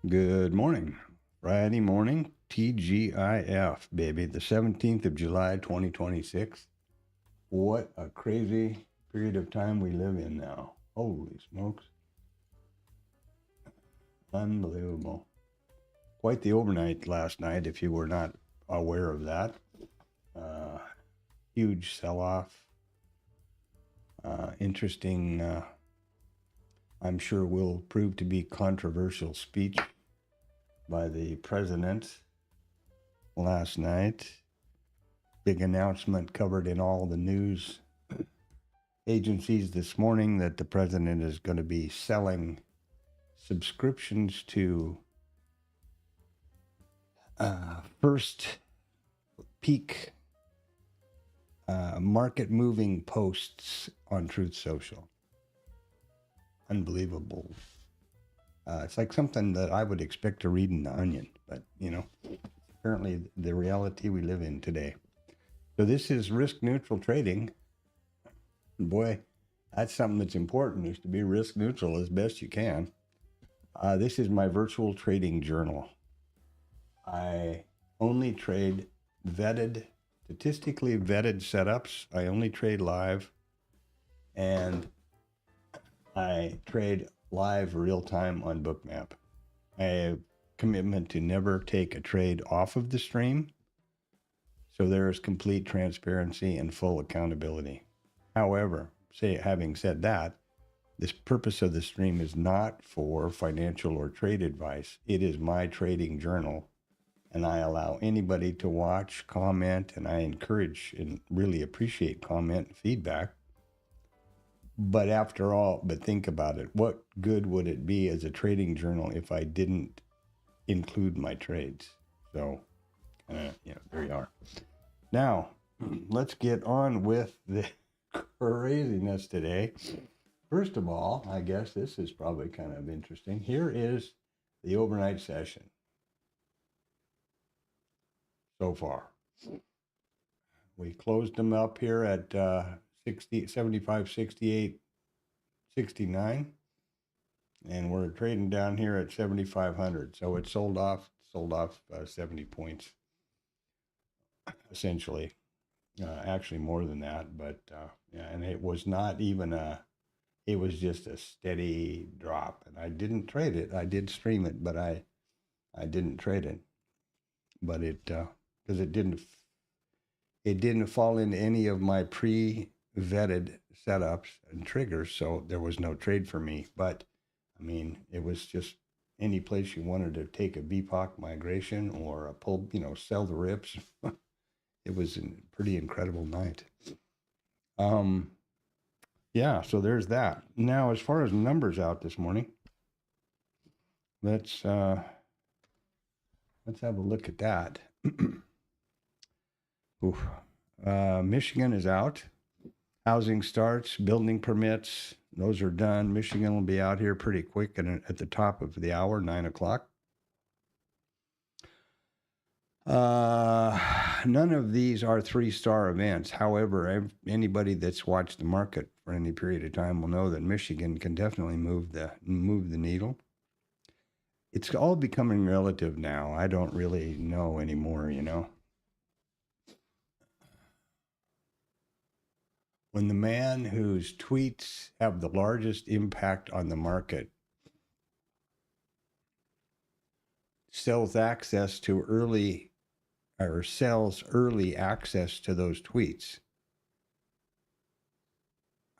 Good morning. Friday morning, TGIF, baby. The 17th of July, 2026. What a crazy period of time we live in now. Holy smokes. Unbelievable. Quite the overnight last night, if you were not aware of that. Huge sell-off. Interesting, I'm sure will prove to be controversial speech by the president last night. Big announcement covered in all the news agencies this morning that the president is going to be selling subscriptions to first peak market moving posts on Truth Social. Unbelievable. It's like something that I would expect to read in The Onion, but apparently the reality we live in today. So this is risk neutral trading. Boy, that's something that's important, is to be risk neutral as best you can. This is my virtual trading journal. I only trade statistically vetted setups. I only trade live, and I trade live real time on Bookmap. I have commitment to never take a trade off of the stream, so there is complete transparency and full accountability. However, having said that, this purpose of the stream is not for financial or trade advice. It is my trading journal, and I allow anybody to watch, comment, and I encourage and really appreciate comment and feedback. But think about it. What good would it be as a trading journal if I didn't include my trades? So, there you are. Now, let's get on with the craziness today. First of all, I guess this is probably kind of interesting. Here is the overnight session so far. We closed them up here at 75, 68, 69, and we're trading down here at 7,500. So it sold off 70 points, essentially. Actually more than that, but and it was not even it was just a steady drop, and I didn't trade it. I did stream it, but I didn't trade it. But because it didn't fall into any of my pre-vetted setups and triggers, so there was no trade for me. But I mean, it was just any place you wanted to take a BPOC migration or a pull, sell the rips. It was a pretty incredible night. Yeah, so there's that. Now, as far as numbers out this morning, let's have a look at that. Michigan is out. Housing starts, building permits, those are done. Michigan will be out here pretty quick at the top of the hour, 9 o'clock. None of these are 3-star events. However, anybody that's watched the market for any period of time will know that Michigan can definitely move the needle. It's all becoming relative now. I don't really know anymore, When the man whose tweets have the largest impact on the market sells early access to those tweets,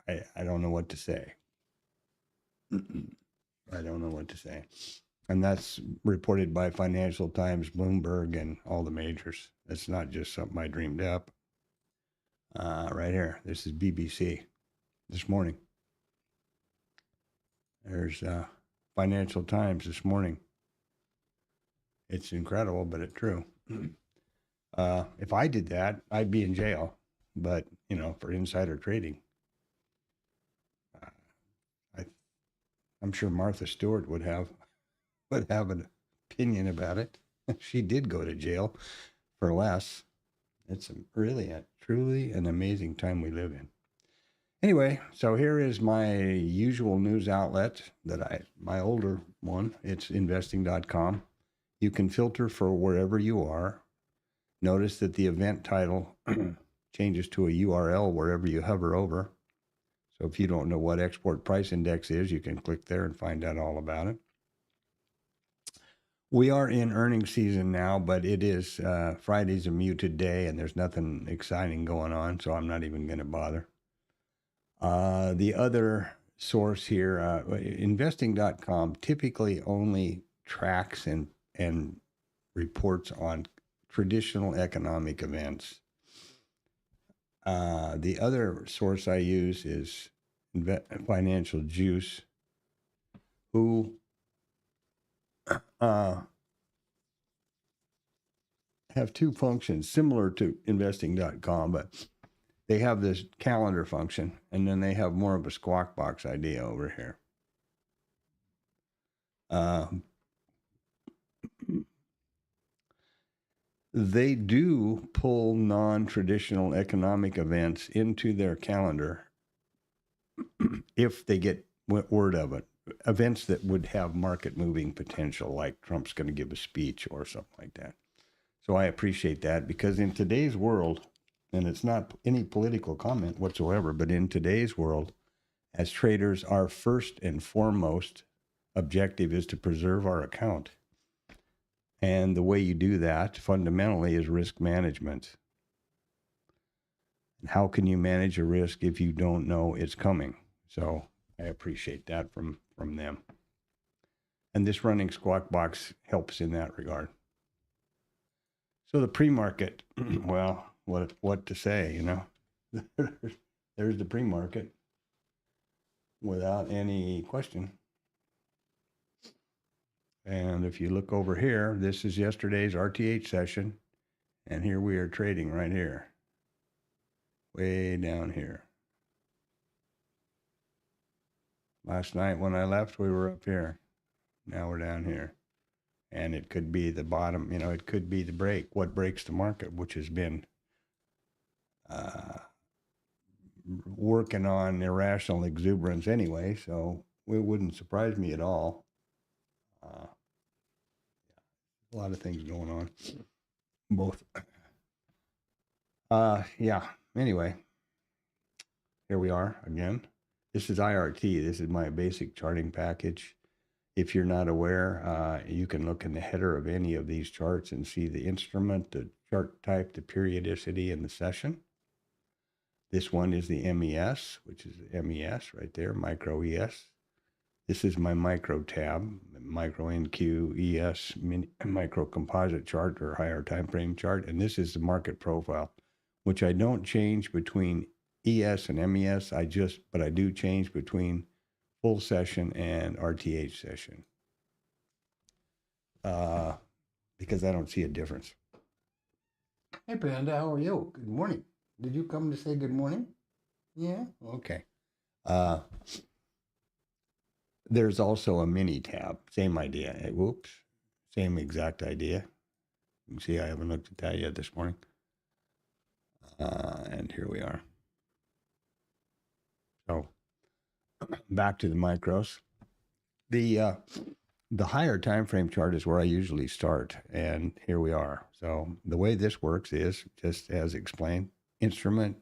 I don't know what to say. I don't know what to say. And that's reported by Financial Times, Bloomberg, and all the majors. That's not just something I dreamed up. Right here. This is BBC this morning. There's Financial Times this morning. It's incredible, but it's true. If I did that, I'd be in jail. But, for insider trading, I'm sure Martha Stewart would have an opinion about it. She did go to jail for less. It's truly an amazing time we live in. Anyway, so here is my usual news outlet my older one. It's investing.com. You can filter for wherever you are. Notice that the event title changes to a URL wherever you hover over. So if you don't know what export price index is, you can click there and find out all about it. We are in earnings season now, but it is Friday's a muted day and there's nothing exciting going on, so I'm not even going to bother. The other source here, investing.com typically only tracks and reports on traditional economic events. The other source I use is Financial Juice, who have two functions similar to investing.com, but they have this calendar function, and then they have more of a squawk box idea over here. They do pull non-traditional economic events into their calendar if they get word of it. Events that would have market moving potential, like Trump's going to give a speech or something like that. So I appreciate that, because in today's world, and it's not any political comment whatsoever, but in today's world, as traders, our first and foremost objective is to preserve our account. And the way you do that fundamentally is risk management. And how can you manage a risk if you don't know it's coming? So I appreciate that from them. And this running squawk box helps in that regard. So the pre-market, well, what to say, you know? There's the pre-market without any question. And if you look over here, this is yesterday's RTH session, and here we are trading right here, way down here. Last night when I left, we were up here. Now we're down here. And it could be the bottom, you know, it could be the break, what breaks the market, which has been working on irrational exuberance anyway, so it wouldn't surprise me at all. A lot of things going on, both. Yeah, anyway, here we are again. This is IRT. This is my basic charting package. If you're not aware, you can look in the header of any of these charts and see the instrument, the chart type, the periodicity, and the session. This one is the MES, which is the MES right there, micro ES. This is my micro tab, micro NQ, ES, micro composite chart or higher time frame chart. And this is the market profile, which I don't change between ES and MES. But I do change between full session and RTH session, because I don't see a difference. Hey, Panda, how are you? Good morning. Did you come to say good morning? Yeah? Okay. There's also a mini tab, same idea. Whoops, same exact idea. You can see I haven't looked at that yet this morning. And here we are. So back to the micros. The higher time frame chart is where I usually start, and here we are. So the way this works is, just as explained, instrument,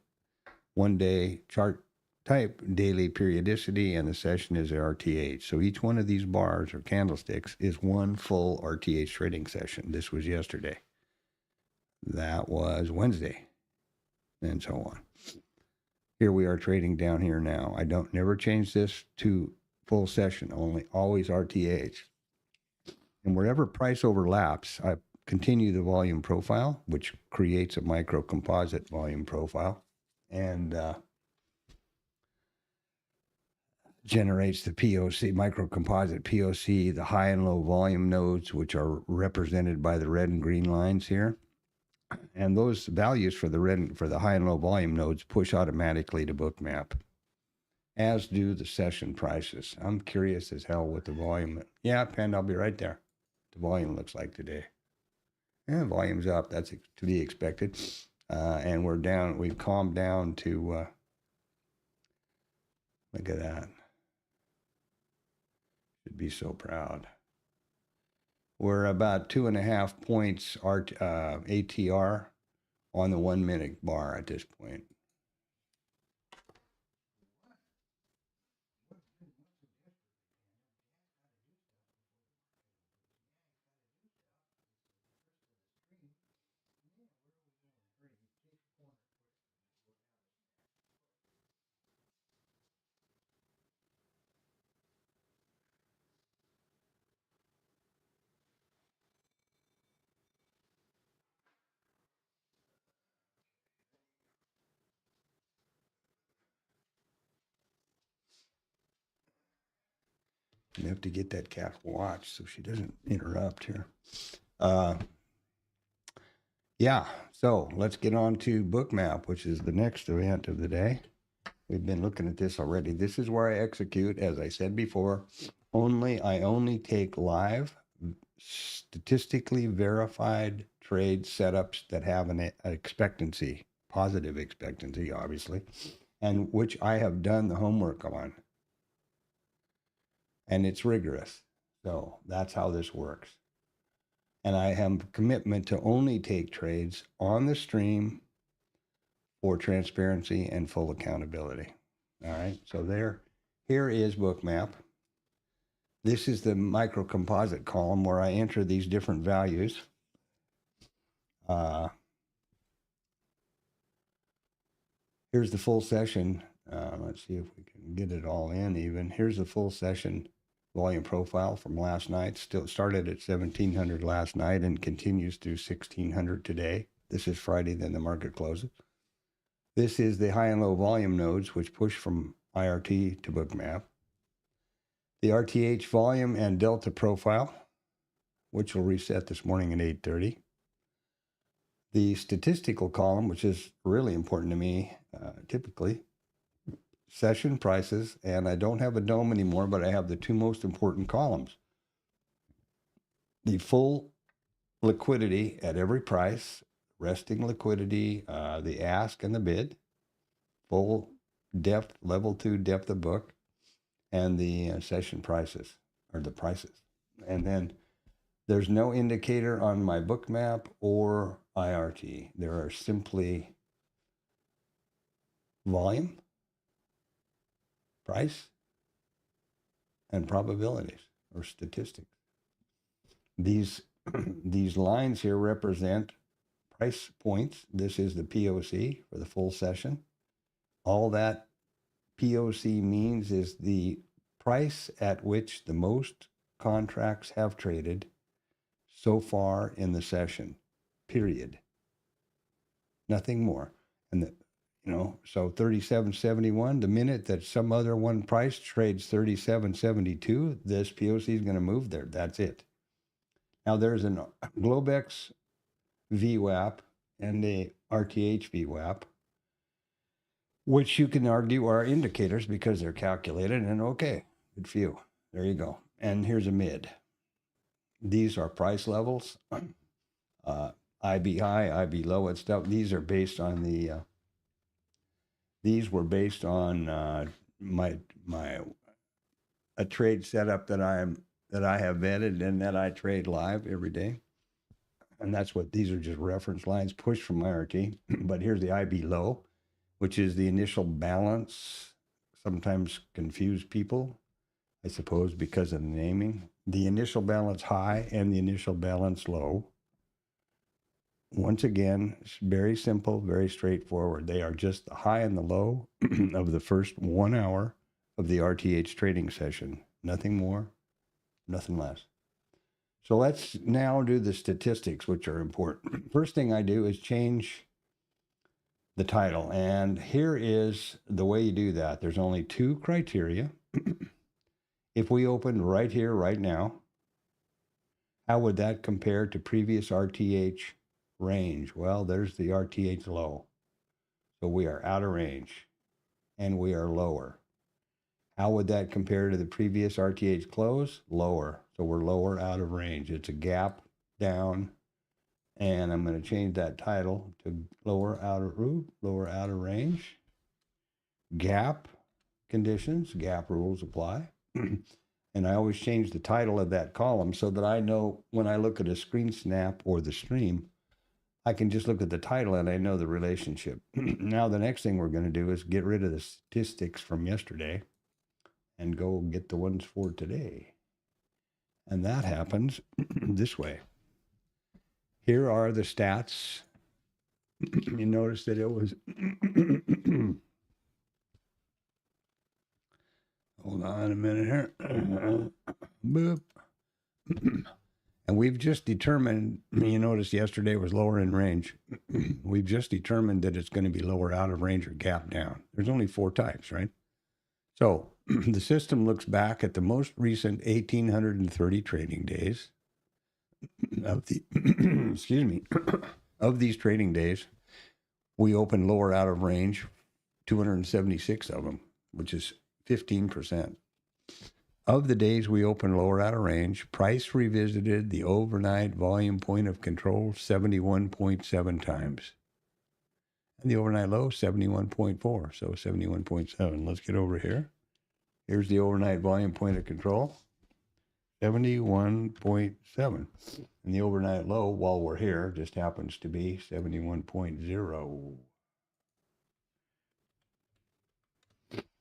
1 day chart type, daily periodicity, and the session is RTH. So each one of these bars or candlesticks is one full RTH trading session. This was yesterday. That was Wednesday, and so on. Here we are trading down here now. I never change this to full session, always RTH. And wherever price overlaps, I continue the volume profile, which creates a micro composite volume profile, and generates the POC, micro composite POC, the high and low volume nodes, which are represented by the red and green lines here. And those values for the high and low volume nodes push automatically to bookmap, as do the session prices. I'm curious as hell what the volume. Yeah, Panda, I'll be right there. The volume looks like today. Yeah, volume's up. That's to be expected. And we're down. We've calmed down to Look at that. Should be so proud. We're about 2.5 points ATR on the 1 minute bar at this point. You have to get that cat watch so she doesn't interrupt here. Yeah, so let's get on to Bookmap, which is the next event of the day. We've been looking at this already. This is where I execute, as I said before, I only take live, statistically verified trade setups that have an expectancy, positive expectancy, obviously, and which I have done the homework on. And it's rigorous. So that's how this works. And I have a commitment to only take trades on the stream for transparency and full accountability. All right, so here is Bookmap. This is the micro composite column where I enter these different values. Here's the full session. Let's see if we can get it all in even. Here's the full session volume profile from last night. Still started at 1700 last night and continues through 1600 today. This is Friday, then the market closes. This is the high and low volume nodes, which push from IRT to Bookmap. The RTH volume and delta profile, which will reset this morning at 8:30. The statistical column, which is really important to me, typically, session prices, and I don't have a dome anymore, but I have the two most important columns. The full liquidity at every price, resting liquidity, the ask and the bid, full depth, level 2 depth of book, and the session prices, or the prices. And then there's no indicator on my Bookmap or IRT. There are simply volume, price, and probabilities or statistics. These lines here represent price points. This is the POC for the full session. All that POC means is the price at which the most contracts have traded so far in the session, period. Nothing more. And so 37.71, the minute that some other one price trades 37.72, this POC is going to move there. That's it. Now there's an Globex VWAP and a RTH VWAP, which you can argue are indicators because they're calculated, and okay, good for you. There you go. And here's a mid. These are price levels, IB high, IB low, and stuff. These are based on these were based on a trade setup that I have vetted and that I trade live every day. And that's what these are, just reference lines pushed from IRT. But here's the IB low, which is the initial balance. Sometimes confuse people, I suppose, because of the naming. The initial balance high and the initial balance low. Once again, it's very simple, very straightforward. They are just the high and the low of the first 1 hour of the RTH trading session. Nothing more, nothing less. So let's now do the statistics, which are important. First thing I do is change the title. And here is the way you do that. There's only two criteria. If we opened right here, right now, how would that compare to previous RTH range? Well, there's the RTH low. So we are out of range and we are lower. How would that compare to the previous RTH close? Lower. So we're lower, out of range. It's a gap down, and I'm going to change that title to lower out of range. Gap conditions, gap rules apply. And I always change the title of that column so that I know when I look at a screen snap or the stream, I can just look at the title and I know the relationship. Now, the next thing we're going to do is get rid of the statistics from yesterday and go get the ones for today. And that happens this way. Here are the stats. You notice that it was, hold on a minute here. Boop. And we've just determined, you notice yesterday was lower in range. We've just determined that it's going to be lower out of range or gap down. There's only 4 types, right? So the system looks back at the most recent 1,830 trading days of the, excuse me, of these trading days. We opened lower out of range, 276 of them, which is 15%. Of the days we opened lower out of range, price revisited the overnight volume point of control 71.7 times. And the overnight low, 71.4, so 71.7. Let's get over here. Here's the overnight volume point of control, 71.7. And the overnight low, while we're here, just happens to be 71.0.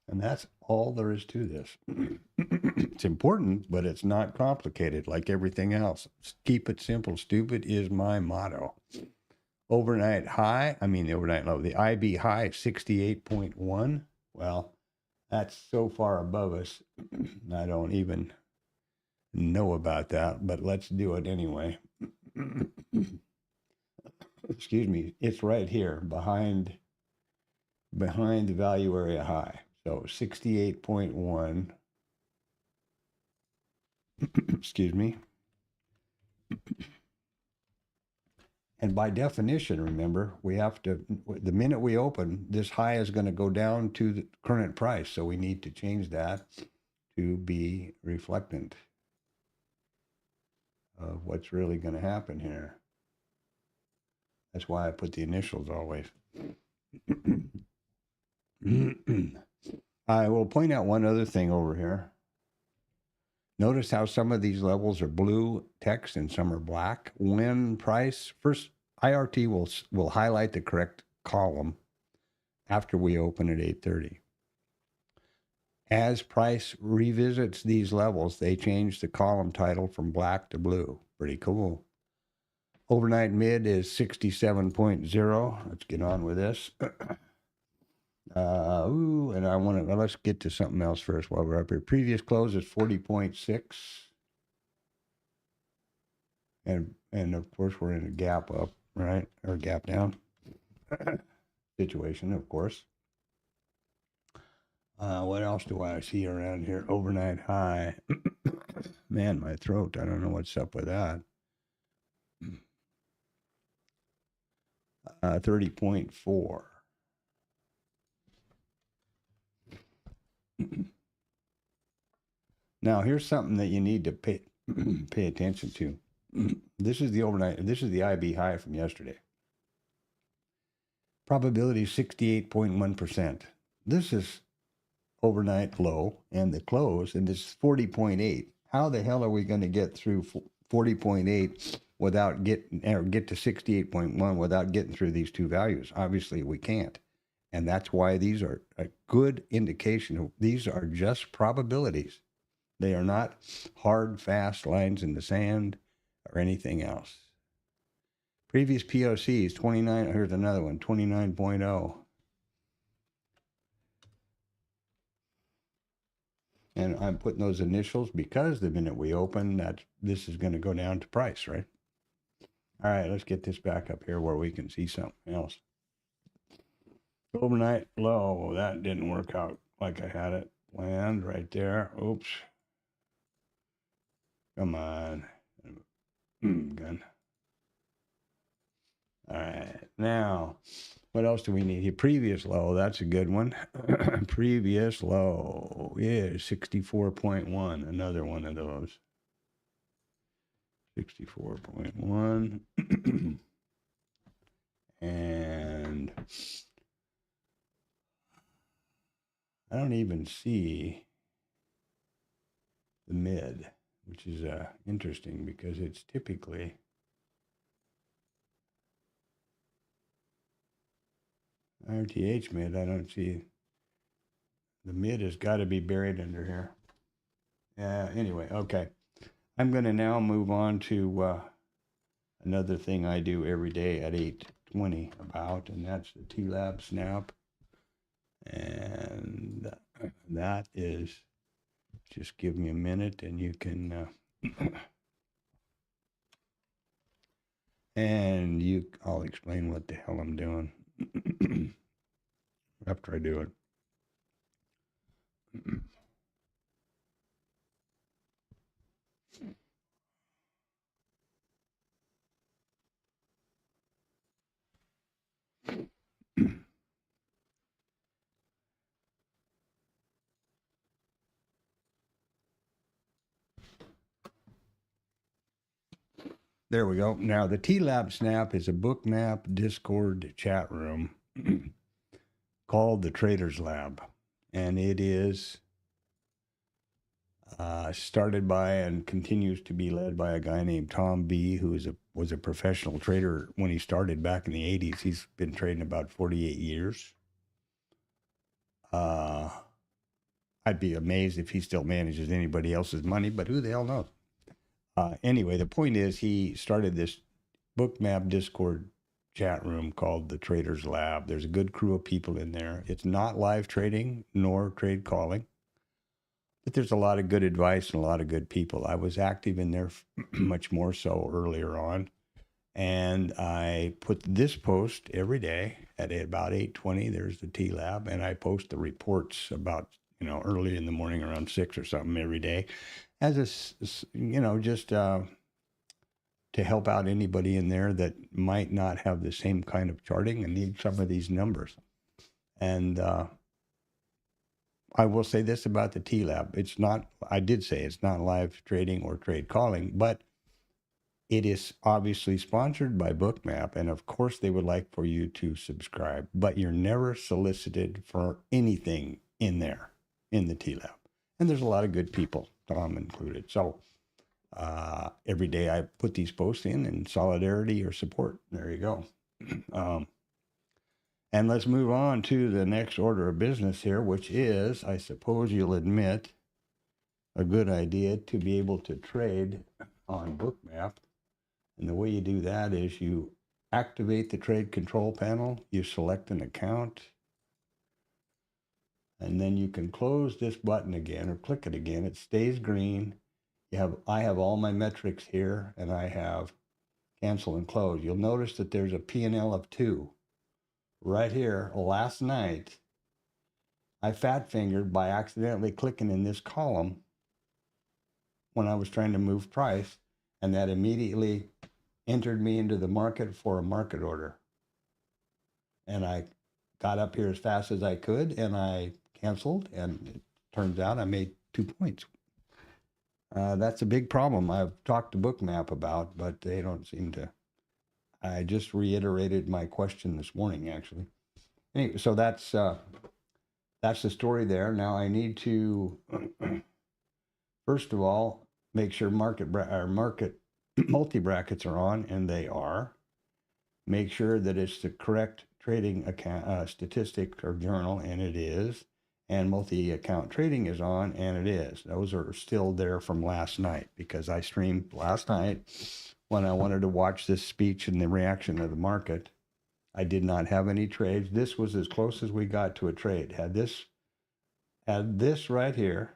And that's all there is to this. It's important, but it's not complicated like everything else. Keep it simple, stupid is my motto. Overnight high, the overnight low, the IB high, 68.1. Well, that's so far above us, I don't even know about that, but let's do it anyway. Excuse me, it's right here behind the value area high. So 68.1, excuse me. And by definition, remember, we have to, the minute we open, this high is going to go down to the current price. So we need to change that to be reflectant of what's really going to happen here. That's why I put the initials always. I will point out one other thing over here. Notice how some of these levels are blue text and some are black. When price, first IRT will highlight the correct column after we open at 8:30. As price revisits these levels, they change the column title from black to blue. Pretty cool. Overnight mid is 67.0. Let's get on with this. And I want to, let's get to something else first while we're up here. Previous close is 40.6. And of course we're in a gap up, right? Or gap down situation, of course. What else do I see around here? Overnight high. Man, my throat, I don't know what's up with that. 30.4. Now, here's something that you need to pay attention to. This is the overnight, this is the IB high from yesterday. Probability 68.1%. This is overnight low and the close, and this is 40.8. How the hell are we going to get through 40.8 without get to 68.1 without getting through these two values? Obviously, we can't. And that's why these are a good indication of, these are just probabilities. They are not hard, fast lines in the sand or anything else. Previous POCs, 29, here's another one, 29.0. And I'm putting those initials because the minute we open, this is going to go down to price, right? All right, let's get this back up here where we can see something else. Overnight low, that didn't work out like I had it planned right there. Oops. Come on. Gun. All right, now, what else do we need here? Previous low, that's a good one. Previous low is 64.1, another one of those. 64.1. And I don't even see the mid, which is interesting because it's typically RTH mid. I don't see the mid has got to be buried under here. Anyway, okay. I'm going to now move on to another thing I do every day at 8:20 about, and that's the TLab snap. And that is, just give me a minute and you can, I'll explain what the hell I'm doing after I do it. There we go. Now, the TLab Snap is a bookmap Discord chat room called the Traders Lab. And it is started by and continues to be led by a guy named Tom B., who was a professional trader when he started back in the 80s. He's been trading about 48 years. I'd be amazed if he still manages anybody else's money, but who the hell knows? Anyway, the point is he started this bookmap Discord chat room called the Traders Lab. There's a good crew of people in there. It's not live trading nor trade calling, but there's a lot of good advice and a lot of good people. I was active in there much more so earlier on. And I put this post every day at about 8:20. There's the TLab, and I post the reports about, early in the morning around 6 or something every day as just to help out anybody in there that might not have the same kind of charting and need some of these numbers. And I will say this about the TLab. I did say it's not live trading or trade calling, but it is obviously sponsored by Bookmap. And of course, they would like for you to subscribe, but you're never solicited for anything in there, in the TLab. And there's a lot of good people, Tom included. So every day I put these posts in solidarity or support. There you go. And let's move on to the next order of business here, which is, I suppose you'll admit, a good idea to be able to trade on Bookmap. And the way you do that is you activate the trade control panel, you select an account, and then you can close this button again or click it again. It stays green. I have all my metrics here, and I have cancel and close. You'll notice that there's a P&L of 2 right here. Last night, I fat fingered by accidentally clicking in this column when I was trying to move price, and that immediately entered me into the market for a market order. And I got up here as fast as I could, and I canceled, and it turns out I made 2 points. That's a big problem I've talked to Bookmap about, but they don't seem to. I just reiterated my question this morning, actually. Anyway, so that's the story there. Now I need to, first of all, make sure market multi-brackets are on, and they are. Make sure that it's the correct trading account, statistic or journal, and it is. And multi-account trading is on, and it is. Those are still there from last night because I streamed last night when I wanted to watch this speech and the reaction of the market. I did not have any trades. This was as close as we got to a trade. Had this right here.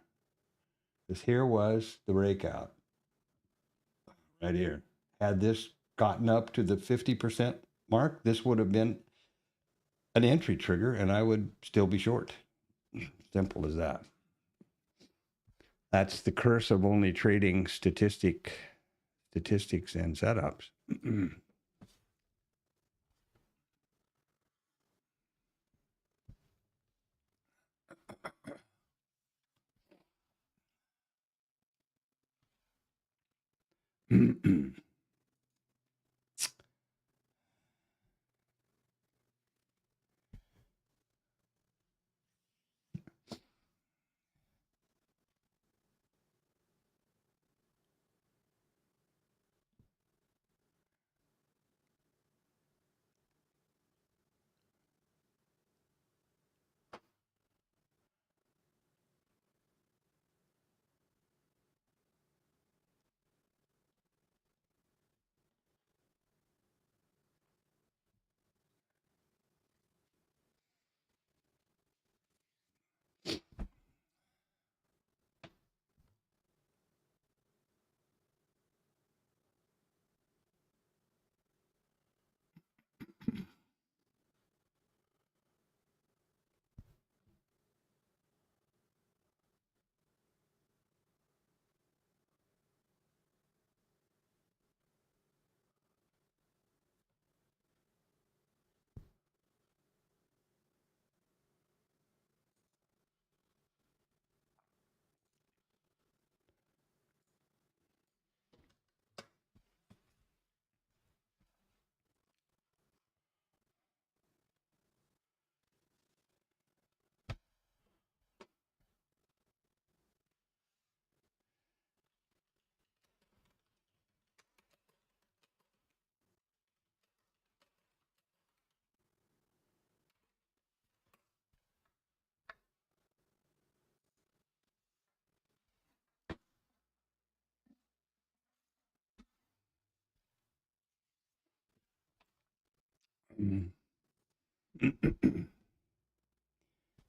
This here was the breakout. Right here. Had this gotten up to the 50% mark, this would have been an entry trigger, and I would still be short. Simple as that. That's the curse of only trading statistics and setups.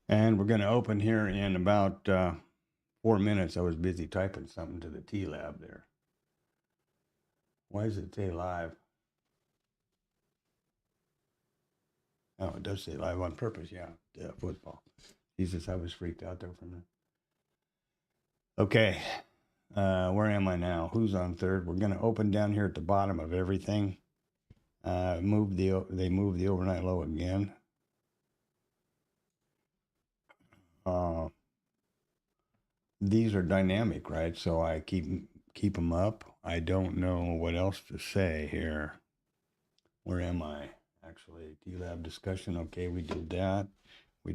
And we're going to open here in about 4 minutes. I was busy typing something to the TLab there. Why does it say live? Oh, it does say live on purpose. Yeah, football. Jesus, I was freaked out there for a minute. Okay, where am I now? Who's on third? We're going to open down here at the bottom of everything. They moved the overnight low again. These are dynamic, right? So I keep them up. I don't know what else to say here. Where am I? Actually, TLab discussion. Okay, we did that. We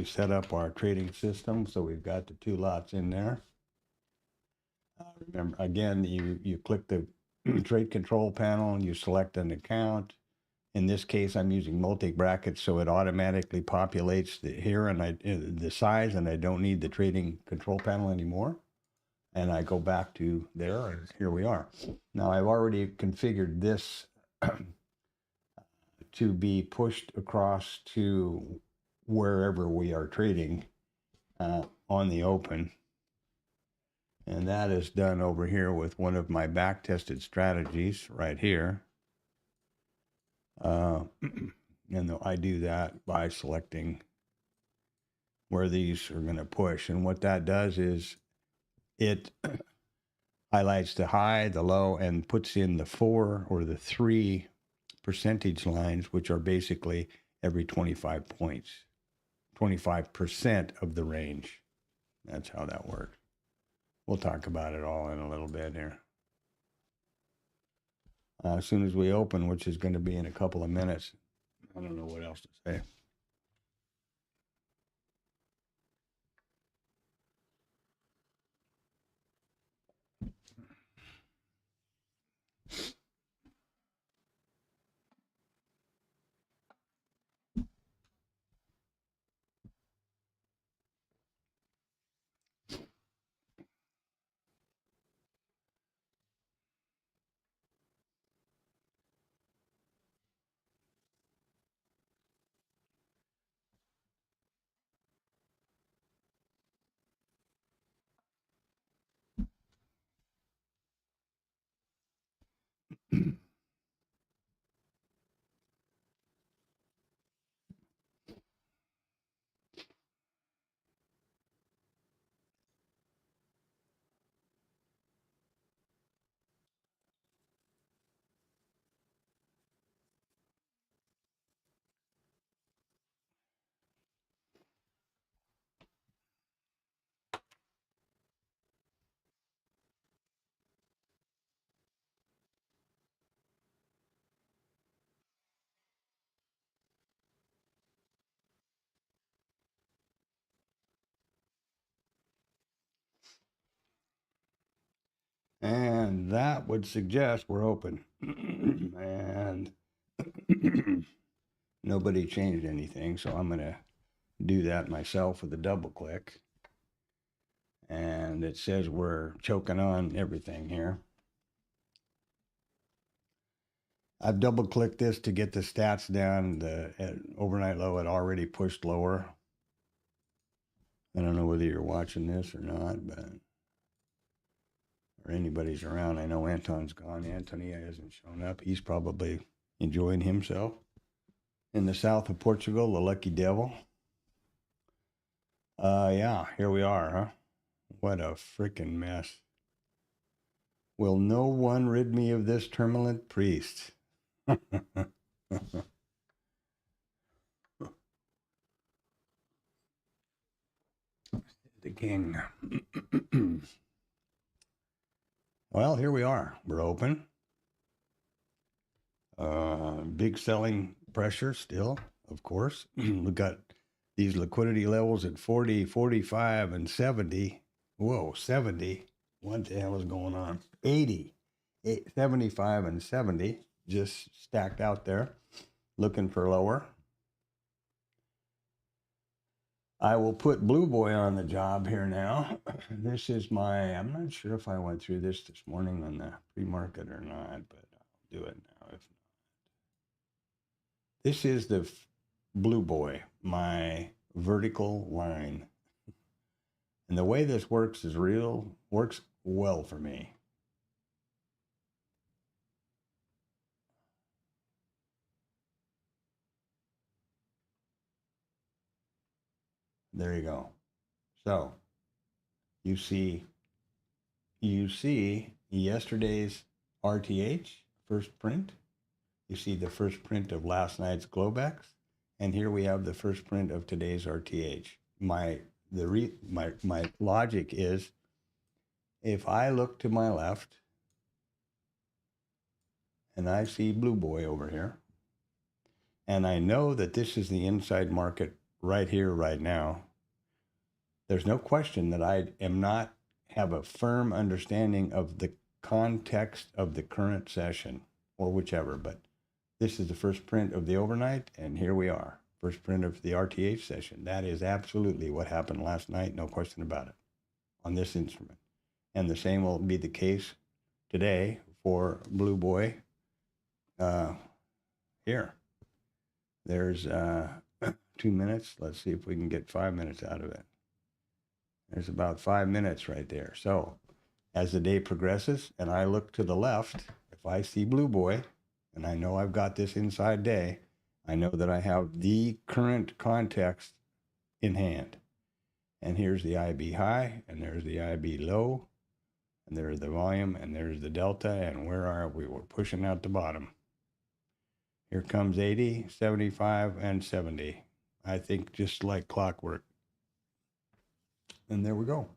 set up our trading system, so we've got the 2 lots in there. Remember, again, you click the trade control panel and you select an account. In this case, I'm using multi-brackets, so it automatically populates here and the size, and I don't need the trading control panel anymore. And I go back to there, and here we are. Now, I've already configured this to be pushed across to wherever we are trading on the open. And that is done over here with one of my back-tested strategies right here. And I do that by selecting where these are going to push. And what that does is it highlights the high, the low, and puts in the 4 or the 3 percentage lines, which are basically every 25 points, 25% of the range. That's how that works. We'll talk about it all in a little bit here. As soon as we open, which is going to be in a couple of minutes, I don't know what else to say. And that would suggest we're open. And nobody changed anything, so I'm going to do that myself with a double click. And it says we're choking on everything here. I've double clicked this to get the stats down. The overnight low had already pushed lower. I don't know whether you're watching this or not, but or anybody's around. I know Anton's gone. Anthony hasn't shown up. He's probably enjoying himself in the south of Portugal, the lucky devil. Yeah, here we are, huh? What a freaking mess. Will no one rid me of this turbulent priest? The king. Well, here we are. We're open. Big selling pressure still, of course. We've got these liquidity levels at 40, 45, and 70. Whoa, 70. What the hell is going on? 80, 75, and 70 just stacked out there, looking for lower. I will put Blue Boy on the job here now. This is I'm not sure if I went through this morning on the pre-market or not, but I'll do it now. If not. This is the Blue Boy, my vertical line. And the way this works works well for me. There you go. So you see yesterday's RTH first print. You see the first print of last night's Globex, and here we have the first print of today's RTH. My logic is, if I look to my left and I see Blue Boy over here, and I know that this is the inside market right here, right now, there's no question that I am not have a firm understanding of the context of the current session or whichever, but this is the first print of the overnight, and here we are, first print of the RTH session. That is absolutely what happened last night, no question about it, on this instrument. And the same will be the case today for Blue Boy here. There's 2 minutes. Let's see if we can get 5 minutes out of it. There's about 5 minutes right there. So as the day progresses and I look to the left, if I see Blue Boy, and I know I've got this inside day, I know that I have the current context in hand. And here's the IB high, and there's the IB low, and there's the volume, and there's the delta, and where are we? We're pushing out the bottom. Here comes 80, 75, and 70. I think just like clockwork. And there we go.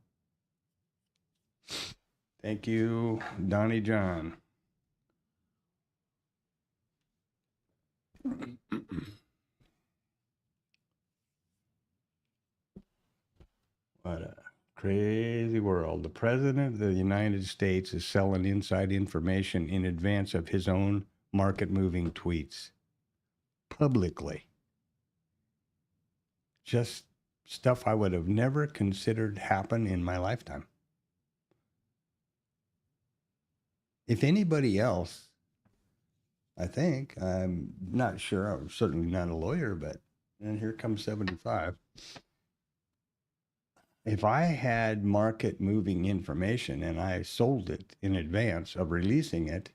Thank you, Donnie John. What a crazy world. The President of the United States is selling inside information in advance of his own market-moving tweets. Publicly. Just stuff I would have never considered happen in my lifetime. If anybody else, I think, I'm not sure, I'm certainly not a lawyer, but, and here comes 75. If I had market moving information and I sold it in advance of releasing it,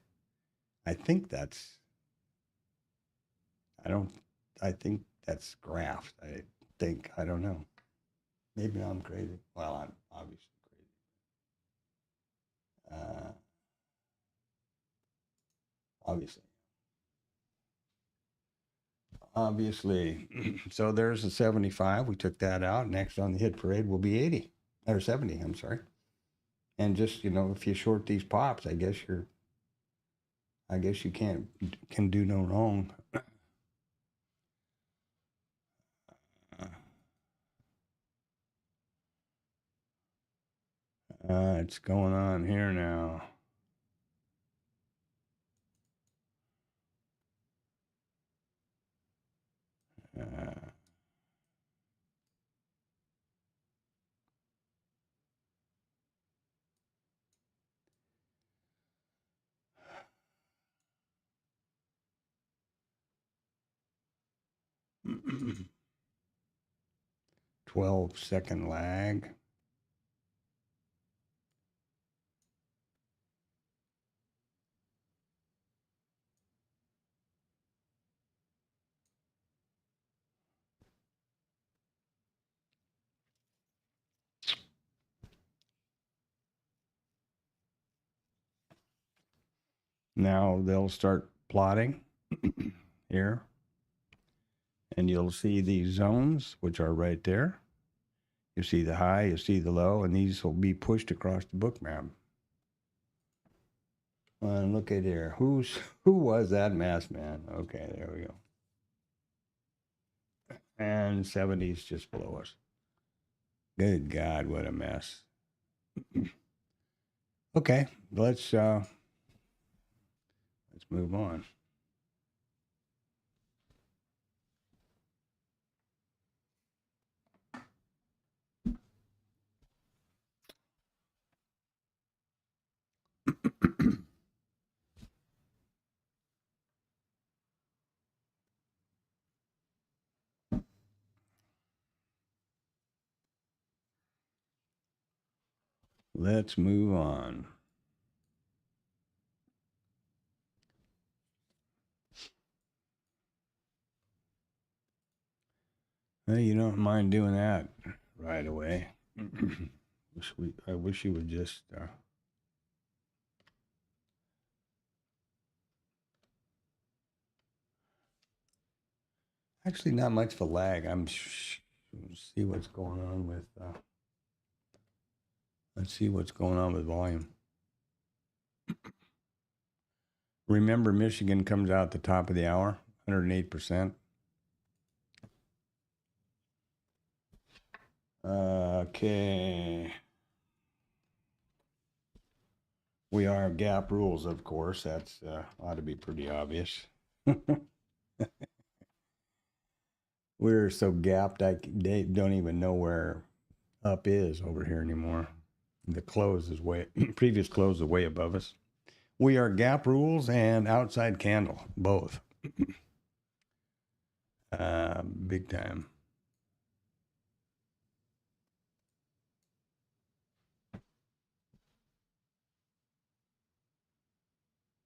I think that's graft. I don't know. Maybe I'm crazy. Well, I'm obviously crazy. Obviously. So there's a 75. We took that out. Next on the hit parade will be 80 or 70. I'm sorry. And just, if you short these pops, I guess you can do no wrong. It's going on here now. Uh, 12-second lag. Now they'll start plotting here. And you'll see these zones, which are right there. You see the high, you see the low, and these will be pushed across the book map. And look at here. Who was that masked man? Okay, there we go. And 70's just below us. Good God, what a mess. Okay, let's move on. let's move on. Well, you don't mind doing that right away. I wish you would just actually not much of a lag. See what's going on with let's see what's going on with volume. Remember, Michigan comes out the top of the hour, 108%. Okay. We are gap rules, of course. That's ought to be pretty obvious. We're so gapped, they don't even know where up is over here anymore. The close is previous close is way above us. We are gap rules and outside candle, both. Big time.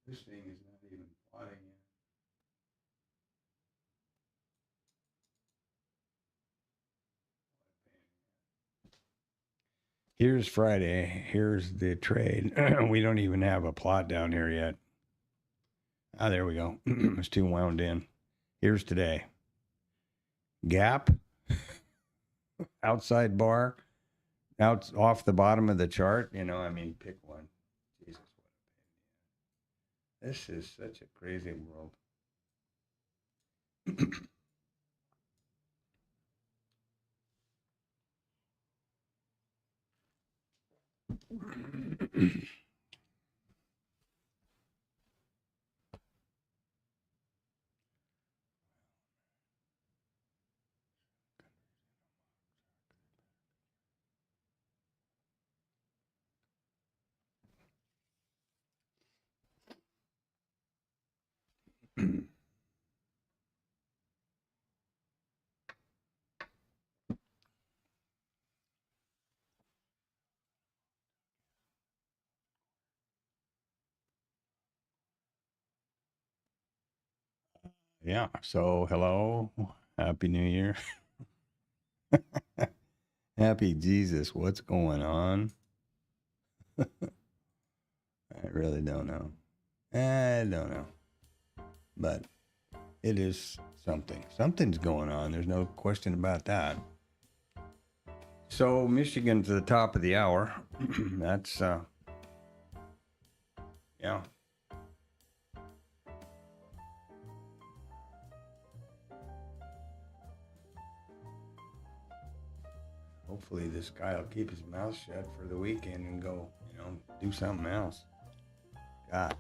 This thing is not even plotting yet. Here's Friday. Here's the trade. We don't even have a plot down here yet. Ah, there we go. It's too wound in. Here's today. Gap. Outside bar. Out off the bottom of the chart. You know, I mean, pick one. Jesus, what a pain. This is such a crazy world. Yeah. So, hello. Happy New Year. Happy Jesus. What's going on? I really don't know. I don't know. But it is something. Something's going on. There's no question about that. So, Michigan's at the top of the hour. That's, yeah. Hopefully this guy will keep his mouth shut for the weekend and go, you know, do something else. God.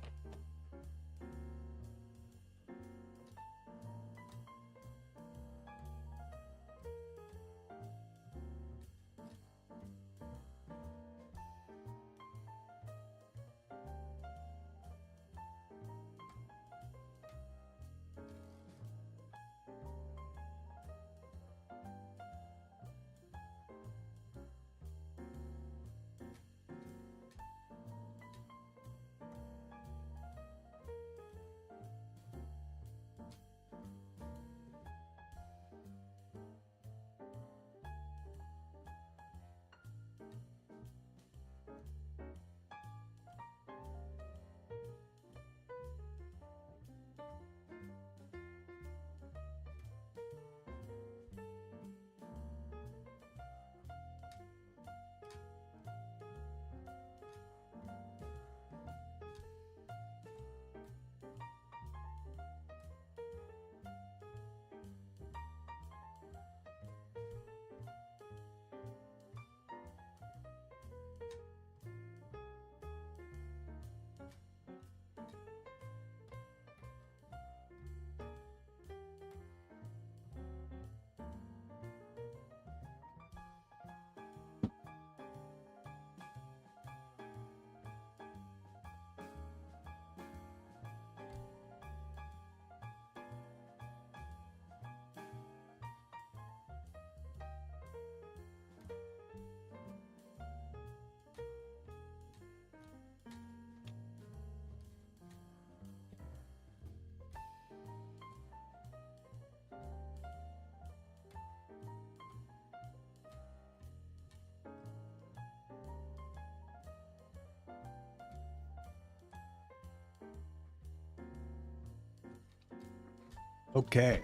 Okay.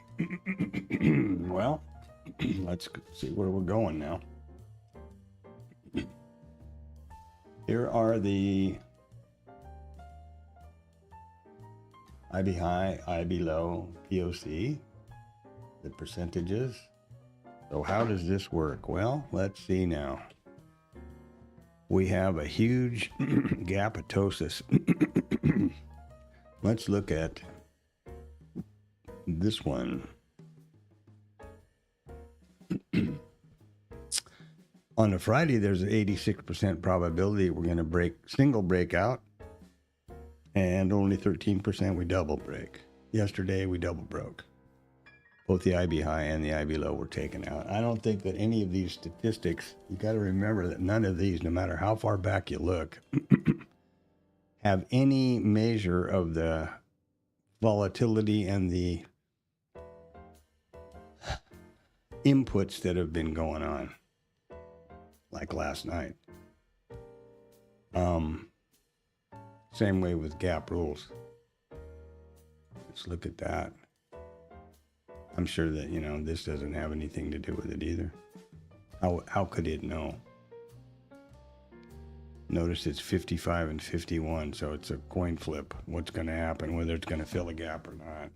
Well, let's see where we're going now. Here are the IB high, IB low, POC, the percentages. So how does this work? Well, let's see now. We have a huge gapitosis. Let's look at this one. On a Friday, there's an 86% probability we're going to break single breakout, and only 13% we double break. Yesterday, we double broke. Both the IB high and the IB low were taken out. I don't think that any of these statistics, you got to remember that none of these, no matter how far back you look, have any measure of the volatility and the inputs that have been going on, like last night. Same way with gap rules. Let's look at that. I'm sure that, you know, this doesn't have anything to do with it either. How could it know? Notice it's 55 and 51, so it's a coin flip. What's going to happen, whether it's going to fill a gap or not.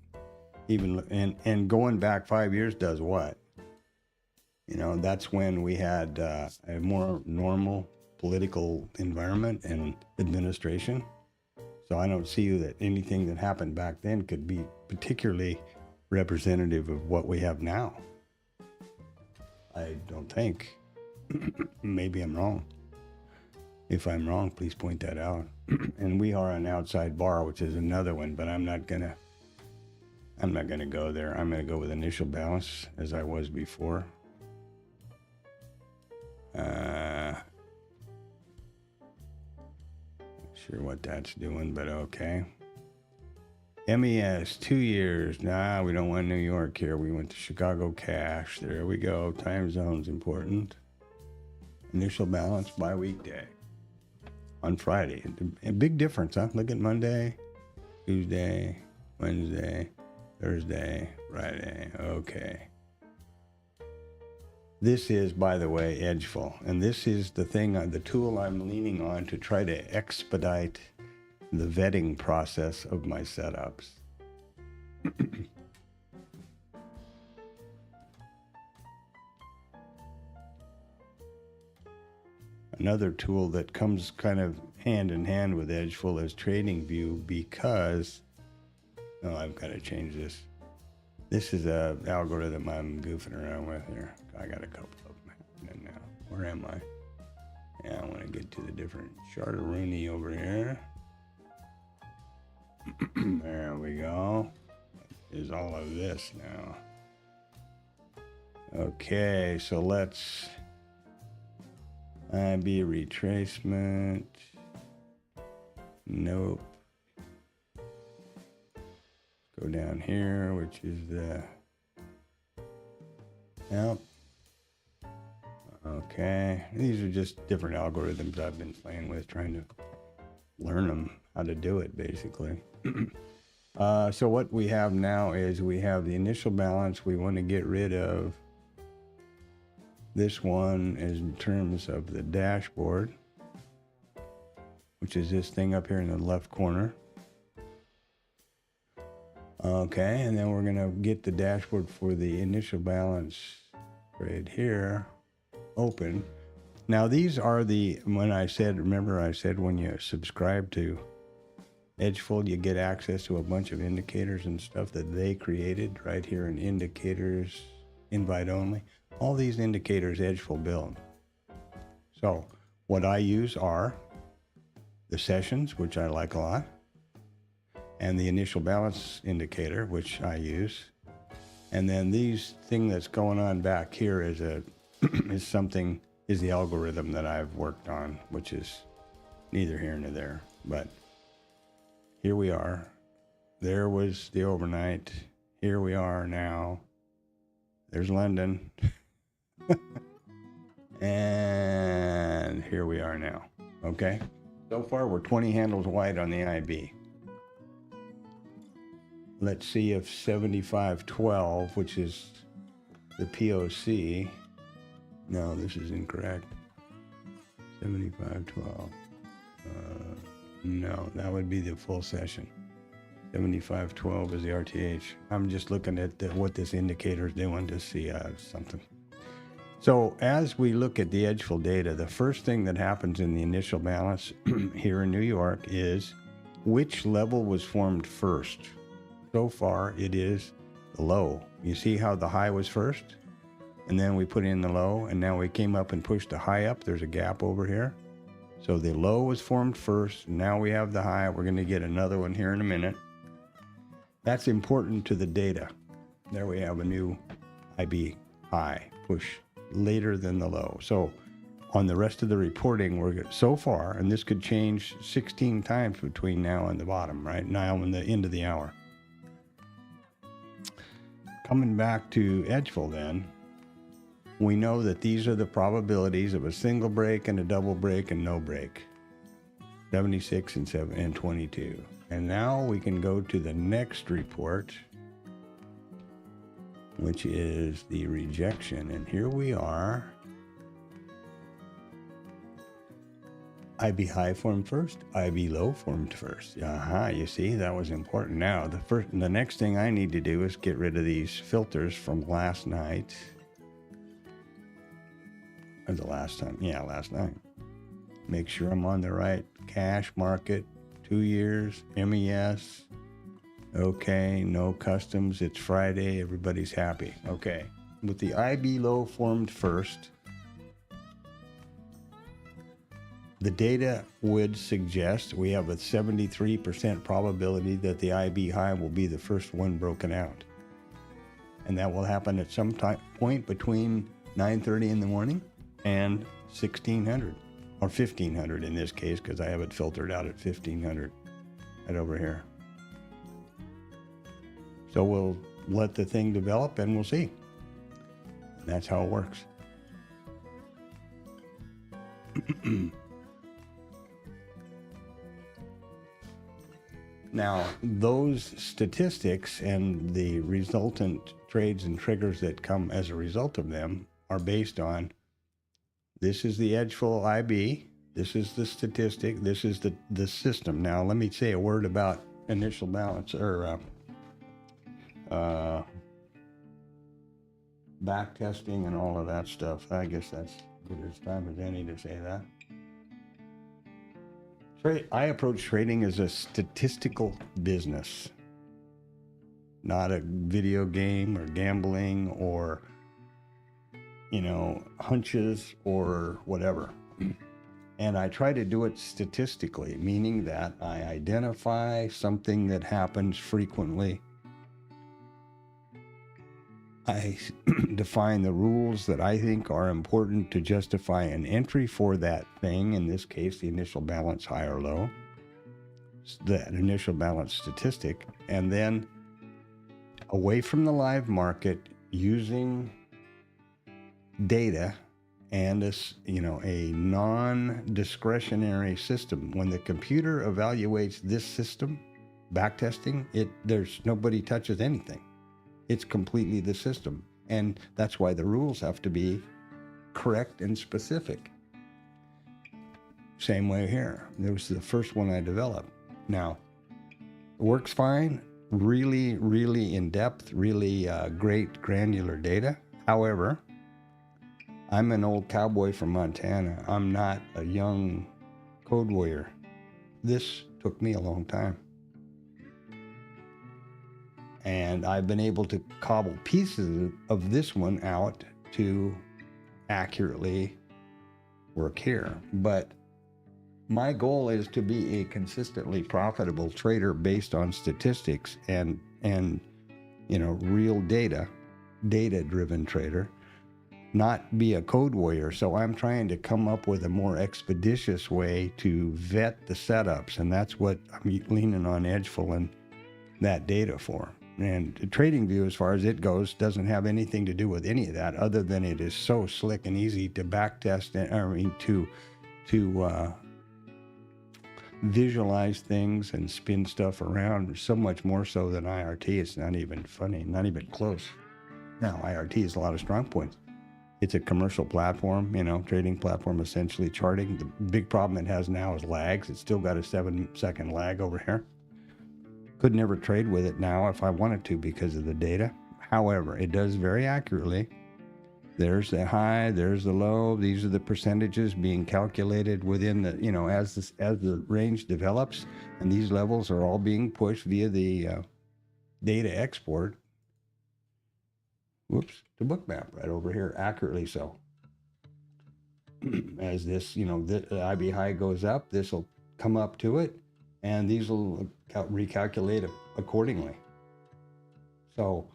Even and going back 5 years does what? You know, that's when we had a more normal political environment and administration. So I don't see that anything that happened back then could be particularly representative of what we have now. I don't think. Maybe I'm wrong. If I'm wrong, please point that out. And we are an outside bar, which is another one, but I'm not gonna go there. I'm gonna go with initial balance as I was before. Not sure what that's doing, but okay. MES, 2 years. Nah, we don't want New York here. We went to Chicago cash. There we go. Time zone's important. Initial balance by weekday. On Friday. A big difference, huh? Look at Monday, Tuesday, Wednesday, Thursday, Friday. Okay. This is, by the way, Edgeful. And this is the thing, the tool I'm leaning on to try to expedite the vetting process of my setups. Another tool that comes kind of hand in hand with Edgeful is TradingView, because I've got to change this. This is a algorithm I'm goofing around with here. I got a couple of them happening now. Where am I? Yeah, I want to get to the different Charter-Rooney over here. There we go. Is all of this now. Okay, so let's IB retracement. Nope. Go down here, which is the, yep. Okay, these are just different algorithms I've been playing with, trying to learn them, how to do it, basically. So what we have now is we have the initial balance. We want to get rid of this one is in terms of the dashboard, which is this thing up here in the left corner. Okay, and then we're going to get the dashboard for the initial balance right here, open. Now these are the, when I said, remember I said when you subscribe to Edgeful, you get access to a bunch of indicators and stuff that they created right here in indicators, invite only. All these indicators Edgeful build. So what I use are the sessions, which I like a lot, and the initial balance indicator, which I use. And then these thing that's going on back here is a is the algorithm that I've worked on, which is neither here nor there. But here we are. There was the overnight. Here we are now. There's London. And here we are now. Okay. So far we're 20 handles wide on the IB. let's see if 7512, which is the POC, no, this is incorrect. 7512. No, that would be the full session. 7512 is the RTH. I'm just looking at what this indicator is doing to see something. So as we look at the edgeful data, the first thing that happens in the initial balance here in New York is which level was formed first. So far, it is the low. You see how the high was first? And then we put in the low, and now we came up and pushed the high up. There's a gap over here. So the low was formed first. Now we have the high. We're going to get another one here in a minute. That's important to the data. There we have a new IB high push later than the low. So on the rest of the reporting, we're so far, and this could change 16 times between now and the bottom, right? Now and the end of the hour. Coming back to edgeful then, we know that these are the probabilities of a single break and a double break and no break. 76 and 22. And now we can go to the next report, which is the rejection. And here we are. IB high formed first, IB low formed first. You see, that was important. Now, the next thing I need to do is get rid of these filters from last night. Or the last time, yeah, last night. Make sure I'm on the right cash market, 2 years, MES. Okay, no customs, it's Friday, everybody's happy. Okay, with the IB low formed first, the data would suggest we have a 73% probability that the IB high will be the first one broken out. And that will happen at some point between 9:30 in the morning and 1600, or 1500 in this case, because I have it filtered out at 1500 right over here. So we'll let the thing develop and we'll see. And that's how it works. Now, those statistics and the resultant trades and triggers that come as a result of them are based on, this is the edgeful IB, this is the statistic, this is the system. Now, let me say a word about initial balance, or back testing and all of that stuff. I guess that's good as time as any to say that. I approach trading as a statistical business, not a video game or gambling or, hunches or whatever. And I try to do it statistically, meaning that I identify something that happens frequently. I define the rules that I think are important to justify an entry for that thing, in this case, the initial balance high or low, that initial balance statistic, and then away from the live market, using data and a non-discretionary system. When the computer evaluates this system, backtesting, there's nobody touches anything. It's completely the system. And that's why the rules have to be correct and specific. Same way here. This was the first one I developed. Now, it works fine. Really, really in-depth, really great granular data. However, I'm an old cowboy from Montana. I'm not a young code warrior. This took me a long time. And I've been able to cobble pieces of this one out to accurately work here. But my goal is to be a consistently profitable trader based on statistics and real data-driven trader, not be a code warrior. So I'm trying to come up with a more expeditious way to vet the setups, and that's what I'm leaning on edgeful and that data for. And TradingView, as far as it goes, doesn't have anything to do with any of that, other than it is so slick and easy to backtest, visualize things and spin stuff around so much more so than IRT. It's not even funny, not even close. Now, IRT has a lot of strong points. It's a commercial platform, trading platform, essentially charting. The big problem it has now is lags. It's still got a 7-second lag over here. Could never trade with it now if I wanted to because of the data. However, it does very accurately. There's the high, there's the low. These are the percentages being calculated within the, as the range develops, and these levels are all being pushed via the data export. Whoops, to Bookmap right over here, accurately so. As this, the IB high goes up, this will come up to it, and these will recalculate accordingly. So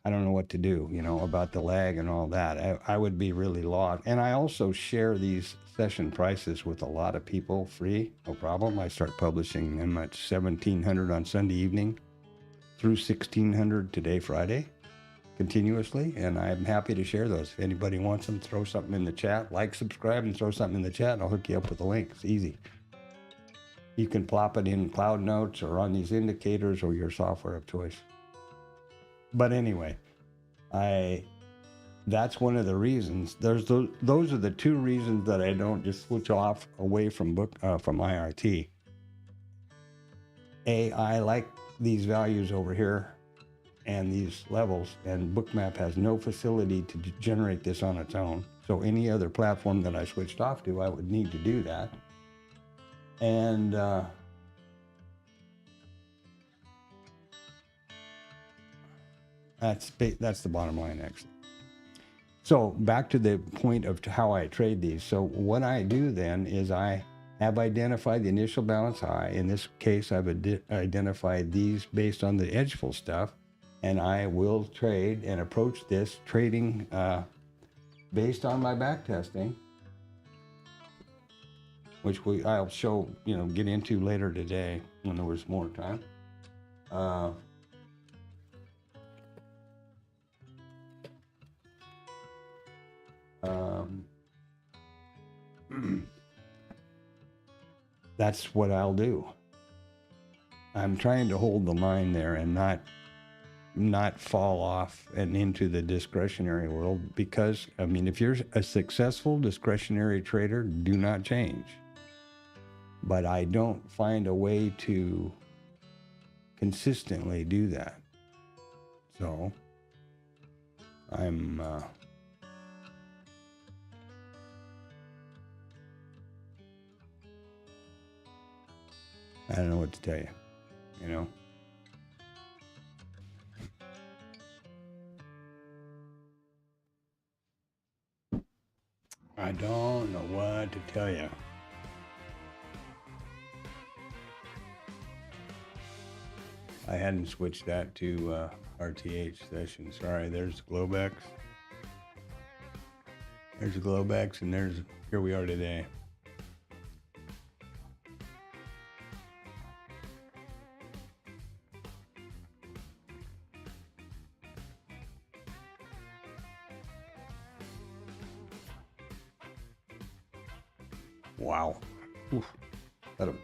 I don't know what to do, about the lag and all that. I would be really lost. And I also share these session prices with a lot of people free, no problem. I start publishing them at 1700 on Sunday evening through 1600 today, Friday, continuously. And I'm happy to share those. If anybody wants them, throw something in the chat, subscribe, and throw something in the chat, and I'll hook you up with a link. It's easy. You can plop it in Cloud Notes or on these indicators or your software of choice. But anyway, that's one of the reasons. Those are the two reasons that I don't just switch off away from IRT. I like these values over here and these levels, and Bookmap has no facility to generate this on its own. So any other platform that I switched off to, I would need to do that. And that's the bottom line, actually. So back to the point of how I trade these. So what I do then is I have identified the initial balance high. In this case, I've identified these based on the edgeful stuff, and I will trade and approach this trading based on my back testing, which I'll show, get into later today when there was more time. That's what I'll do. I'm trying to hold the line there and not fall off and into the discretionary world, because, if you're a successful discretionary trader, do not change. But I don't find a way to consistently do that. So I'm I don't know what to tell you, I don't know what to tell you. I hadn't switched that to RTH session. Sorry, there's Globex. There's Globex, and here we are today. Wow. Oof. Let him.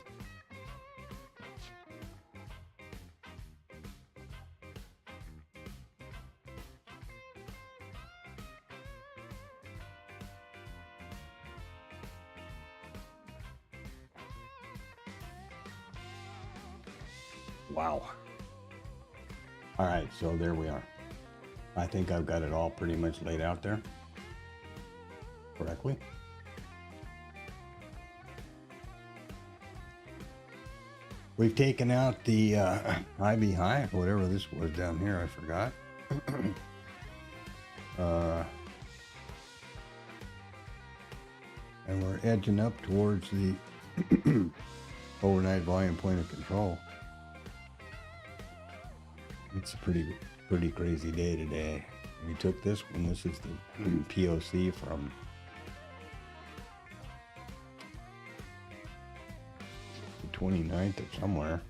Wow. All right, so there we are. I think I've got it all pretty much laid out there correctly. We've taken out the IB high, whatever this was down here, I forgot. And we're edging up towards the overnight volume point of control. It's a pretty crazy day today. We took this one. This is the POC from the 29th of somewhere.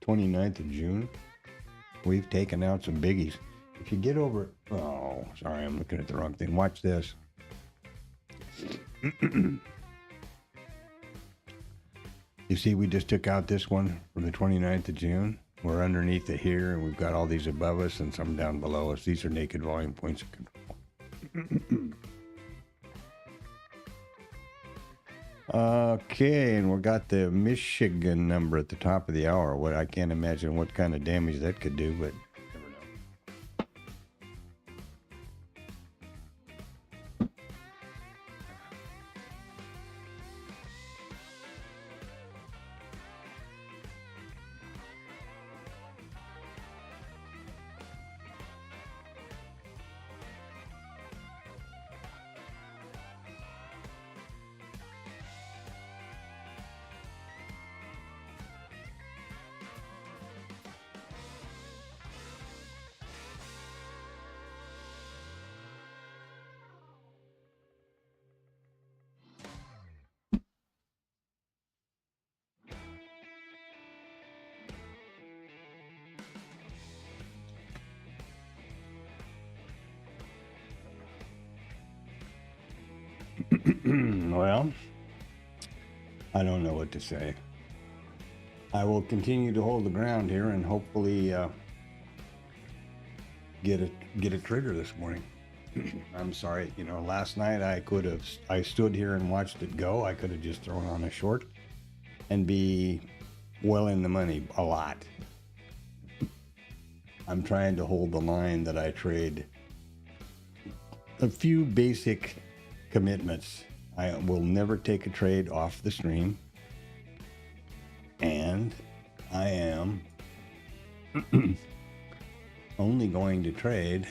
29th of June. We've taken out some biggies. If you get over, oh, sorry, I'm looking at the wrong thing. Watch this. You see, we just took out this one from the 29th of June. We're underneath it here, and we've got all these above us and some down below us. These are naked volume points of control. Okay, and we got the Michigan number at the top of the hour. What I can't imagine what kind of damage that could do, but never know. Well, I don't know what to say. I will continue to hold the ground here and hopefully get a trigger this morning. I'm sorry, you know, last night I stood here and watched it go. I could have just thrown on a short and be well in the money a lot. I'm trying to hold the line that I trade. A few basic commitments. I will never take a trade off the stream, and I am only going to trade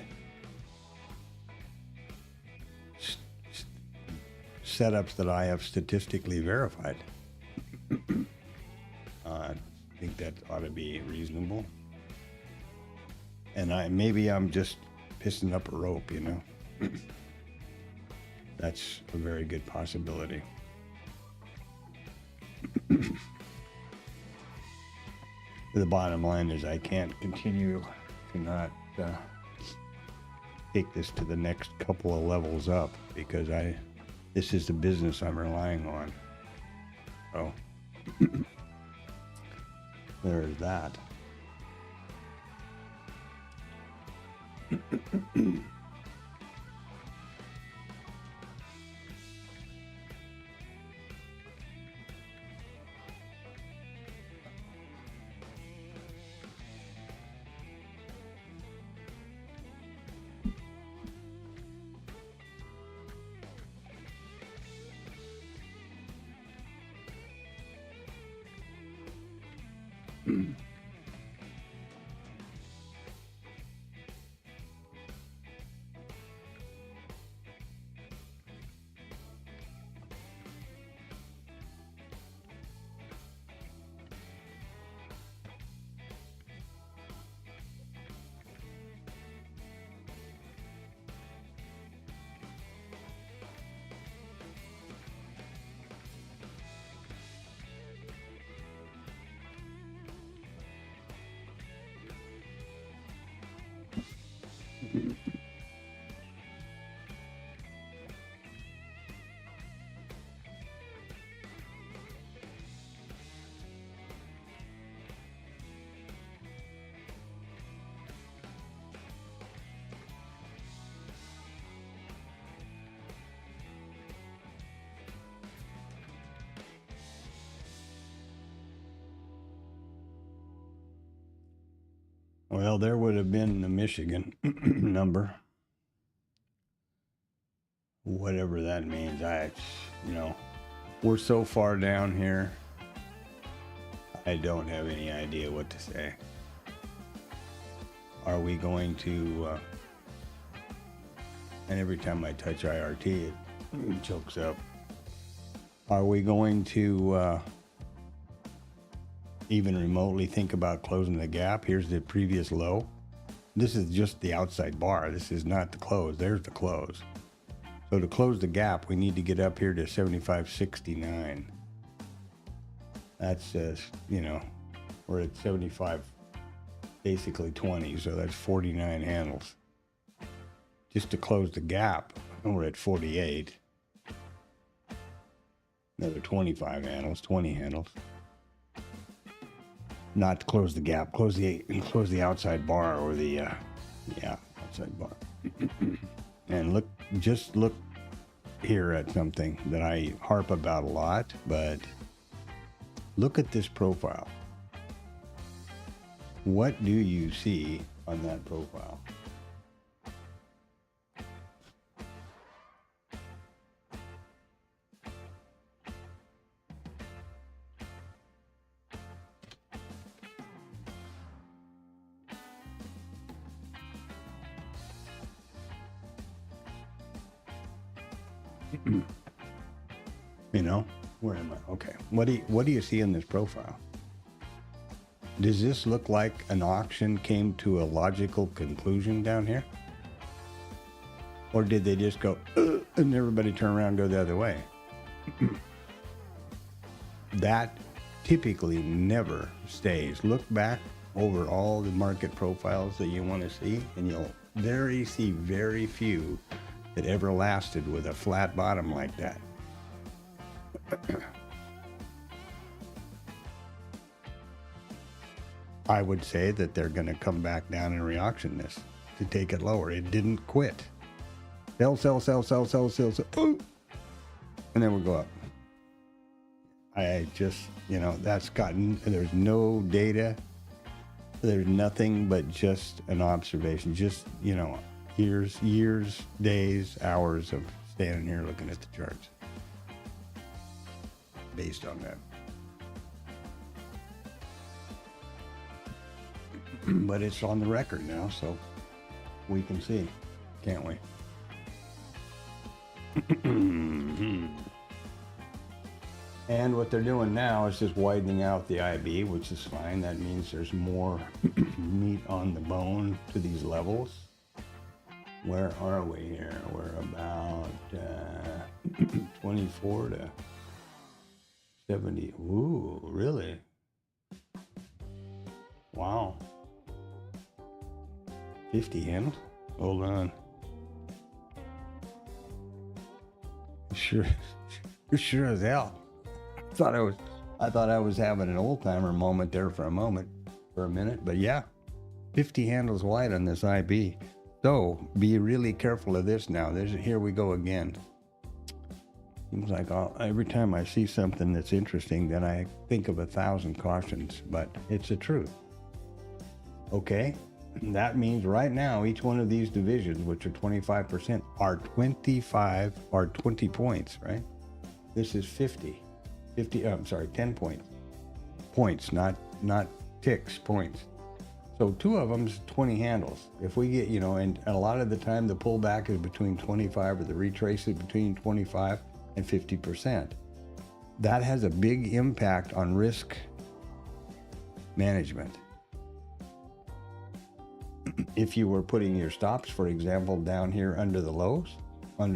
setups that I have statistically verified. I think that ought to be reasonable, and maybe I'm just pissing up a rope, you know. That's a very good possibility. The bottom line is I can't continue to not take this to the next couple of levels up because this is the business I'm relying on. So there's that. Well, there would have been the Michigan number. Whatever that means. You know, we're so far down here. I don't have any idea what to say. Are we going to, and every time I touch IRT, it chokes up. Are we going to even remotely think about closing the gap? Here's the previous low. This is just the outside bar. This is not the close. There's the close. So to close the gap, we need to get up here to 75.69. That's, you know, we're at 75, basically 20. So that's 49 handles. Just to close the gap, we're at 48. Another 25 handles, 20 handles. not to close the gap, close the outside bar, or the outside bar. And just look here at something that I harp about a lot, but look at this profile. What do you see on that profile? You know, where am I? Okay. What do you see in this profile? Does this look like an auction came to a logical conclusion down here? Or did they just go, and everybody turn around and go the other way? That typically never stays. Look back over all the market profiles that you want to see, and you'll see very few that ever lasted with a flat bottom like that. I would say that they're going to come back down and re-auction this to take it lower. It didn't quit. Sell, sell, sell, sell, sell, sell, sell. Ooh. And then we'll go up. I just, there's no data. There's nothing but just an observation. Just, years, days, hours of standing here looking at the charts. Based on that. But it's on the record now, so we can see, can't we? And what they're doing now is just widening out the IB, which is fine. That means there's more meat on the bone to these levels. Where are we here? We're about 24 to 70. Ooh, really? Wow. 50 handles? Hold on. Sure as hell. I thought I was having an old timer moment there for a minute, but yeah, 50 handles wide on this IB. So be really careful of this now. Here we go again. Seems like every time I see something that's interesting, then I think of 1,000 cautions, but it's the truth. Okay, that means right now each one of these divisions, which are 25%, are 20 points, right? This is 50. 10 points. Points, not ticks, points. So two of them's 20 handles. If we get, and a lot of the time the pullback is between 25, or the retrace is between 25 and 50%. That has a big impact on risk management. If you were putting your stops, for example, down here under the lows,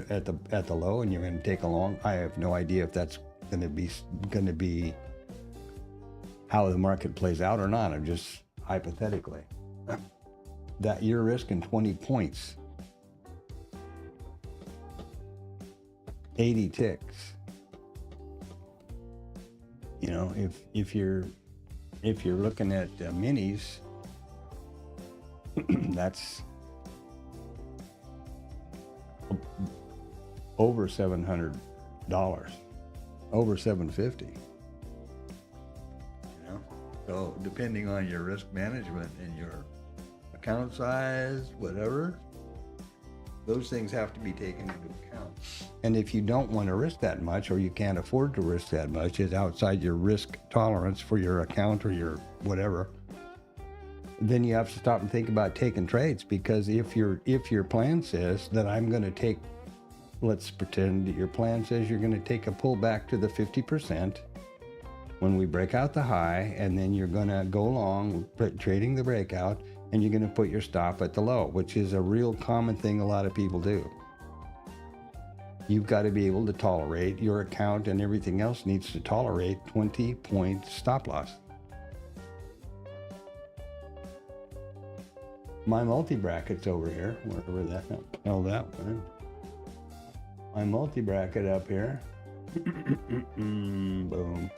at the low, and you're going to take a long, I have no idea if that's going to be how the market plays out or not. I'm just hypothetically that you're risking 20 points, 80 ticks. If you're looking at minis, that's over $700, over $750. So depending on your risk management and your account size, whatever, those things have to be taken into account. And if you don't want to risk that much, or you can't afford to risk that much, it's outside your risk tolerance for your account or your whatever, then you have to stop and think about taking trades. Because if your plan says that I'm going to take, let's pretend that your plan says you're going to take a pullback to the 50% when we break out the high, and then you're going to go long trading the breakout, and you're going to put your stop at the low, which is a real common thing a lot of people do. You've got to be able to tolerate, your account and everything else needs to tolerate 20-point stop loss. My multi-bracket's over here, wherever that hell that one. My multi-bracket up here. Boom.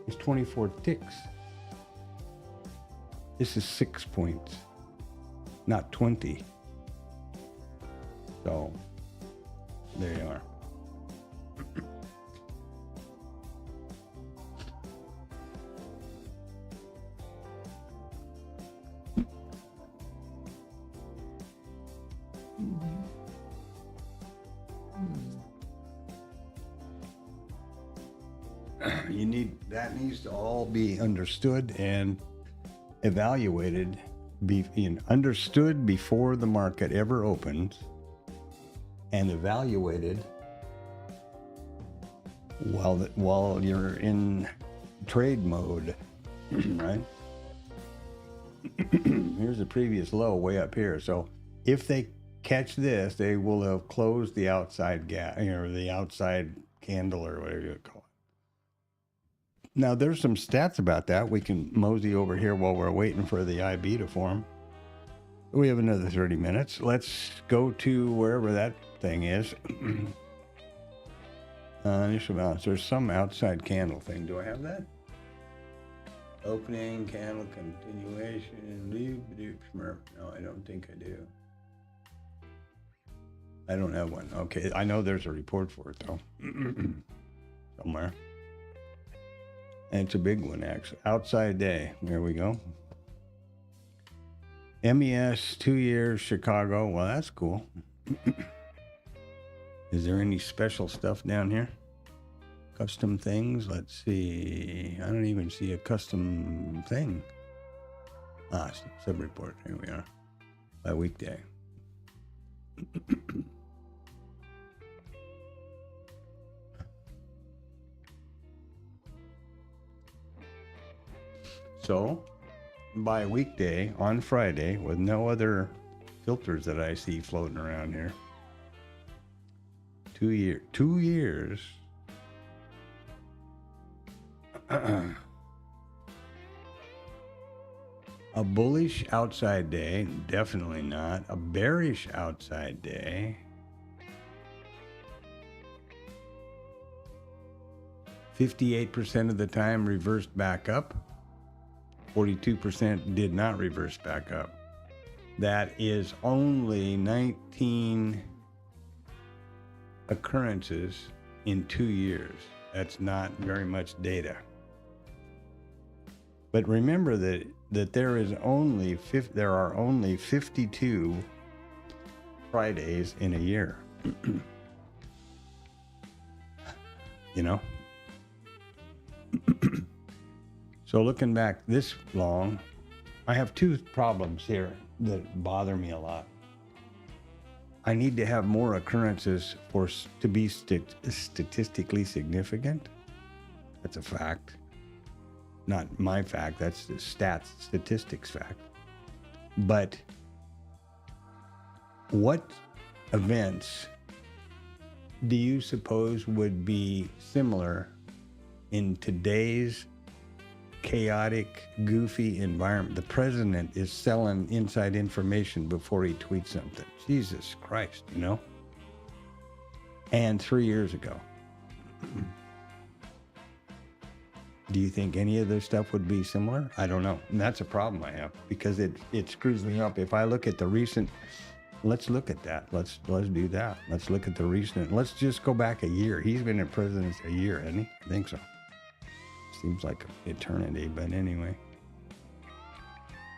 is 24 ticks. This is 6 points, not 20. So there you are. That needs to all be understood and evaluated, understood before the market ever opens, and evaluated while you're in trade mode, right? Here's the previous low way up here. So if they catch this, they will have closed the outside gap, the outside candle or whatever you call it. Now, there's some stats about that. We can mosey over here while we're waiting for the IB to form. We have another 30 minutes. Let's go to wherever that thing is. Initial balance. There's some outside candle thing. Do I have that? Opening, candle, continuation. No, I don't think I do. I don't have one. Okay, I know there's a report for it, though. Somewhere. And it's a big one, actually. Outside day. There we go. MES, 2 years, Chicago. Well, that's cool. Is there any special stuff down here? Custom things? Let's see. I don't even see a custom thing. Sub-report. Here we are. By weekday. So, by weekday on Friday, with no other filters that I see floating around here, 2 years. A bullish outside day, definitely not. A bearish outside day. 58% of the time reversed back up. 42% did not reverse back up. That is only 19 occurrences in 2 years. That's not very much data. But remember that there are only 52 Fridays in a year. So looking back this long, I have two problems here that bother me a lot. I need to have more occurrences to be statistically significant. That's a fact. Not my fact, that's the statistics fact. But what events do you suppose would be similar in today's chaotic, goofy environment? The president is selling inside information before he tweets something. Jesus Christ, And 3 years ago. Do you think any of this stuff would be similar? I don't know. And that's a problem I have, because it screws me up. If I look at the recent, let's look at that. Let's do that. Let's look at the recent. Let's just go back a year. He's been in president a year, hasn't he? I think so. Seems like eternity, but anyway.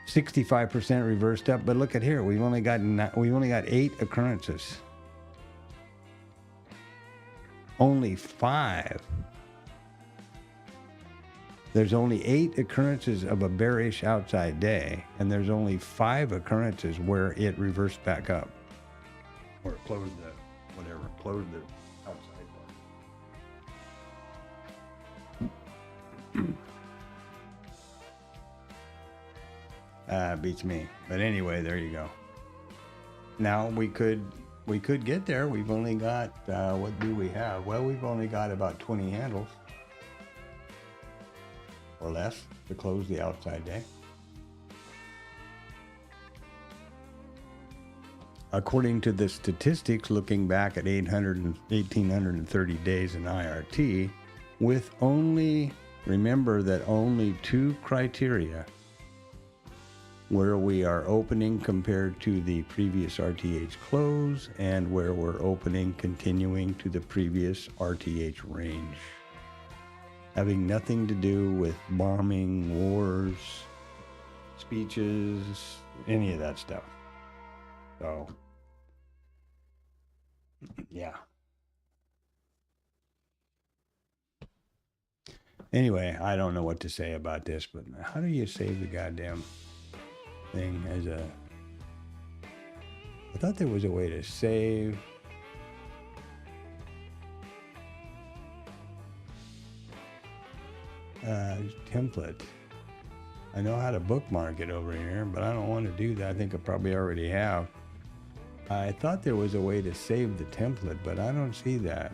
65% reversed up, but look at here. We've only got 8 occurrences. Only 5. There's only 8 occurrences of a bearish outside day, and there's only 5 occurrences where it reversed back up, or closed the outside bar. Beats me. But anyway, there you go. Now we could get there. We've only got what do we have? Well, we've only got about 20 handles or less to close the outside day. According to the statistics, looking back at 1,830 days in IRT, with only remember that only two criteria, where we are opening compared to the previous RTH close and where we're opening continuing to the previous RTH range, having nothing to do with bombing, wars, speeches, any of that stuff. So, yeah. Anyway, I don't know what to say about this, but how do you save the goddamn thing as a... I thought there was a way to save... template. I know how to bookmark it over here, but I don't want to do that. I think I probably already have. I thought there was a way to save the template, but I don't see that.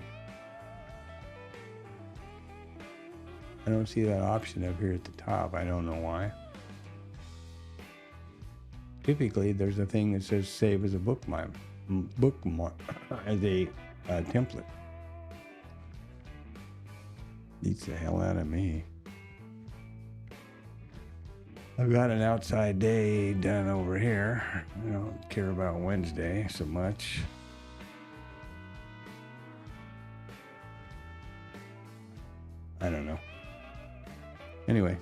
I don't see that option up here at the top. I don't know why. Typically, there's a thing that says save as a bookmark as a template. Beats the hell out of me. I've got an outside day done over here. I don't care about Wednesday so much. I don't know. Anyway.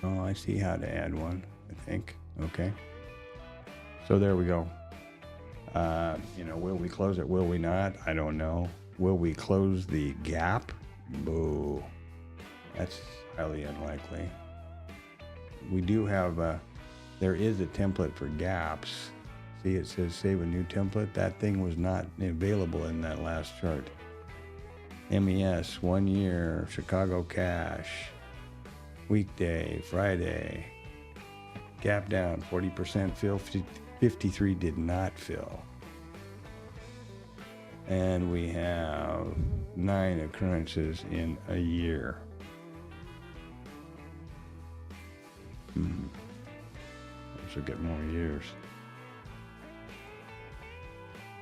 Oh, I see how to add one, I think. Okay. So there we go. Will we close it? Will we not? I don't know. Will we close the gap? Boo. That's highly unlikely. We do have there is a template for gaps. See, it says save a new template. That thing was not available in that last chart. MES, 1 year, Chicago cash, weekday, Friday, gap down, 40% fill, 53 did not fill. And we have 9 occurrences in a year. Let's look at more years.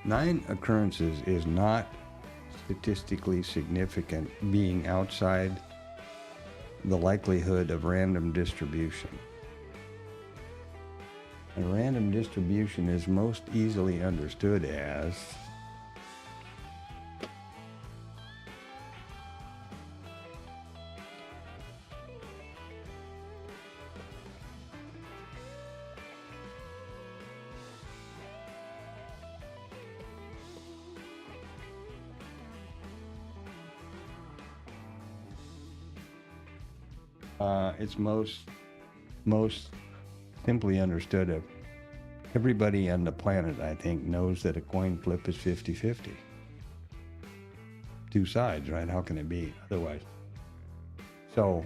9 occurrences is not statistically significant, being outside the likelihood of random distribution. And random distribution is most easily understood as it's most simply understood of everybody on the planet, I think, knows that a coin flip is 50-50. Two sides, right? How can it be otherwise? So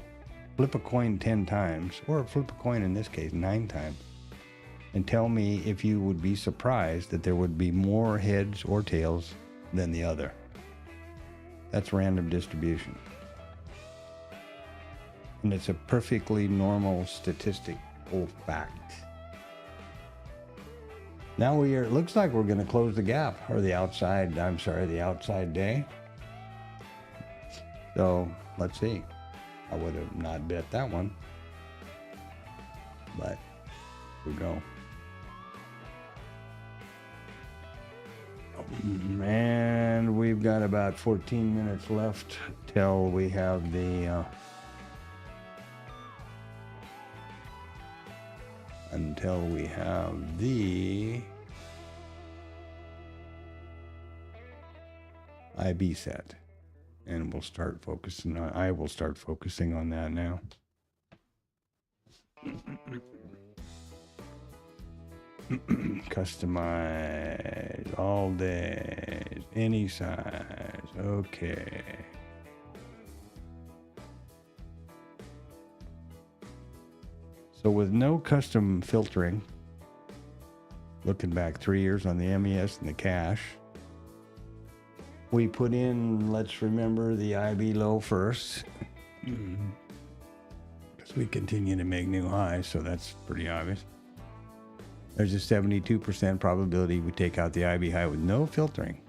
flip a coin 10 times, or flip a coin in this case 9 times, and tell me if you would be surprised that there would be more heads or tails than the other. That's random distribution. And it's a perfectly normal statistical fact. Now it looks like we're going to close the gap, or the outside day. So let's see. I would have not bet that one, but here we go. And we've got about 14 minutes left till we have the IB set, and we'll start focusing on. I will start focusing on that now. Customize all days, any size. Okay. So with no custom filtering, looking back 3 years on the MES and the cash, we put in, let's remember the IB low first, because we continue to make new highs, so that's pretty obvious. There's a 72% probability we take out the IB high with no filtering.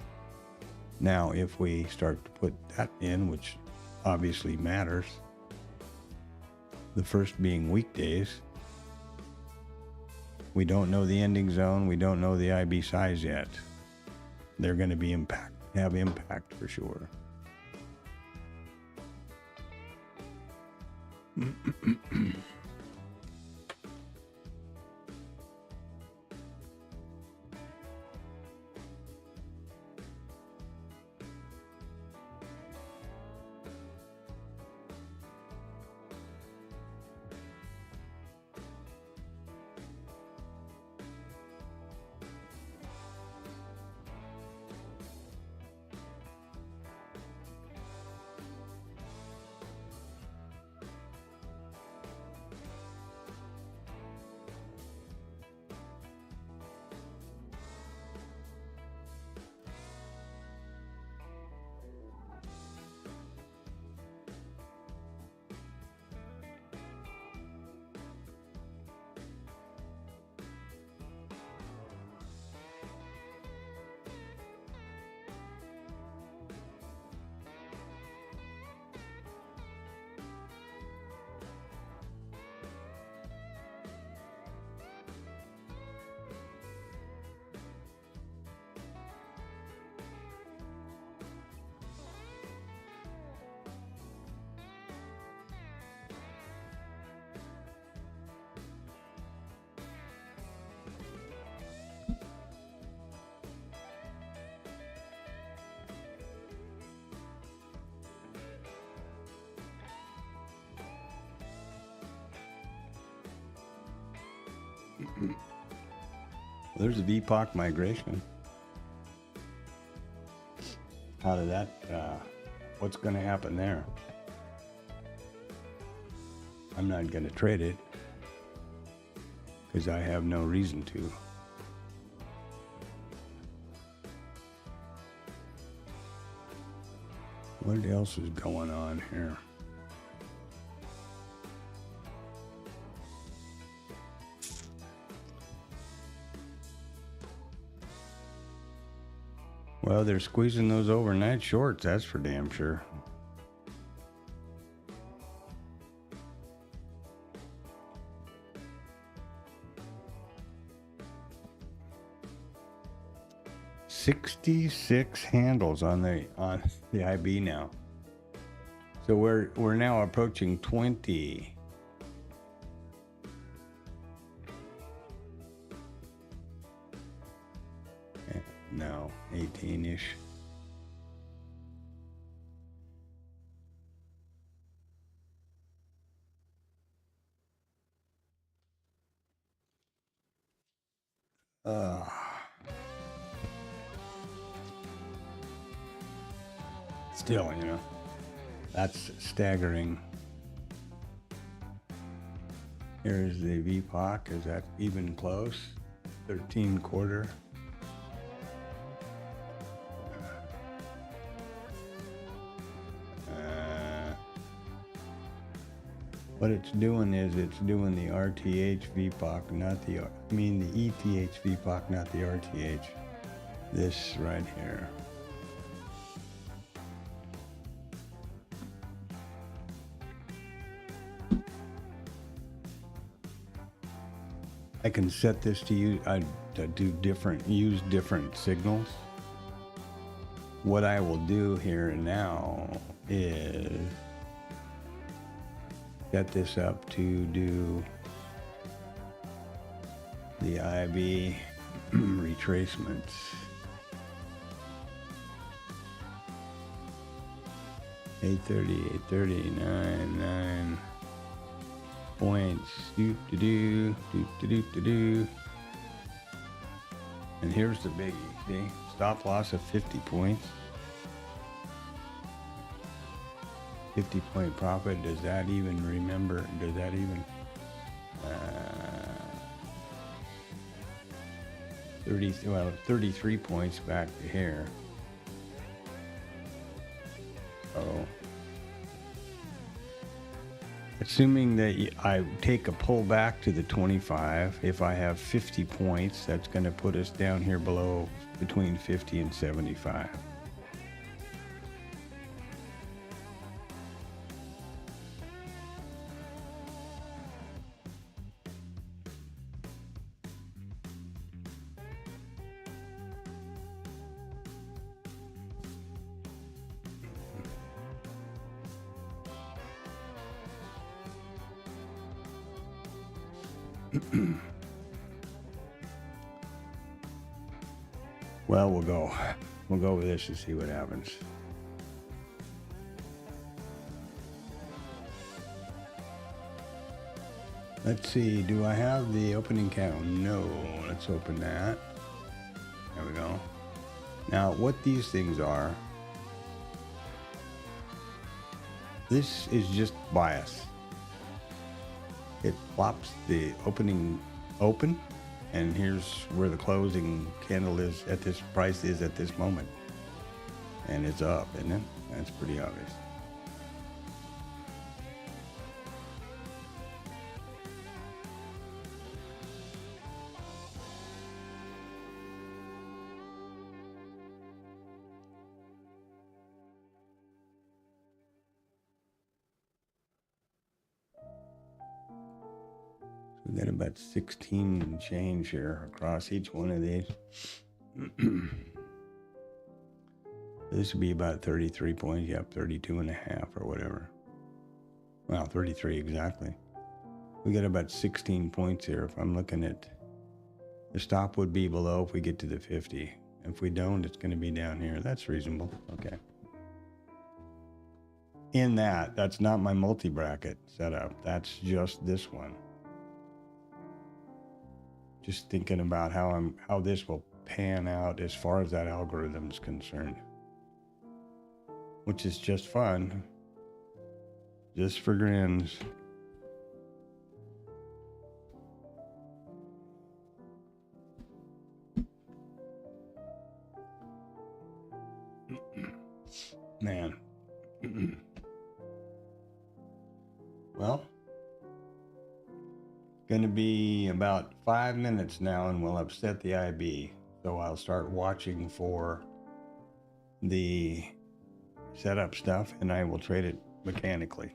Now, if we start to put that in, which obviously matters, the first being weekdays, we don't know the ending zone. We don't know the IB size yet. They're going to be have impact for sure. There's a VPOC migration. How did that, what's going to happen there? I'm not going to trade it because I have no reason to. What else is going on here? Well, they're squeezing those overnight shorts, that's for damn sure. $66 handles on the IB now. So we're now approaching 20. No, 18-ish. Still, you know, that's staggering. Here's the VPOC. Is that even close? 13 quarter. What it's doing is it's doing the RTH VPOC, not the, the ETH VPOC, not the RTH. This right here. I can set this to use, use different signals. What I will do here and now is set this up to do the IB retracements. $830, 9 points. And here's the biggie. See, stop loss of 50 points. 50 point profit. Does that even remember? Does that even 33 points back to here. Oh, assuming that I take a pull back to the 25, if I have 50 points, that's going to put us down here below between 50 and 75. Well, we'll go with this and see what happens. Let's see, do I have the opening candle? No, let's open that. There we go. Now, what these things are, this is just bias. It plops the opening open, and here's where the closing candle is at this price is at this moment. And it's up, isn't it? That's pretty obvious. We got about 16 change here across each one of these. This would be about 33 points. Yep, 32 and a half or whatever. Well, 33 exactly. We got about 16 points here. If I'm looking at the stop would be below if we get to the 50. If we don't, it's going to be down here. That's reasonable. Okay. In that's not my multi-bracket setup. That's just this one. Just thinking about how this will pan out as far as that algorithm is concerned, which is just fun, just for grins. Man. Well, going to be about 5 minutes now and we'll upset the IB. So I'll start watching for the setup stuff and I will trade it mechanically.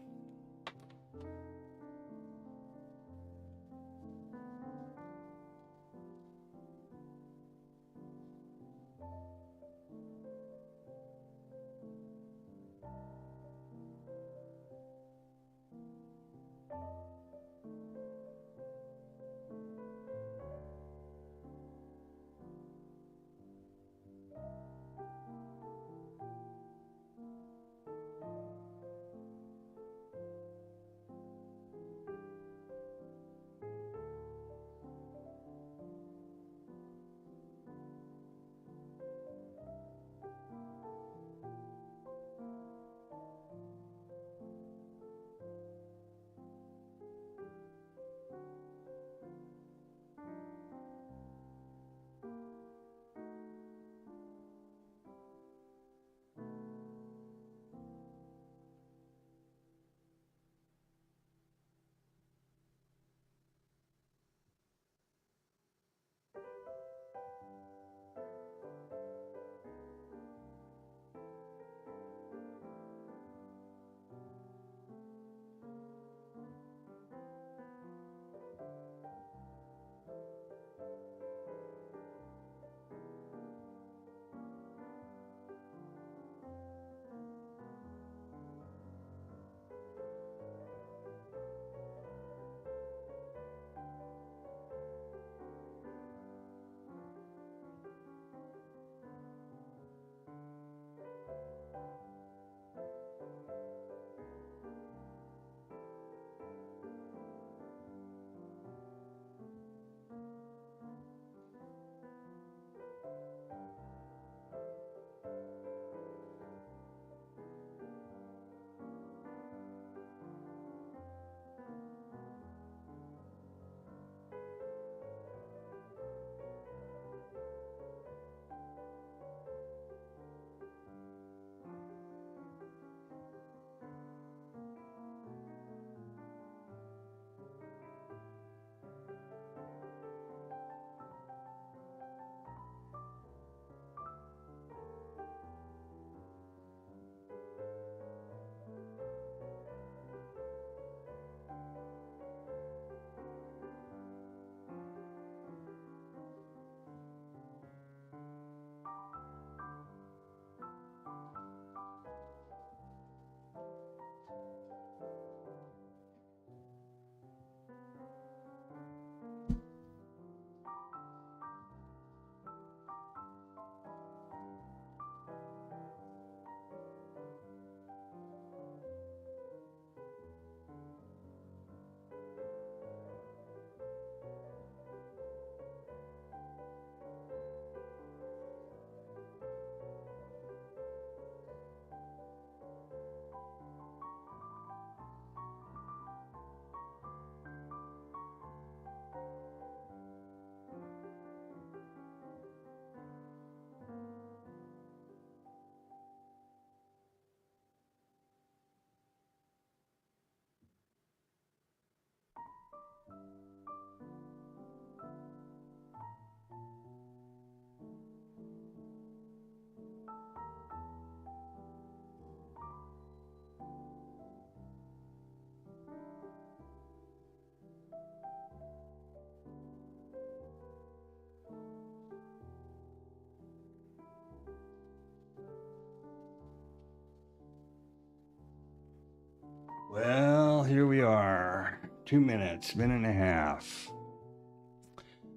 2 minutes, minute and a half.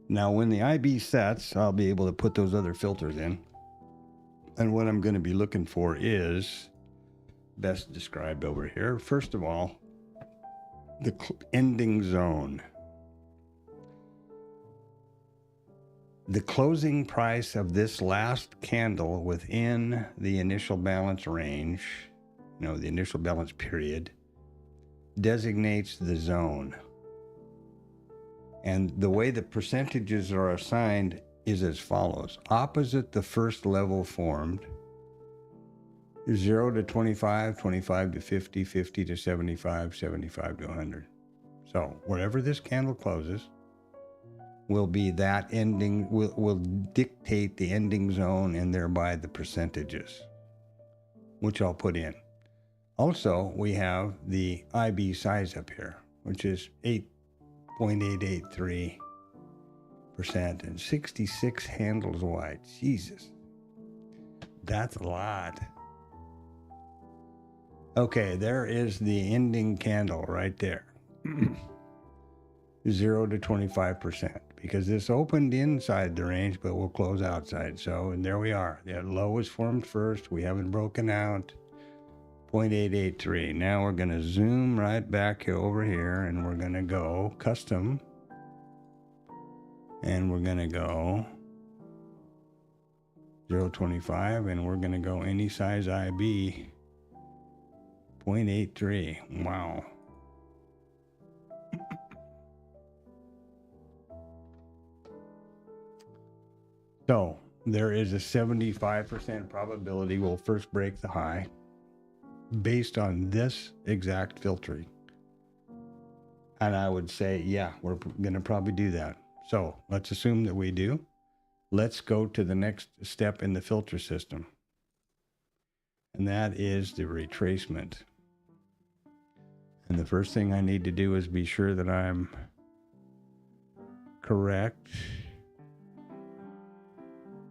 Now, when the IB sets, I'll be able to put those other filters in. And what I'm going to be looking for is, best described over here, first of all, the ending zone. The closing price of this last candle within the initial balance range, the initial balance period, designates the zone. And the way the percentages are assigned is as follows. Opposite the first level formed, 0 to 25, 25 to 50, 50 to 75, 75 to 100. So wherever this candle closes will be that ending, will dictate the ending zone and thereby the percentages, which I'll put in. Also, we have the IB size up here, which is 8.883% and 66 handles wide. Jesus, that's a lot. Okay, there is the ending candle right there. 0 to 25%, because this opened inside the range, but will close outside. So, and there we are. The low was formed first. We haven't broken out. 0.883. Now we're going to zoom right back over here, and we're going to go custom. And we're going to go 0.25, and we're going to go any size IB. 0.83. Wow. So there is a 75% probability we'll first break the high based on this exact filtering. And I would say, yeah, we're going to probably do that. So let's assume that we do. Let's go to the next step in the filter system. And that is the retracement. And the first thing I need to do is be sure that I'm correct.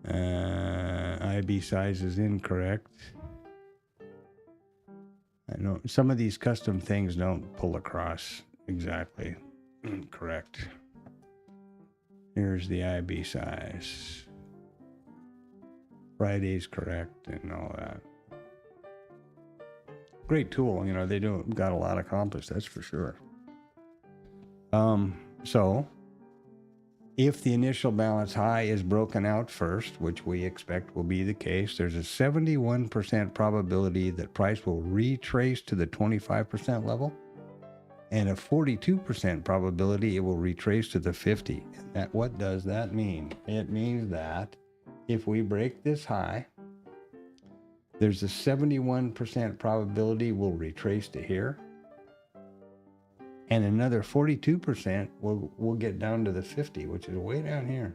IB size is incorrect. I know some of these custom things don't pull across exactly correct. Here's the IB size. Friday's correct and all that. Great tool, they got a lot accomplished, that's for sure. So if the initial balance high is broken out first, which we expect will be the case, there's a 71% probability that price will retrace to the 25% level, and a 42% probability it will retrace to the 50. And what does that mean? It means that if we break this high, there's a 71% probability we'll retrace to here, and another 42% will get down to the 50, which is way down here.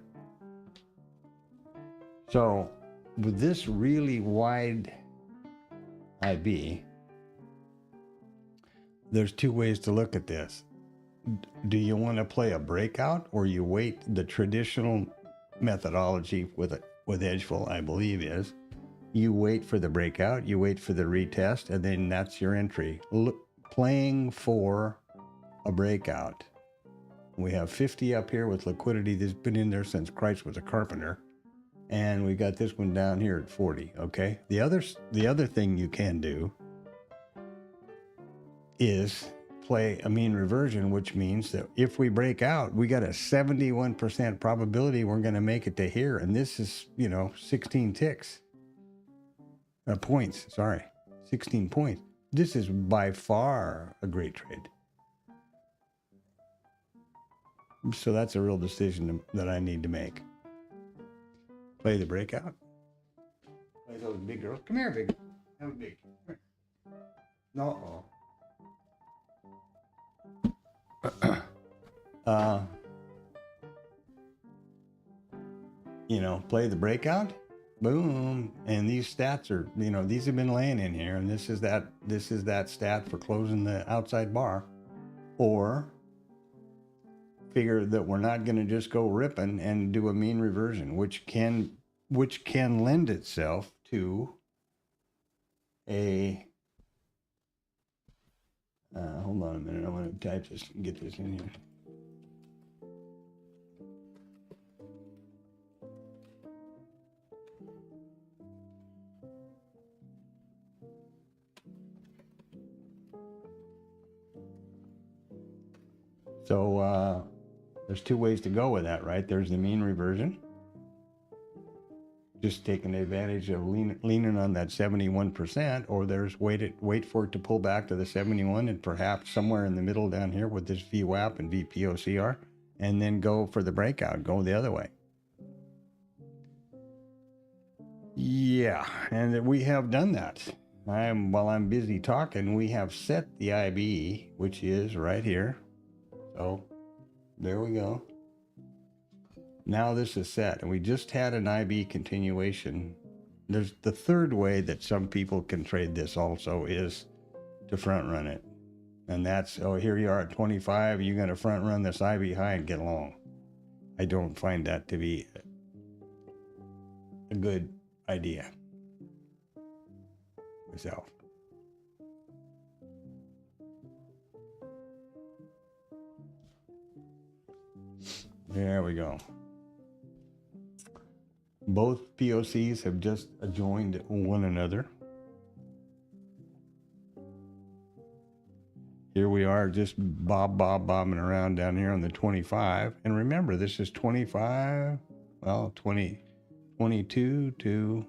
So with this really wide IB, there's two ways to look at this. Do you want to play a breakout, or you wait? The traditional methodology with Edgeful, I believe, is you wait for the breakout, you wait for the retest, and then that's your entry. Playing for a breakout. We have 50 up here with liquidity that's been in there since Christ was a carpenter, and we got this one down here at 40. Okay, the other thing you can do is play a mean reversion, which means that if we break out, we got a 71% probability we're going to make it to here, and this is 16 ticks. Points, sorry, 16 points. This is by far a great trade. So that's a real decision that I need to make. Play the breakout. Play those big girls. Come here, big. Have a big. No. Play the breakout. Boom. And these stats are, these have been laying in here, and this is that stat for closing the outside bar. Or figure that we're not going to just go ripping and do a mean reversion, which can lend itself to a Hold on a minute. I want to type this and get this in here. So there's two ways to go with that, right? There's the mean reversion, just taking advantage of leaning on that 71%, or there's wait for it to pull back to the 71 and perhaps somewhere in the middle down here with this VWAP and VPOC are, and then go for the breakout, go the other way. Yeah, and we have done that. While I'm busy talking, we have set the IB, which is right here. So there we go. Now this is set, and we just had an IB continuation. There's the third way that some people can trade this also is to front run it. And that's, oh, here you are at 25, you're going to front run this IB high and get long. I don't find that to be a good idea myself. There we go. Both POCs have just adjoined one another. Here we are just bobbing around down here on the 25. And remember, this is 25, well, 22 to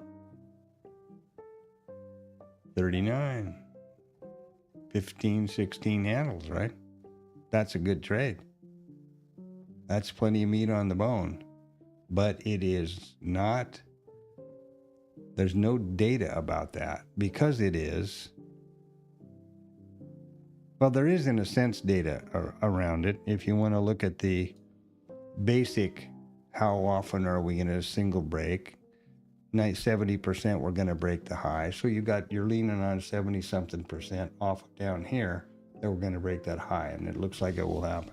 39. 15, 16 handles, right? That's a good trade. That's plenty of meat on the bone. But it is not, there's no data about that because it is, well, there is in a sense data around it. If you want to look at the basic, how often are we in a single break? 70% we're going to break the high. So you're leaning on 70 something percent off down here that we're going to break that high. And it looks like it will happen.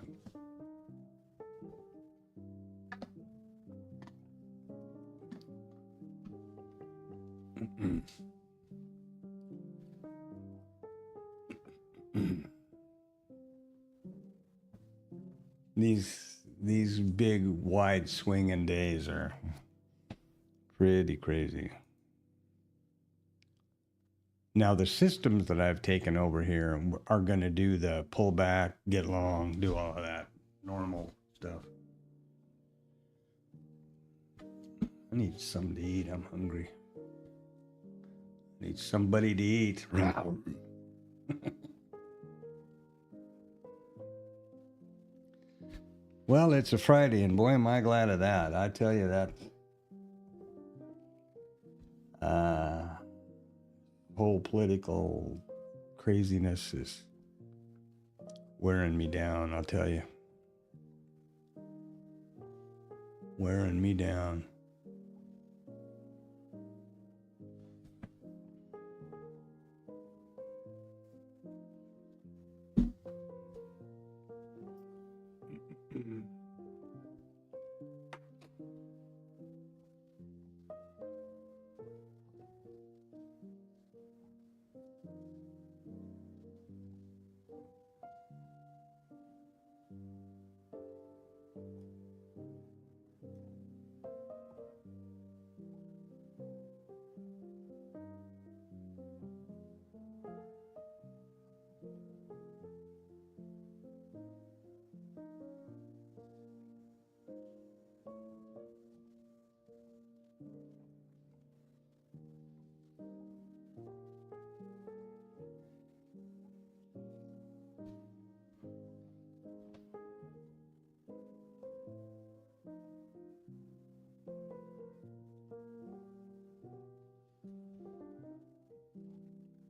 These big wide swinging days are pretty crazy. Now the systems that I've taken over here are going to do the pullback, get long, do all of that normal stuff. I need something to eat. I'm hungry. I need somebody to eat. Well, it's a Friday, and boy, am I glad of that. I tell you that whole political craziness is wearing me down, I'll tell you. Wearing me down.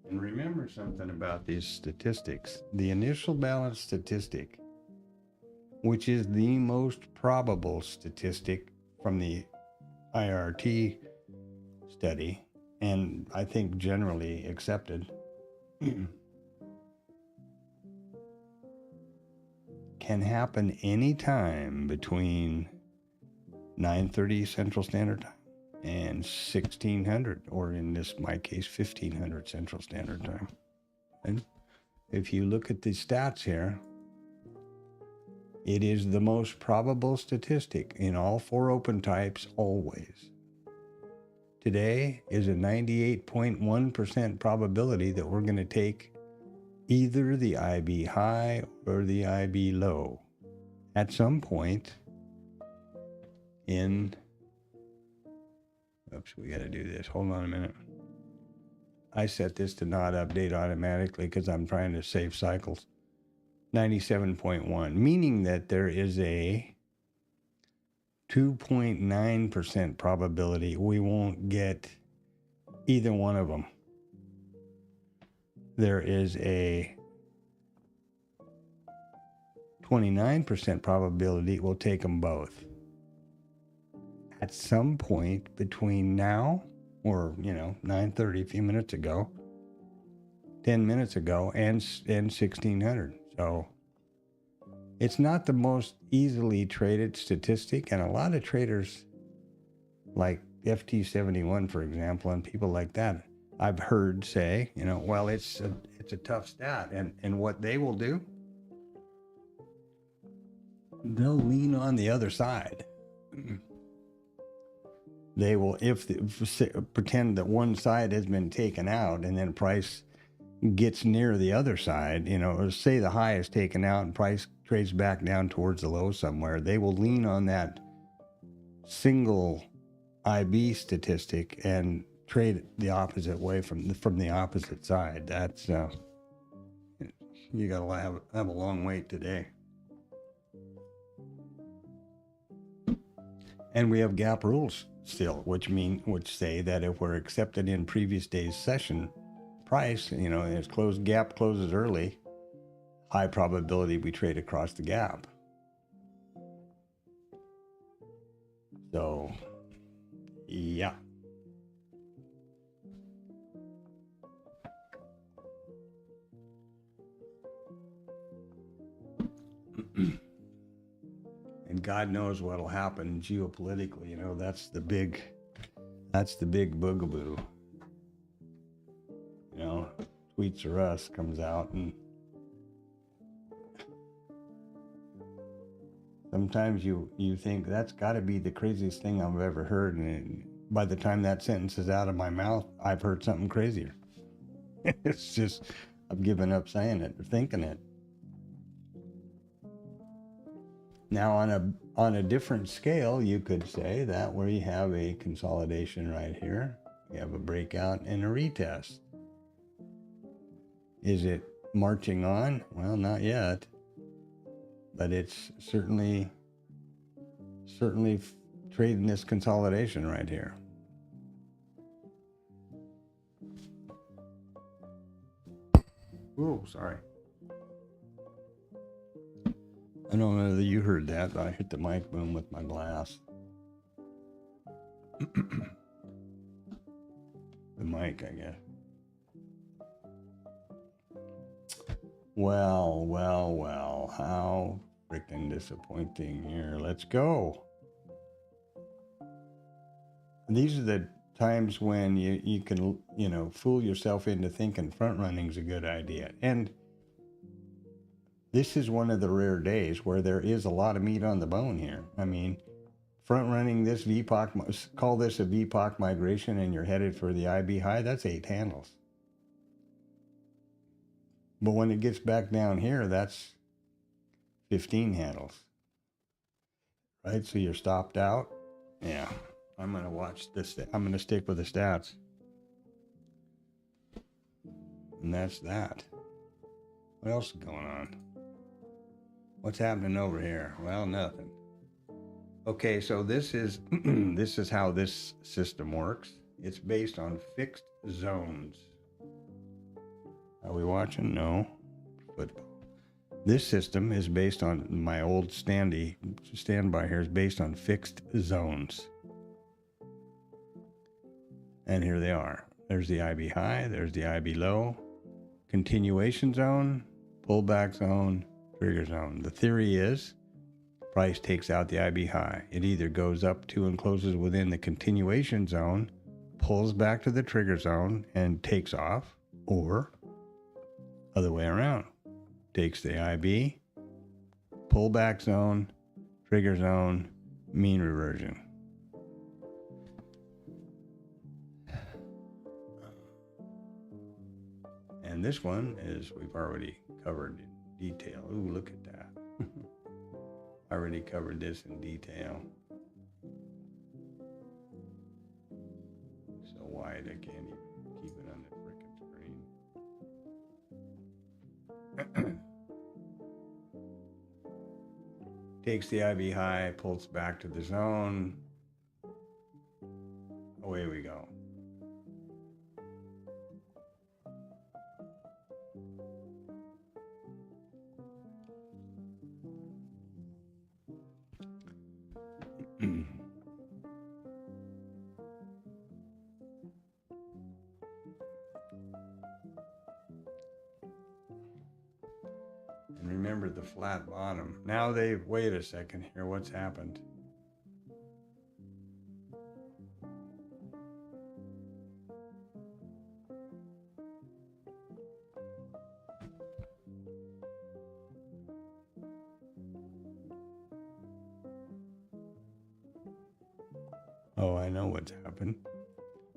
And remember something about these statistics. The initial balance statistic, which is the most probable statistic from the IRT study, and I think generally accepted, can happen anytime between 9:30 Central Standard Time and 1600, or in my case, 1500 Central Standard Time. And if you look at the stats here, it is the most probable statistic in all 4 open types always. Today is a 98.1% probability that we're going to take either the IB high or the IB low at some point in, oops, we got to do this. Hold on a minute. I set this to not update automatically because I'm trying to save cycles. 97.1, meaning that there is a 2.9% probability we won't get either one of them. There is a 29% probability we'll take them both. At some point between now or, 9:30 a few minutes ago, 10 minutes ago, and 1600. So it's not the most easily traded statistic, and a lot of traders like FT71, for example, and people like that, I've heard say, well, it's a tough stat, and what they will do, they'll lean on the other side. They will, pretend that one side has been taken out, and then price gets near the other side, or say the high is taken out and price trades back down towards the low somewhere, they will lean on that single IB statistic and trade the opposite way from the opposite side. That's you gotta have a long wait today. And we have gap rules still, which say that if we're accepted in previous day's session price, as gap closes early, high probability we trade across the gap. So, yeah. And God knows what'll happen geopolitically. That's the big boogaboo. Tweets or Us comes out, and sometimes you think that's got to be the craziest thing I've ever heard, and by the time that sentence is out of my mouth, I've heard something crazier. It's just, I've given up saying it or thinking it. Now, on a different scale, you could say that where you have a consolidation right here, you have a breakout and a retest. Is it marching on? Well, not yet, but it's certainly trading this consolidation right here. Ooh, sorry. I don't know whether you heard that, but I hit the mic boom with my glass. The mic, I guess. Well, how freaking disappointing here. Let's go. And these are the times when you can, fool yourself into thinking front running is a good idea. And this is one of the rare days where there is a lot of meat on the bone here. I mean, front running this VPOC, call this a VPOC migration, and you're headed for the IB high, that's 8 handles. But when it gets back down here, that's 15 handles. Right? So you're stopped out. Yeah. I'm going to watch this. I'm going to stick with the stats. And that's that. What else is going on? What's happening over here? Well, nothing. Okay, so this is this is how this system works. It's based on fixed zones. Are we watching? No. Football. This system is based on my old standby here is based on fixed zones. And here they are. There's the IB high, there's the IB low, continuation zone, pullback zone, trigger zone. The theory is price takes out the IB high. It either goes up to and closes within the continuation zone, pulls back to the trigger zone and takes off, or other way around. Takes the IB, pullback zone, trigger zone, mean reversion. And this one is we've already covered in detail. Ooh, look at that. Already covered this in detail. So wide I can't even keep it on the frickin' screen. Takes the IB high, pulls back to the zone. Away we go. And remember the flat bottom. Now wait a second here, what's happened? Oh, I know what's happened.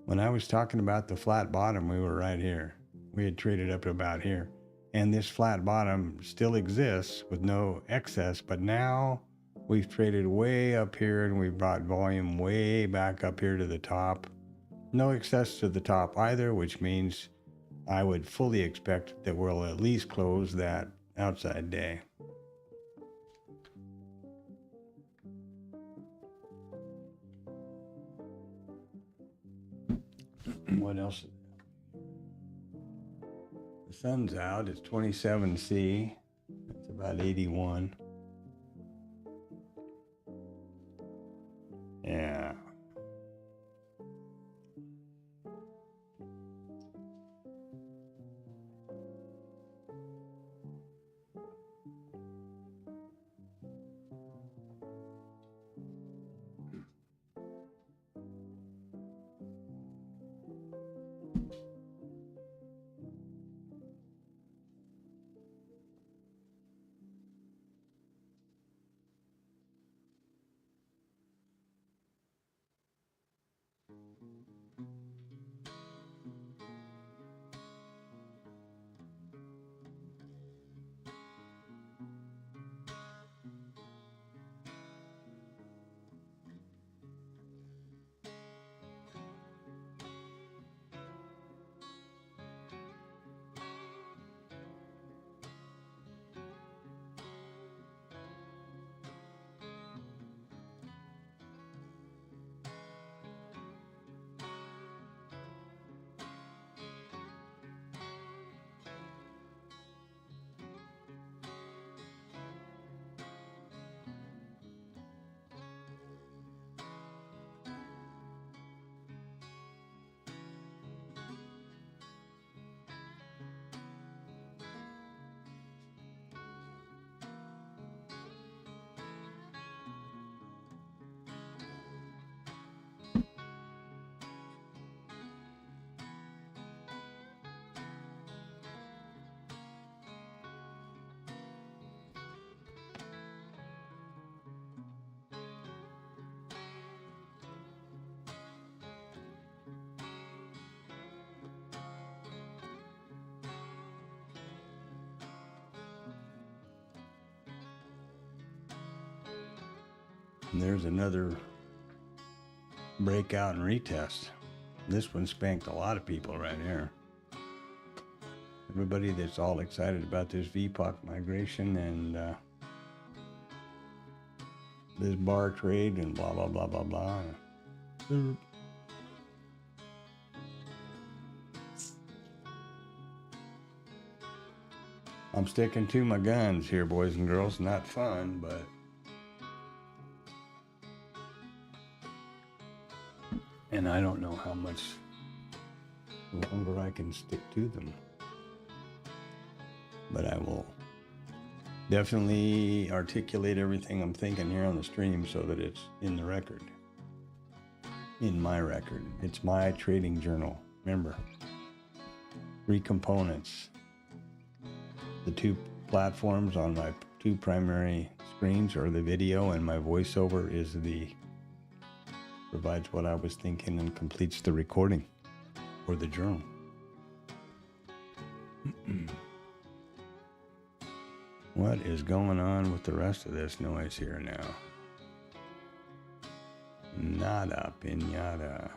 When I was talking about the flat bottom, we were right here. We had traded up to about here. And this flat bottom still exists with no excess, but now we've traded way up here and we brought volume way back up here to the top. No excess to the top either, which means I would fully expect that we'll at least close that outside day. What else? The sun's out. It's 27C. It's about 81. Yeah. And there's another breakout and retest. This one spanked a lot of people right here. Everybody that's all excited about this VPOC migration and this bar trade and blah, blah, blah, blah, blah. I'm sticking to my guns here, boys and girls. Not fun, but and I don't know how much longer I can stick to them. But I will definitely articulate everything I'm thinking here on the stream so that it's in the record. In my record. It's my trading journal. Remember, 3 components. The two platforms on my two primary screens are the video, and my voiceover is provides what I was thinking and completes the recording or the journal. What is going on with the rest of this noise here now? Nada pinata.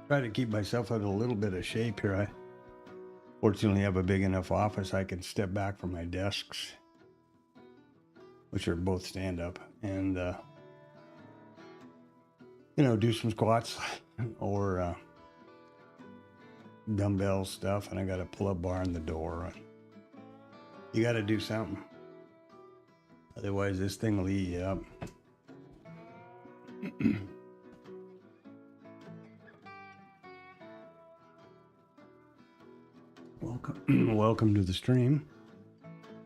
Try to keep myself in a little bit of shape here. I fortunately have a big enough office I can step back from my desks, which are both stand up, and do some squats or dumbbell stuff, and I got a pull-up bar in the door. You got to do something, otherwise this thing will eat you up. Welcome to the stream.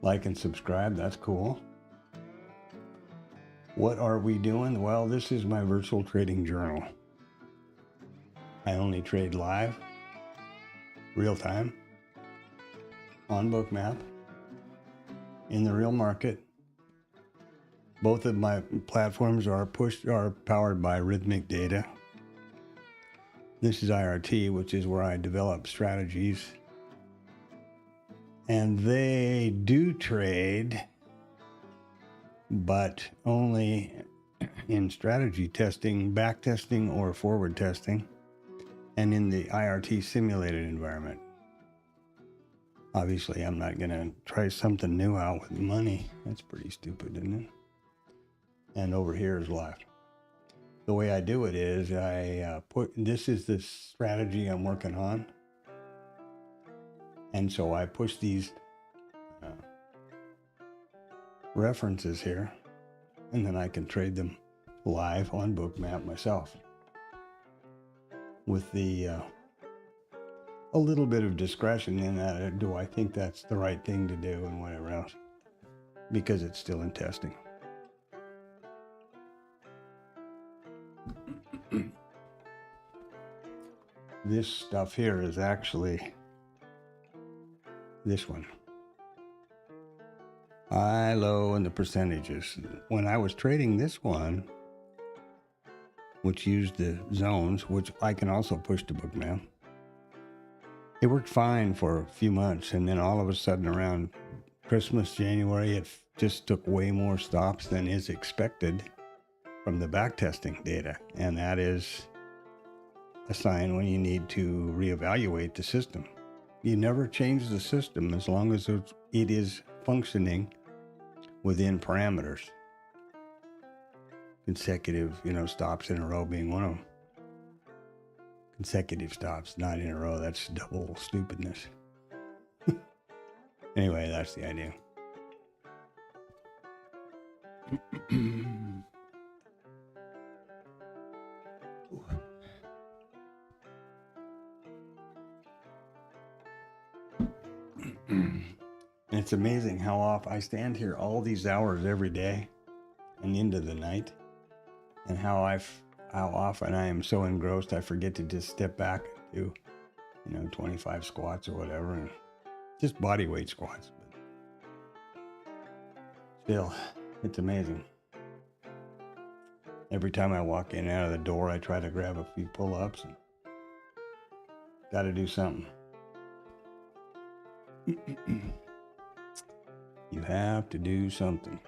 Like and subscribe, that's cool. What are we doing? Well, this is my virtual trading journal. I only trade live, real time, on Bookmap, in the real market. Both of my platforms are powered by Rhythmic Data. This is IRT, which is where I develop strategies. And they do trade, but only in strategy testing, back testing, or forward testing, and in the IRT simulated environment. Obviously, I'm not going to try something new out with money. That's pretty stupid, isn't it? And over here is live. The way I do it is this is the strategy I'm working on. And so I push these references here, and then I can trade them live on Bookmap myself with a little bit of discretion in that. Do I think that's the right thing to do and whatever else, because it's still in testing. This stuff here is actually this one. High, low, and the percentages. When I was trading this one, which used the zones, which I can also push to Bookmap, it worked fine for a few months, and then all of a sudden around Christmas, January, it just took way more stops than is expected from the backtesting data, and that is a sign when you need to reevaluate the system. You never change the system as long as it is functioning within parameters. Consecutive, stops in a row being one of them. consecutive stops, not in a row. That's double stupidness. Anyway, that's the idea. It's amazing how often I stand here all these hours every day and into the night, and how often I am so engrossed I forget to just step back and do 25 squats or whatever, and just body weight squats. But still, it's amazing. Every time I walk in and out of the door, I try to grab a few pull-ups and got to do something. You have to do something.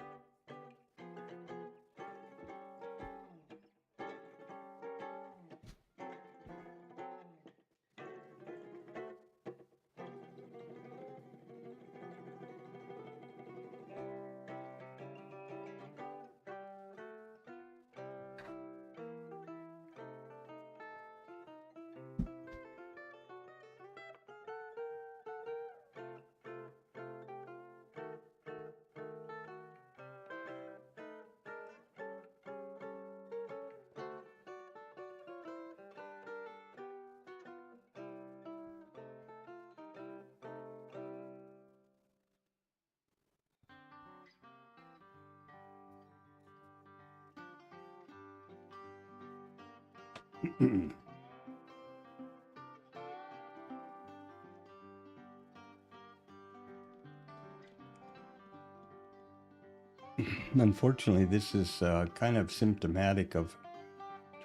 Unfortunately, this is kind of symptomatic of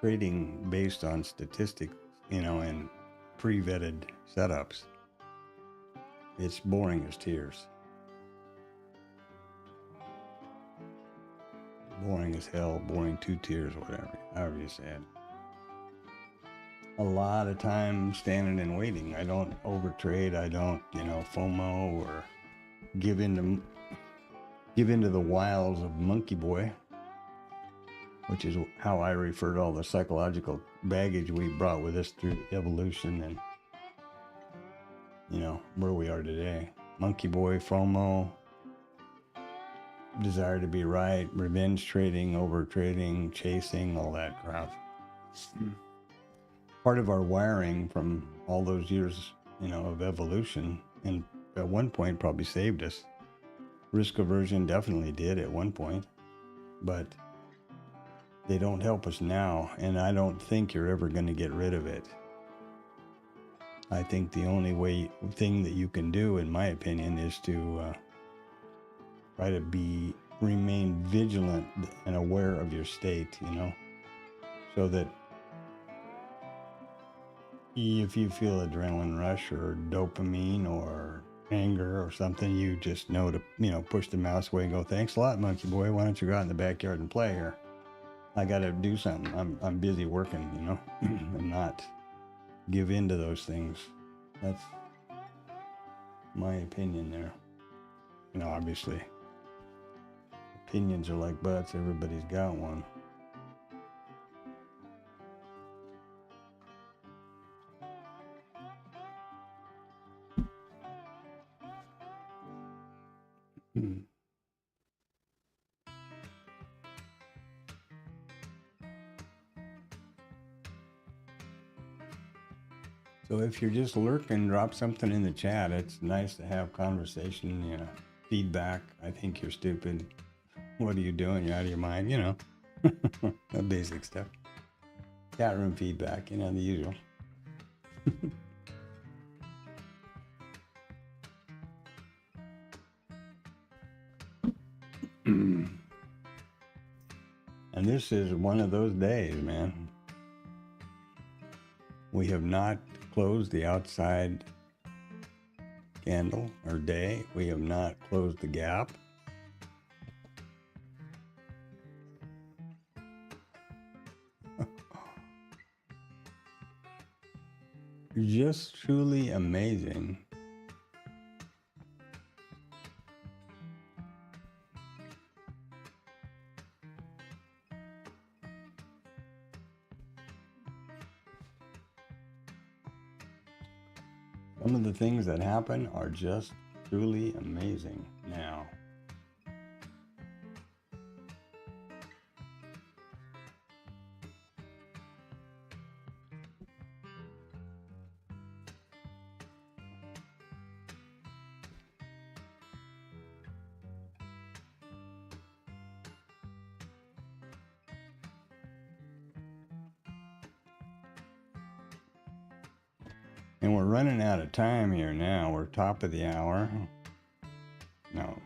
trading based on statistics, and pre-vetted setups. It's boring as tears. Boring as hell, boring 2 tears, whatever, however you say it. A lot of time standing and waiting. I don't overtrade. I don't, FOMO or give into the wiles of Monkey Boy, which is how I refer to all the psychological baggage we brought with us through evolution and, where we are today. Monkey Boy, FOMO, desire to be right, revenge trading, over trading, chasing, all that crap. Part of our wiring from all those years, of evolution, and at one point probably saved us. Risk aversion definitely did at one point, but they don't help us now, and I don't think you're ever going to get rid of it. I think the only thing that you can do, in my opinion, is to try to remain vigilant and aware of your state, so that if you feel adrenaline rush or dopamine or anger or something, you just know to, push the mouse away and go, thanks a lot, Monkey Boy. Why don't you go out in the backyard and play here? I got to do something. I'm busy working, and not give in to those things. That's my opinion there. Obviously, opinions are like butts. Everybody's got one. So if you're just lurking, drop something in the chat. It's nice to have conversation, feedback. I think you're stupid. What are you doing? You're out of your mind, that basic stuff. Chat room feedback, the usual. And this is one of those days, man. We have not closed the outside candle or day. We have not closed the gap. Just truly amazing. Some of the things that happen are just truly amazing now. And we're running out of time here now. We're top of the hour. No,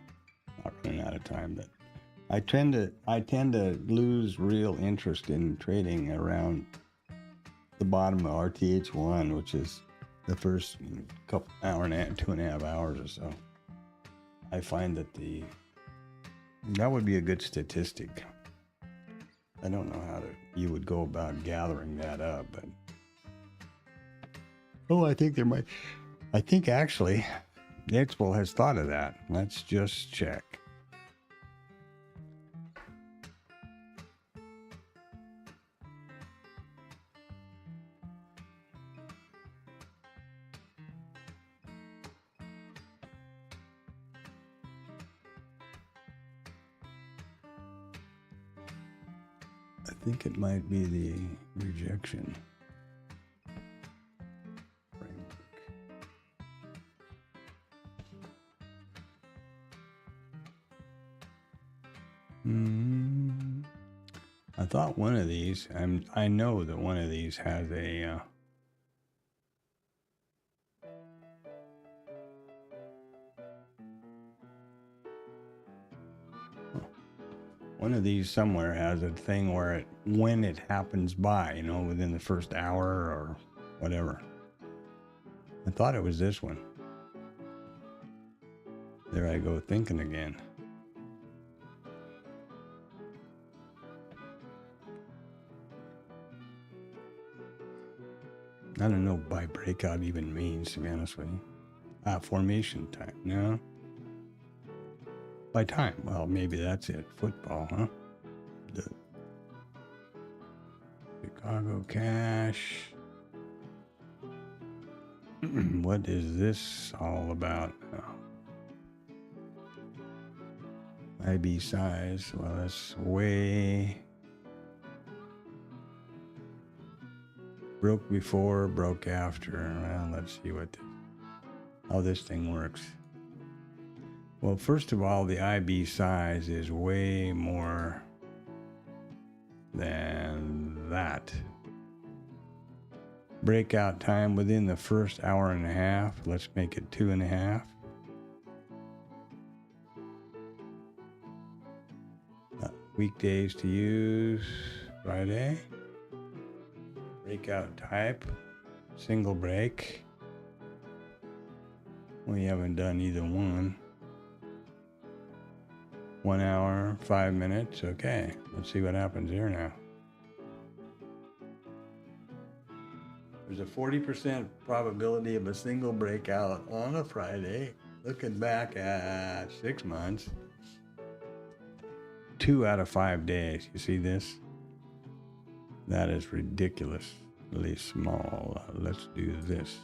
not running out of time, but I tend to lose real interest in trading around the bottom of RTH 1, which is the first couple hour and a half, 2.5 hours or so. I find that that would be a good statistic. I don't know how you would go about gathering that up, but I think actually the Expo has thought of that. Let's just check. I think it might be the rejection framework. I thought one of these, I know that one of these has a one of these somewhere has a thing where when it happens by, within the first hour or whatever. I thought it was this one. There I go thinking again. I don't know by breakout even means, to be honest with you. Formation time, no. By time, well, maybe that's it. Football, huh? The Chicago Cash. What is this all about? IB size, well, that's way... Broke before, broke after. Well, let's see how this thing works. Well, first of all, the IB size is way more than that. Breakout time within the first hour and a half. Let's make it 2.5. Weekdays to use. Friday. Breakout type. Single break. We haven't done either one. 1 hour, 5 minutes. Okay, let's see what happens here now. There's a 40% probability of a single breakout on a Friday. Looking back at 6 months. 2 out of 5 days. You see this? That is ridiculously small. Let's do this.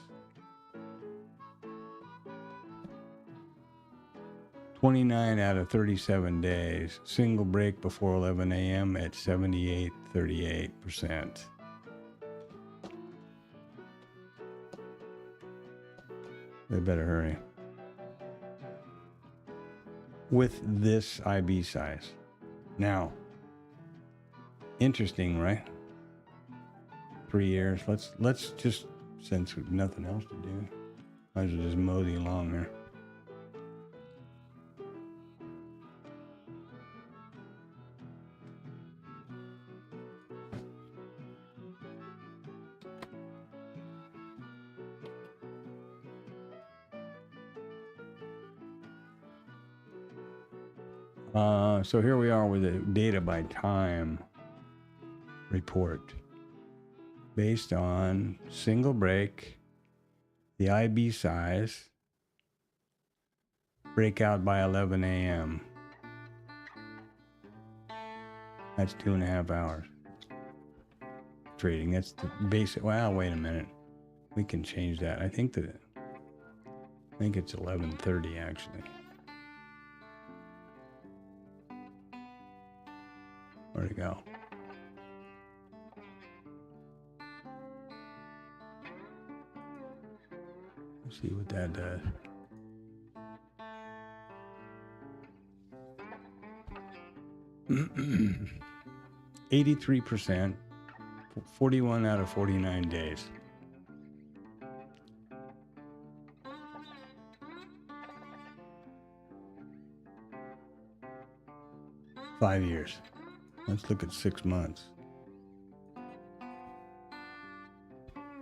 29 out of 37 days. Single break before 11 a.m. at 78.38%. They better hurry. With this IB size. Now, interesting, right? 3 years. Let's just, since we've nothing else to do, might as well just mosey along there. So here we are with the data by time report based on single break, the IB size, breakout by 11 a.m. That's 2.5 hours trading. That's the basic. Well, wait a minute. We can change that. I think that think it's 11:30 actually. Where'd it go? Let's see what that does. Mm-hmm. 83%, 41 out of 49 days. Five years. Let's look at 6 months.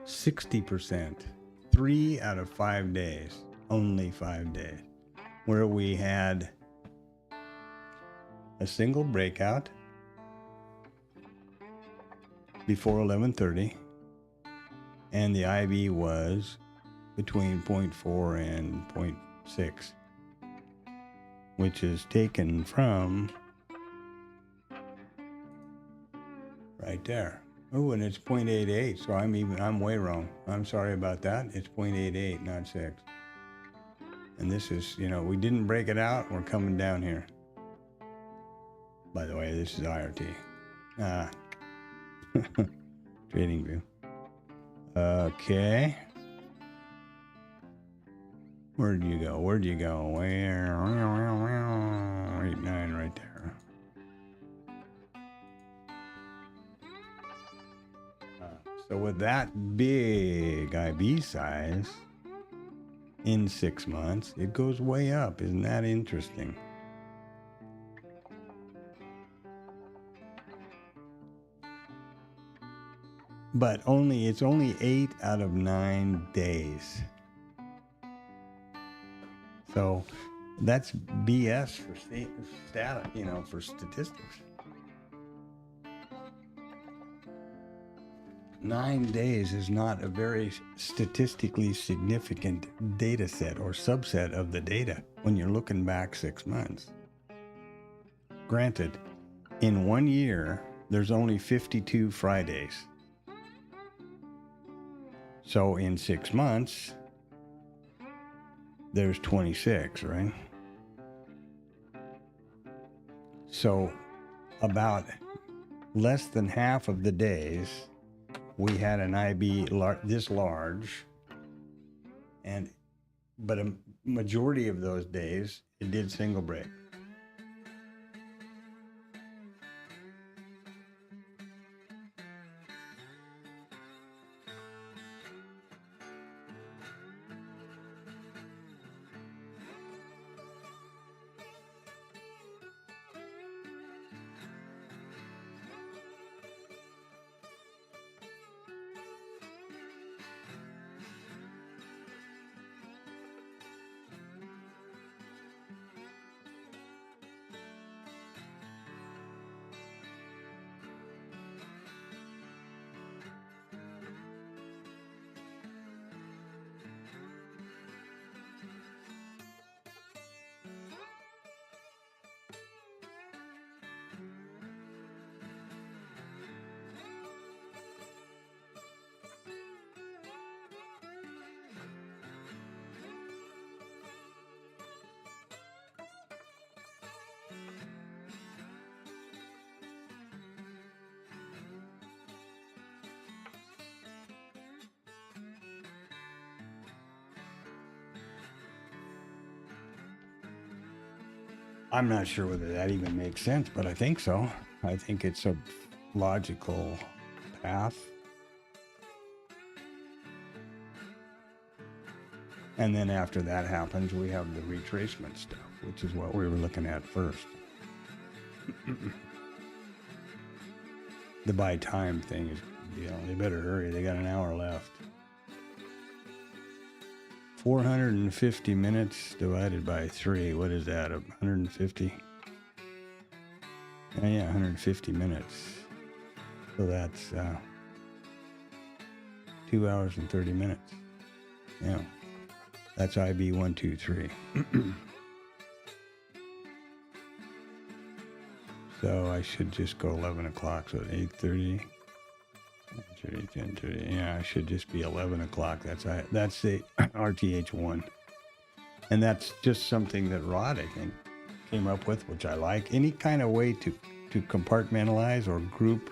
60%, 3 out of 5 days, only 5 days, where we had a single breakout before 11:30, and the IV was between 0.4 and 0.6, which is taken from right there. Oh, and it's 0.88, so I'm way wrong. I'm sorry about that. It's 0.88, not 6. And this is, we didn't break it out. We're coming down here. By the way, this is IRT. Trading view. Okay. Where'd you go? Where? 8.9 right there. So with that big IB size in 6 months, it goes way up. Isn't that interesting? But it's only 8 out of 9 days. So that's BS for for statistics. 9 days is not a very statistically significant data set or subset of the data when you're looking back 6 months. Granted, in 1 year, there's only 52 Fridays. So in 6 months, there's 26, right? So about less than half of the days, we had an IB this large, but a majority of those days, it did single break. I'm not sure whether that even makes sense, but I think so. I think it's a logical path. And then after that happens, we have the retracement stuff, which is what we were looking at first. The by time thing is, they better hurry. They got an hour left. 450 minutes divided by 3. What is that? 150? Oh, yeah, 150 minutes. So that's 2 hours and 30 minutes. Yeah. That's IB 1, 2, 3. So I should just go 11 o'clock. So 8:30. 10:30. Yeah, I should just be 11 o'clock. That's the RTH 1. And that's just something that Rod, I think, came up with, which I like. Any kind of way to compartmentalize or group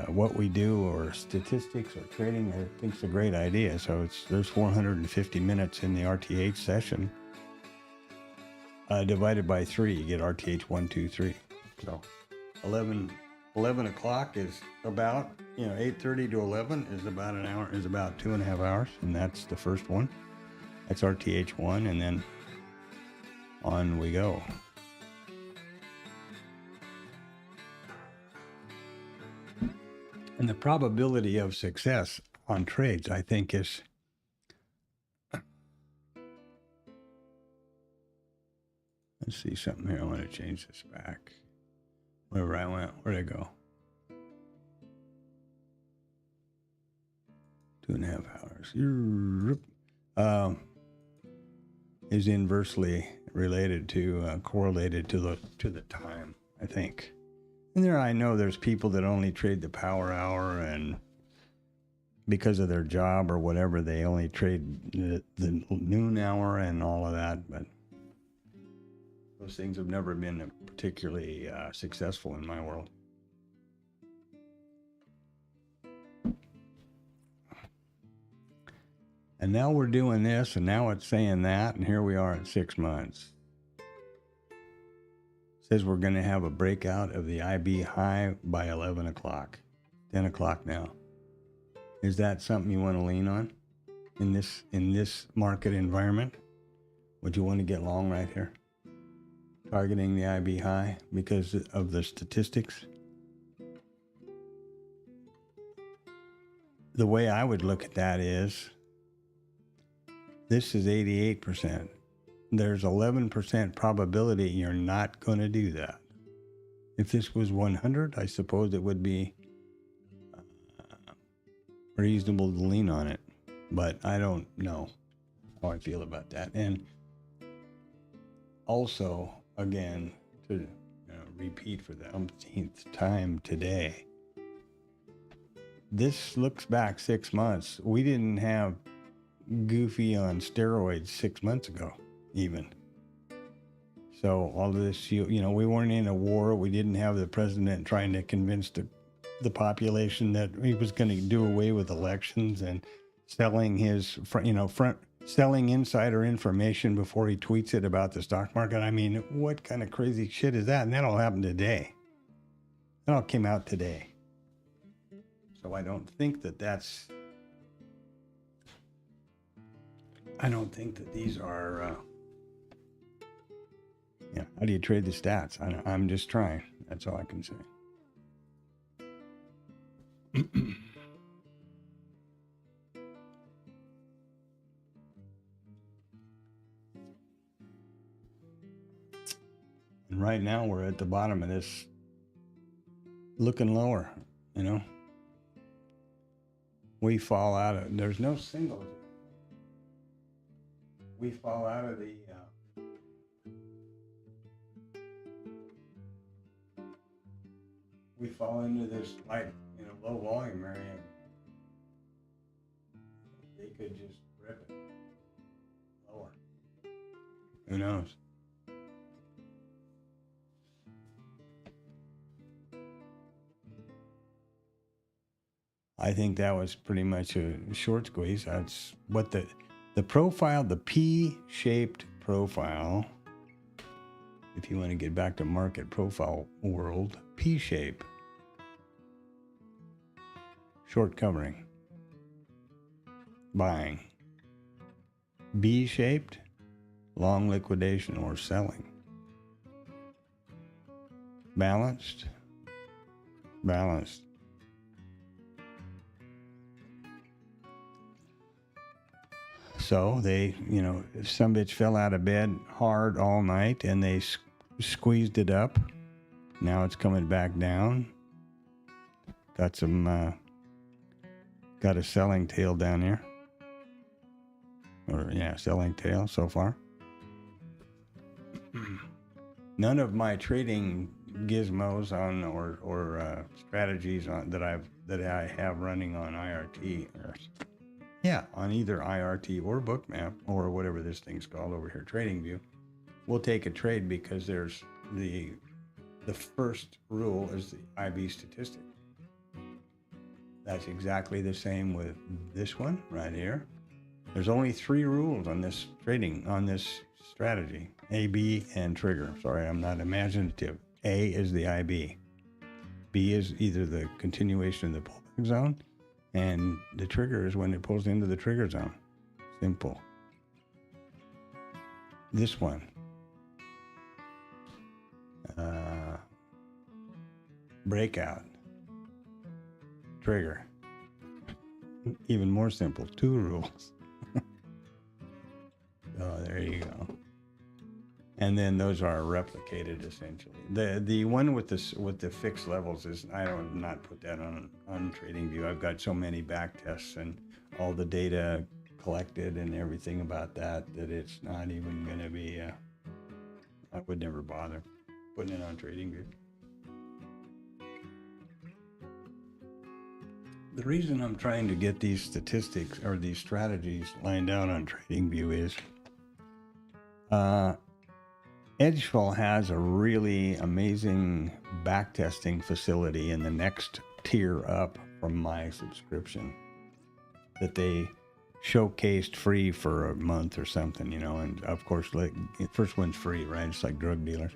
what we do, or statistics or trading, I think it's a great idea. So there's 450 minutes in the RTH session. Divided by 3, you get RTH 1, 2, 3. So 11 o'clock is about, 8:30 to 11 is about an hour, is about 2.5 hours. And that's the first one. That's RTH 1, and then on we go. And the probability of success on trades, I think, is let's see something here. I want to change this back. Wherever I went, where'd I go? 2.5 hours. Is inversely related to, correlated to the time, I think. And I know there's people that only trade the power hour, and because of their job or whatever, they only trade the noon hour and all of that. But those things have never been particularly successful in my world. And now we're doing this, and now it's saying that, and here we are at 6 months. Says we're going to have a breakout of the IB high by 11 o'clock. 10 o'clock now. Is that something you want to lean on in this market environment? Would you want to get long right here? Targeting the IB high because of the statistics? The way I would look at that is, this is 88%. There's 11% probability you're not going to do that. If this was 100, I suppose it would be reasonable to lean on it. But I don't know how I feel about that. And also, again, to repeat for the umpteenth time today, this looks back 6 months. We didn't have Goofy on steroids 6 months ago, even. So all of this, we weren't in a war. We didn't have the president trying to convince the population that he was going to do away with elections and selling his, selling insider information before he tweets it about the stock market. I mean, what kind of crazy shit is that? And that all happened today. That all came out today. So I don't think that these are, how do you trade the stats? I'm just trying. That's all I can say. And right now we're at the bottom of this, looking lower, We fall out of, there's no singles. We fall out of the, we fall into this light, low volume area. They could just rip it lower. Who knows? I think that was pretty much a short squeeze. That's what the profile, the P-shaped profile, if you want to get back to market profile world, P-shape, short covering, buying. B-shaped, long liquidation or selling. Balanced. So they, if some bitch fell out of bed hard all night and they squeezed it up, now it's coming back down. Got a selling tail down here. Selling tail so far. None of my trading gizmos on or strategies on that I have running on IRT Yeah, on either IRT or Bookmap or whatever this thing's called over here, TradingView, we'll take a trade because there's the first rule is the IB statistic. That's exactly the same with this one right here. There's only 3 rules on this strategy: A, B, and trigger. Sorry, I'm not imaginative. A is the IB. B is either the continuation of the pullback zone, and the trigger is when it pulls into the trigger zone. Simple. This one. Breakout. Trigger. Even more simple. 2 rules. Oh, there you go. And then those are replicated essentially. The one with the fixed levels is, I don't not put that on TradingView. I've got so many back tests and all the data collected and everything about that it's not even going to be. I would never bother putting it on TradingView. The reason I'm trying to get these statistics or these strategies lined out on TradingView is Edgeful has a really amazing backtesting facility in the next tier up from my subscription that they showcased free for a month or something, and of course, like, the first one's free, right? It's like drug dealers.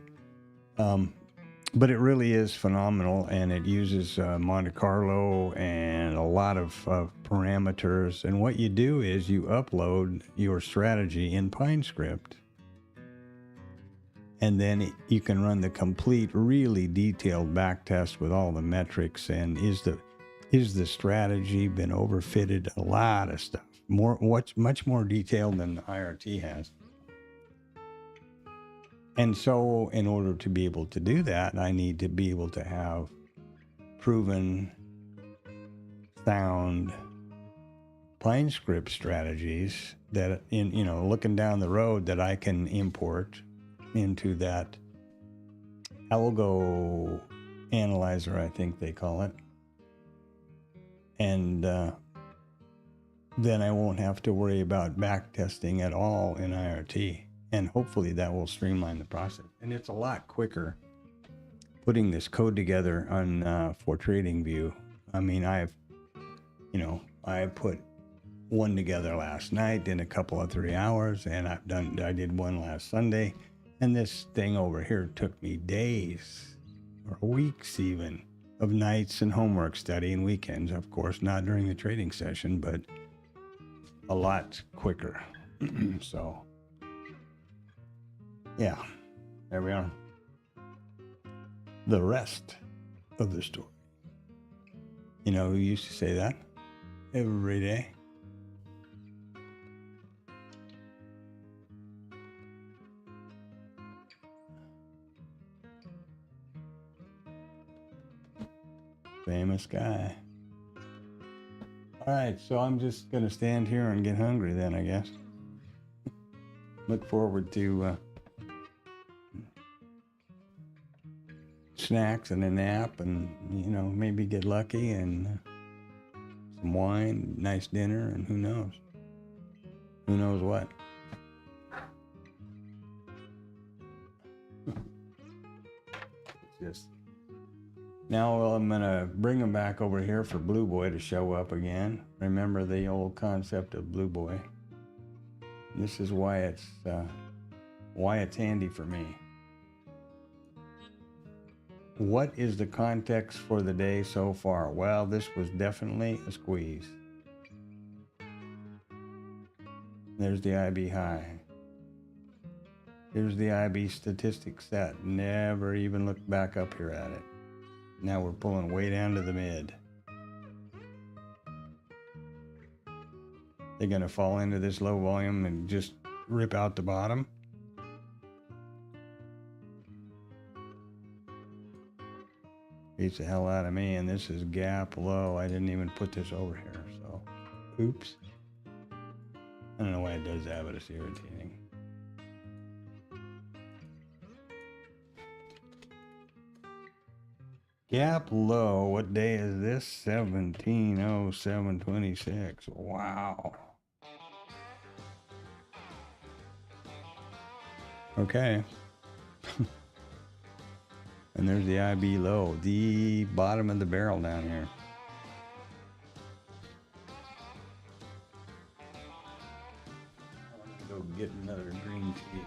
But it really is phenomenal, and it uses Monte Carlo and a lot of parameters. And what you do is you upload your strategy in PineScript, and then you can run the complete, really detailed backtest with all the metrics. And is the strategy been overfitted? A lot of stuff. Much more detailed than IRT has. And so in order to be able to do that, I need to be able to have proven, sound PineScript strategies that, looking down the road, that I can import into that algo analyzer, I think they call it. And then I won't have to worry about back testing at all in IRT. And hopefully that will streamline the process. And it's a lot quicker putting this code together on for TradingView. I mean, I put one together last night in a couple of 3 hours, and I did one last Sunday. And this thing over here took me days or weeks even of nights and homework study and weekends, of course, not during the trading session, but a lot quicker. So, yeah, there we are. The rest of the story. You know who used to say that? Every day. Famous guy. All right, so I'm just going to stand here and get hungry then, I guess. Look forward to snacks and a nap and, maybe get lucky and some wine, nice dinner, and who knows? Who knows what? It's just... Now, I'm going to bring them back over here for Blue Boy to show up again. Remember the old concept of Blue Boy. This is why it's handy for me. What is the context for the day so far? Well, this was definitely a squeeze. There's the IB high. Here's the IB statistic set. Never even looked back up here at it. Now we're pulling way down to the mid. They're going to fall into this low volume and just rip out the bottom. Beats the hell out of me, and this is gap low. I didn't even put this over here, so oops. I don't know why it does that, but it's irritating. Gap low. What day is this? 170726. Wow. Okay. And there's the IB low, the bottom of the barrel down here. I'm gonna go get another green tea.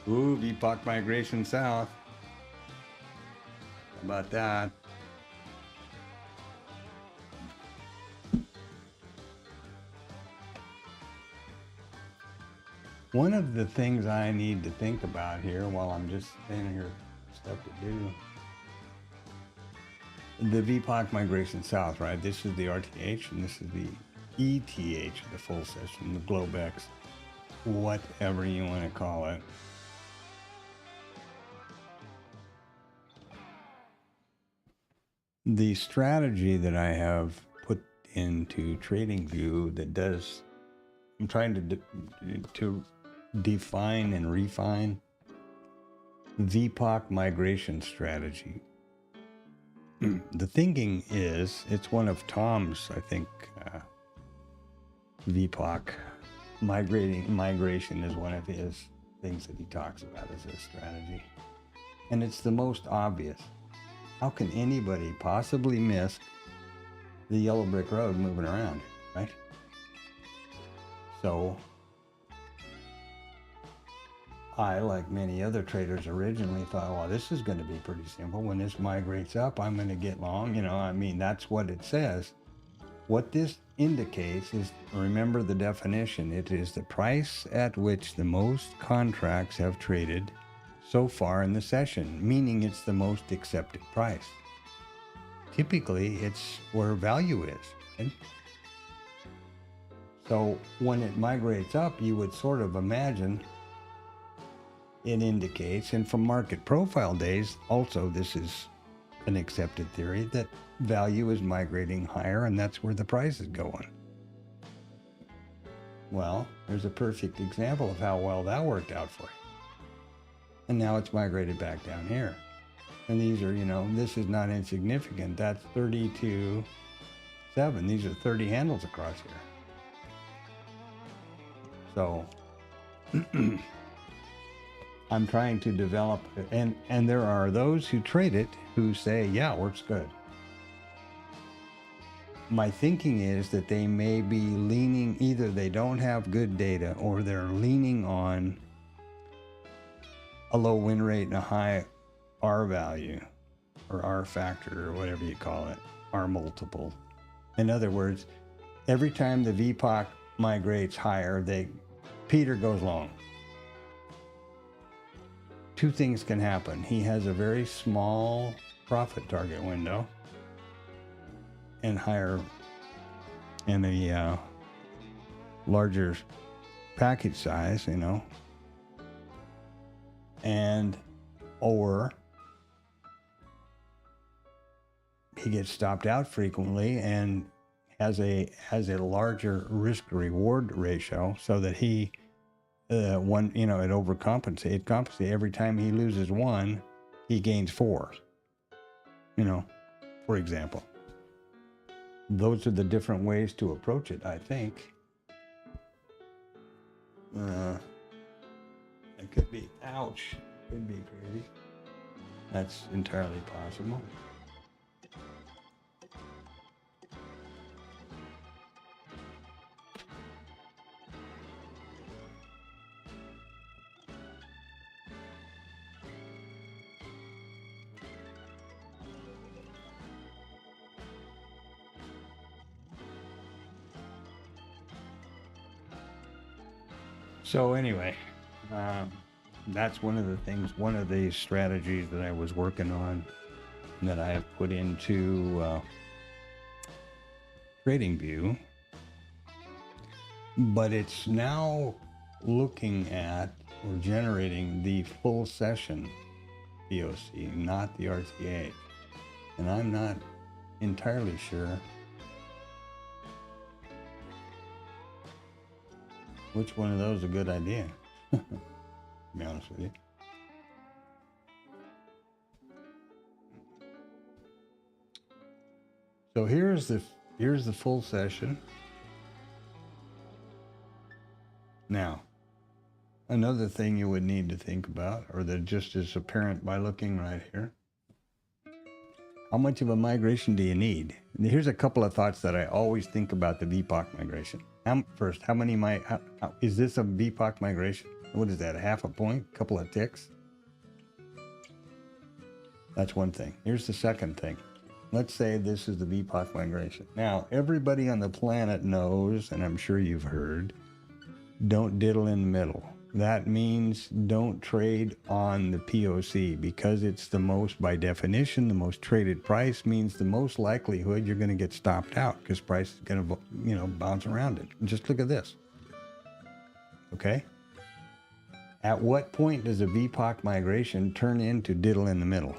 Ooh, dVPOC migration south. How about that? One of the things I need to think about here while I'm just standing here, stuff to do. The dVPOC migration south, right? This is the RTH and this is the ETH, the full session, the Globex, whatever you want to call it. The strategy that I have put into TradingView that does, I'm trying to define and refine dVPOC migration strategy. The thinking is, it's one of Tom's, I think, dVPOC migration is one of his things that he talks about as a strategy. And it's the most obvious. How can anybody possibly miss the yellow brick road moving around, right? So I, like many other traders, originally thought, well, this is going to be pretty simple. When this migrates up, I'm going to get long. You know, I mean, that's what it says. What this indicates is, remember the definition, it is the price at which the most contracts have traded so far in the session, meaning it's the most accepted price. Typically, it's where value is. Right? So when it migrates up, you would sort of imagine it indicates, and from market profile days, also this is an accepted theory, that value is migrating higher and that's where the price is going. Well, there's a perfect example of how well that worked out for you. And now it's migrated back down here. And these are, you know, this is not insignificant. That's 32.7. These are 30 handles across here. So I'm trying to develop, and there are those who trade it who say, yeah, it works good. my thinking is that they may be leaning, either they don't have good data or they're leaning on a low win rate and a high R value or R factor or whatever you call it, R multiple. In other words, every time the VPOC migrates higher, Peter goes long. Two things can happen. He has a very small profit target window and higher and a larger package size, you know, and or he gets stopped out frequently and has a larger risk reward ratio, so that he it compensates every time he loses one, he gains four, you know, for example. Those are the different ways to approach it, I think. It could be, ouch, could be crazy. That's entirely possible. So anyway, that's one of the strategies that I was working on that I have put into TradingView. But it's now looking at or generating the full session POC, not the RTH. And I'm not entirely sure which one of those is a good idea, to be honest with you. So here's the full session. Now, another thing you would need to think about, or that just is apparent by looking right here, how much of a migration do you need? And here's a couple of thoughts that I always think about the VPOC migration. First, is this a VPOC migration? What is that, a half a point, couple of ticks? That's one thing. Here's the second thing. Let's say this is the VPOC migration. Now, everybody on the planet knows, and I'm sure you've heard, don't diddle in the middle. That means don't trade on the POC, because it's the most, by definition, the most traded price means the most likelihood you're going to get stopped out, because price is going to, bounce around it. Just look at this. Okay? At what point does a VPOC migration turn into diddle in the middle?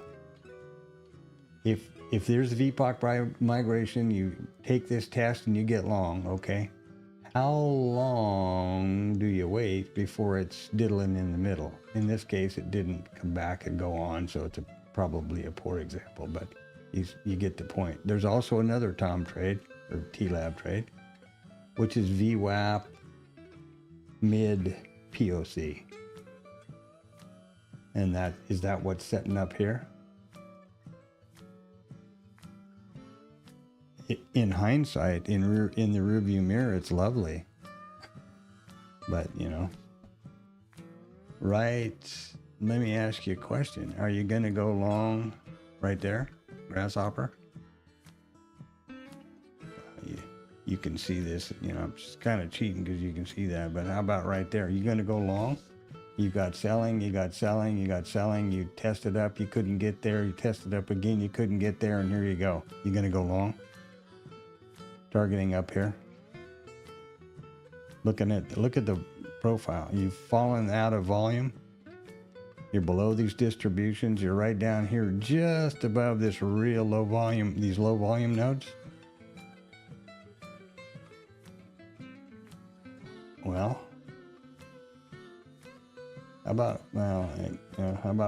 If there's a VPOC migration, you take this test and you get long, okay? How long do you wait before it's diddling in the middle? In this case, it didn't come back and go on, so it's probably a poor example, but you get the point. There's also another TOM trade, or TLab trade, which is VWAP mid POC. And is that what's setting up here? In hindsight, in the rearview mirror, it's lovely. But, right, let me ask you a question. Are you going to go long right there, grasshopper? You can see this, I'm just kind of cheating because you can see that, but how about right there? Are you going to go long? You got selling, you got selling, you got selling, you tested up, you couldn't get there, you tested up again, you couldn't get there, and here you go. You going to go long? Targeting up here. Look at the profile. You've fallen out of volume. You're below these distributions. You're right down here, just above this real low volume, these low volume nodes. Well, how about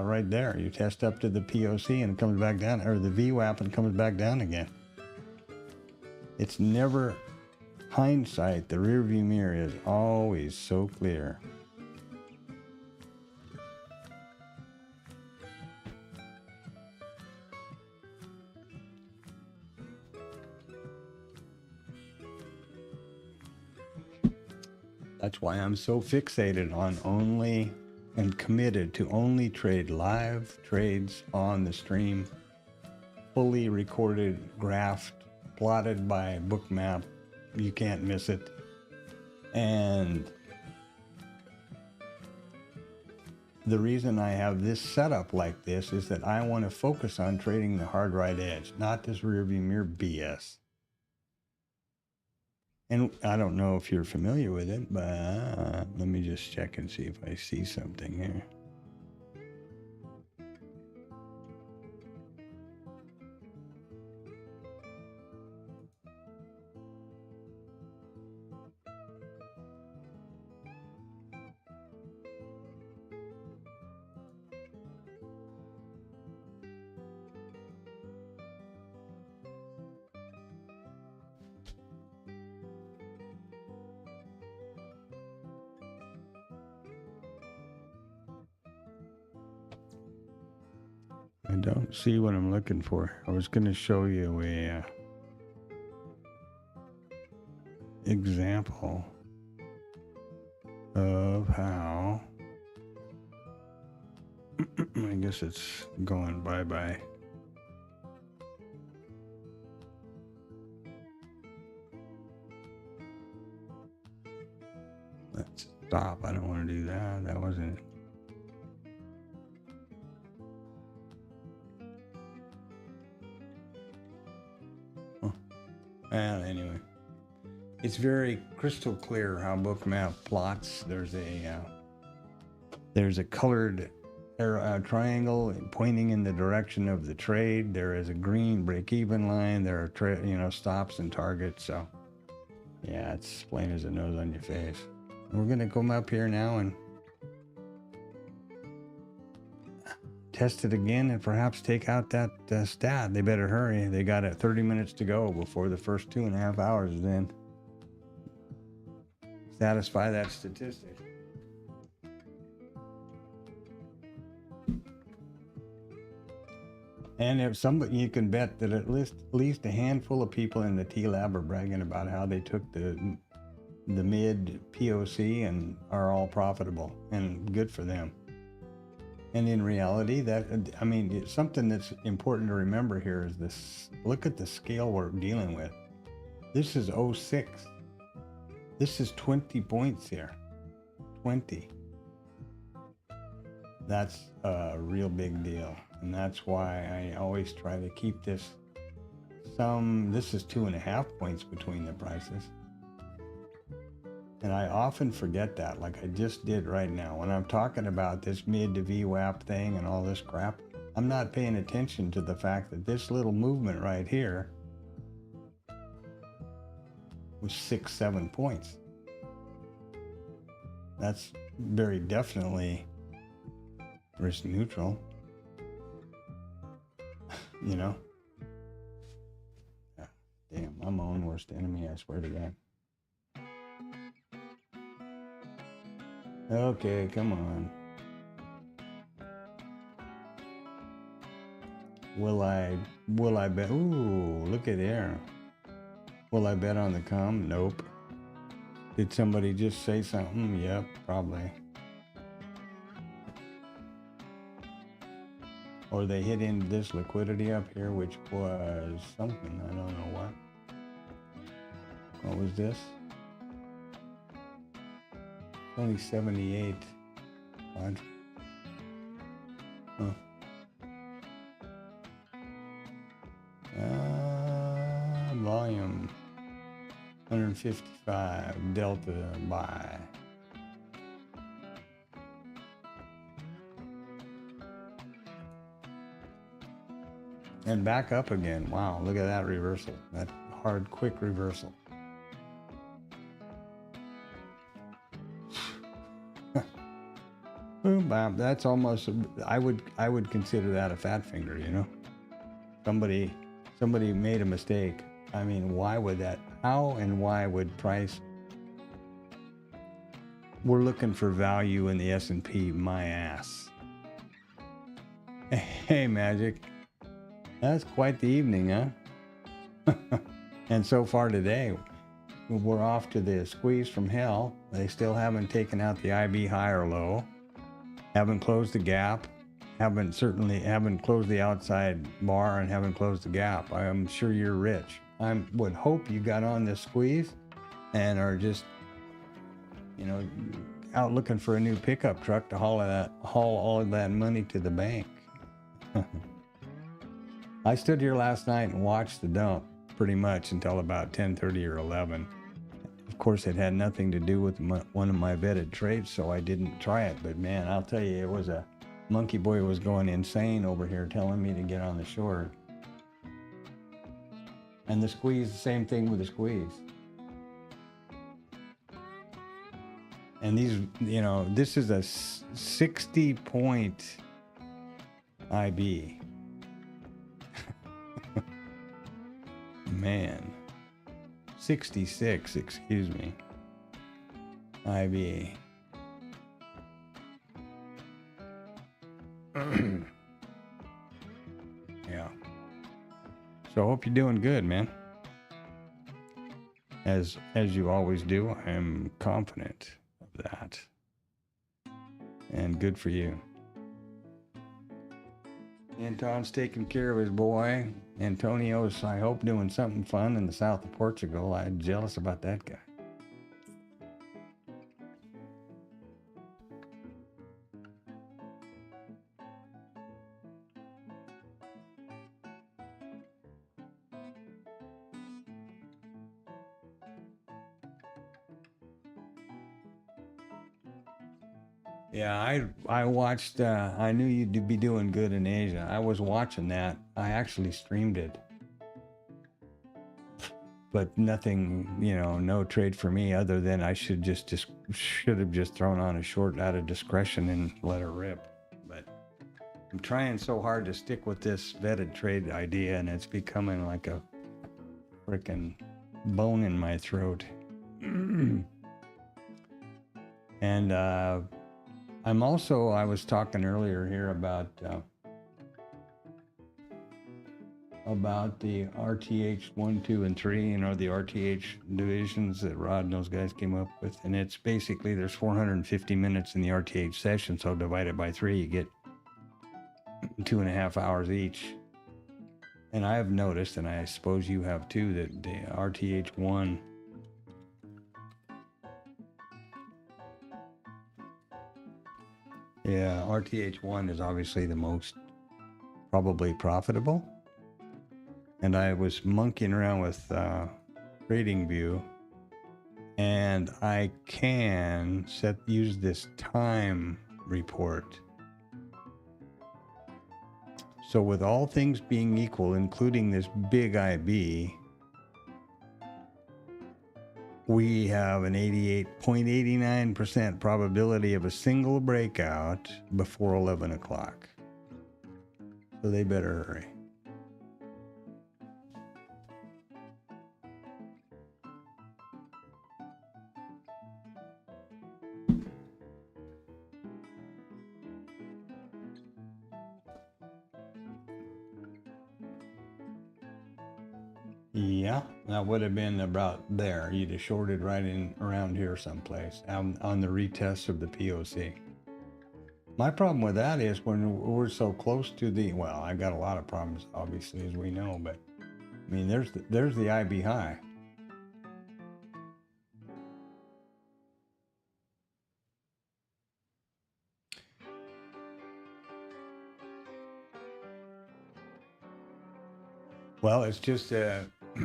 right there? You test up to the POC and it comes back down, or the VWAP and comes back down again. It's never hindsight. The rearview mirror is always so clear. That's why I'm so fixated on only and committed to only trade live trades on the stream, fully recorded, graphed, plotted by Bookmap. You can't miss it. And the reason I have this setup like this is that I want to focus on trading the hard right edge, not this rearview mirror BS. And I don't know if you're familiar with it, but let me just check and see if I see something here. I don't see what I'm looking for. I was going to show you a example of how I guess it's going bye-bye. Let's stop. I don't want to do that. That wasn't it. Well, anyway, it's very crystal clear how Bookmap plots. There's a colored triangle pointing in the direction of the trade. There is a green break-even line. There are stops and targets. So yeah, it's plain as a nose on your face. We're gonna come up here now and test it again and perhaps take out that stat. They better hurry. They got 30 minutes to go before the first 2.5 hours is in. Satisfy that statistic. And if somebody, you can bet that at least a handful of people in the TLab are bragging about how they took the mid POC and are all profitable, and good for them. And in reality, it's something that's important to remember here is this. Look at the scale we're dealing with. This is 06. This is 20 points here. 20. That's a real big deal. And that's why I always try to keep this this is 2.5 points between the prices. And I often forget that, like I just did right now. When I'm talking about this mid to VWAP thing and all this crap, I'm not paying attention to the fact that this little movement right here was 6-7 points. That's very definitely risk neutral. You know? Yeah, damn, I'm my own worst enemy, I swear to God. Okay, come on. Will I bet? Ooh, look at there. Will I bet on the come? Nope. Did somebody just say something? Yep, probably. Or they hit into this liquidity up here, which was something, I don't know what. What was this? Only 78. Odd. Huh. Volume 155 delta buy. And back up again. Wow, look at that reversal. That hard, quick reversal. Boom, bam. That's almost, I would consider that a fat finger, you know? Somebody made a mistake. I mean, why would that? How and why would price? We're looking for value in the S&P, my ass. Hey, Magic. That's quite the evening, huh? And so far today, we're off to the squeeze from hell. They still haven't taken out the IB high or low, haven't closed the gap, haven't closed the outside bar, and haven't closed the gap. I'm sure you're rich. I would hope you got on this squeeze and are just, you know, out looking for a new pickup truck to haul all of that money to the bank. I stood here last night and watched the dump pretty much until about 10:30 or 11. Of course, it had nothing to do with one of my vetted trades, so I didn't try it. But man, I'll tell you, it was a monkey boy was going insane over here telling me to get on the short. And the squeeze, the same thing with the squeeze. And these, you know, this is a 60-point IB. Man. 66, excuse me. IB. Yeah. So I hope you're doing good, man. As you always do, I am confident of that. And good for you. Anton's taking care of his boy. Antonio's, I hope, doing something fun in the south of Portugal. I'm jealous about that guy. Yeah, I watched, I knew you'd be doing good in Asia. I was watching that. I actually streamed it. But nothing, you know, no trade for me other than I should have just thrown on a short out of discretion and let her rip. But I'm trying so hard to stick with this vetted trade idea, and it's becoming like a freaking bone in my throat. And I was talking earlier here about the RTH 1, 2, and 3, you know, the RTH divisions that Rod and those guys came up with. And it's basically, there's 450 minutes in the RTH session, so divided by 3, you get 2.5 hours each. And I have noticed, and I suppose you have too, that the RTH 1 RTH 1 is obviously the most probably profitable. And I was monkeying around with TradingView, and I can use this time report. So with all things being equal, including this big IB, we have an 88.89% probability of a single breakout before 11 o'clock. So they better hurry. Yeah, that would have been about there. You'd have shorted right in around here someplace on the retest of the POC. My problem with that is when we're so close to well, I got a lot of problems, obviously, as we know, but I mean, there's the IB high. Well, it's just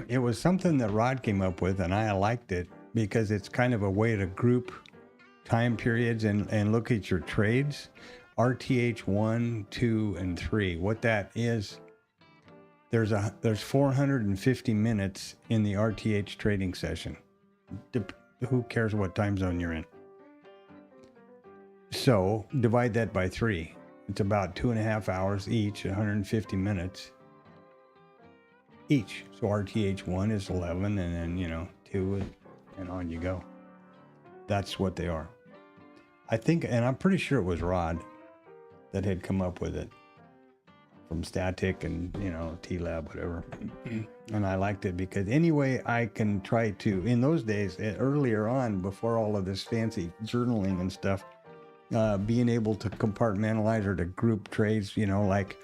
it was something that Rod came up with, and I liked it because it's kind of a way to group time periods and look at your trades. RTH 1, 2, and 3. What that is, there's 450 minutes in the RTH trading session. Who cares what time zone you're in? So divide that by 3. It's about 2.5 hours each, 150 minutes. Each. So RTH 1 is 11, and then, 2, and on you go. That's what they are. I think, and I'm pretty sure it was Rod that had come up with it from Static and, TLab, whatever. And I liked it because anyway, I can try to, in those days, earlier on, before all of this fancy journaling and stuff, being able to compartmentalize or to group trades, like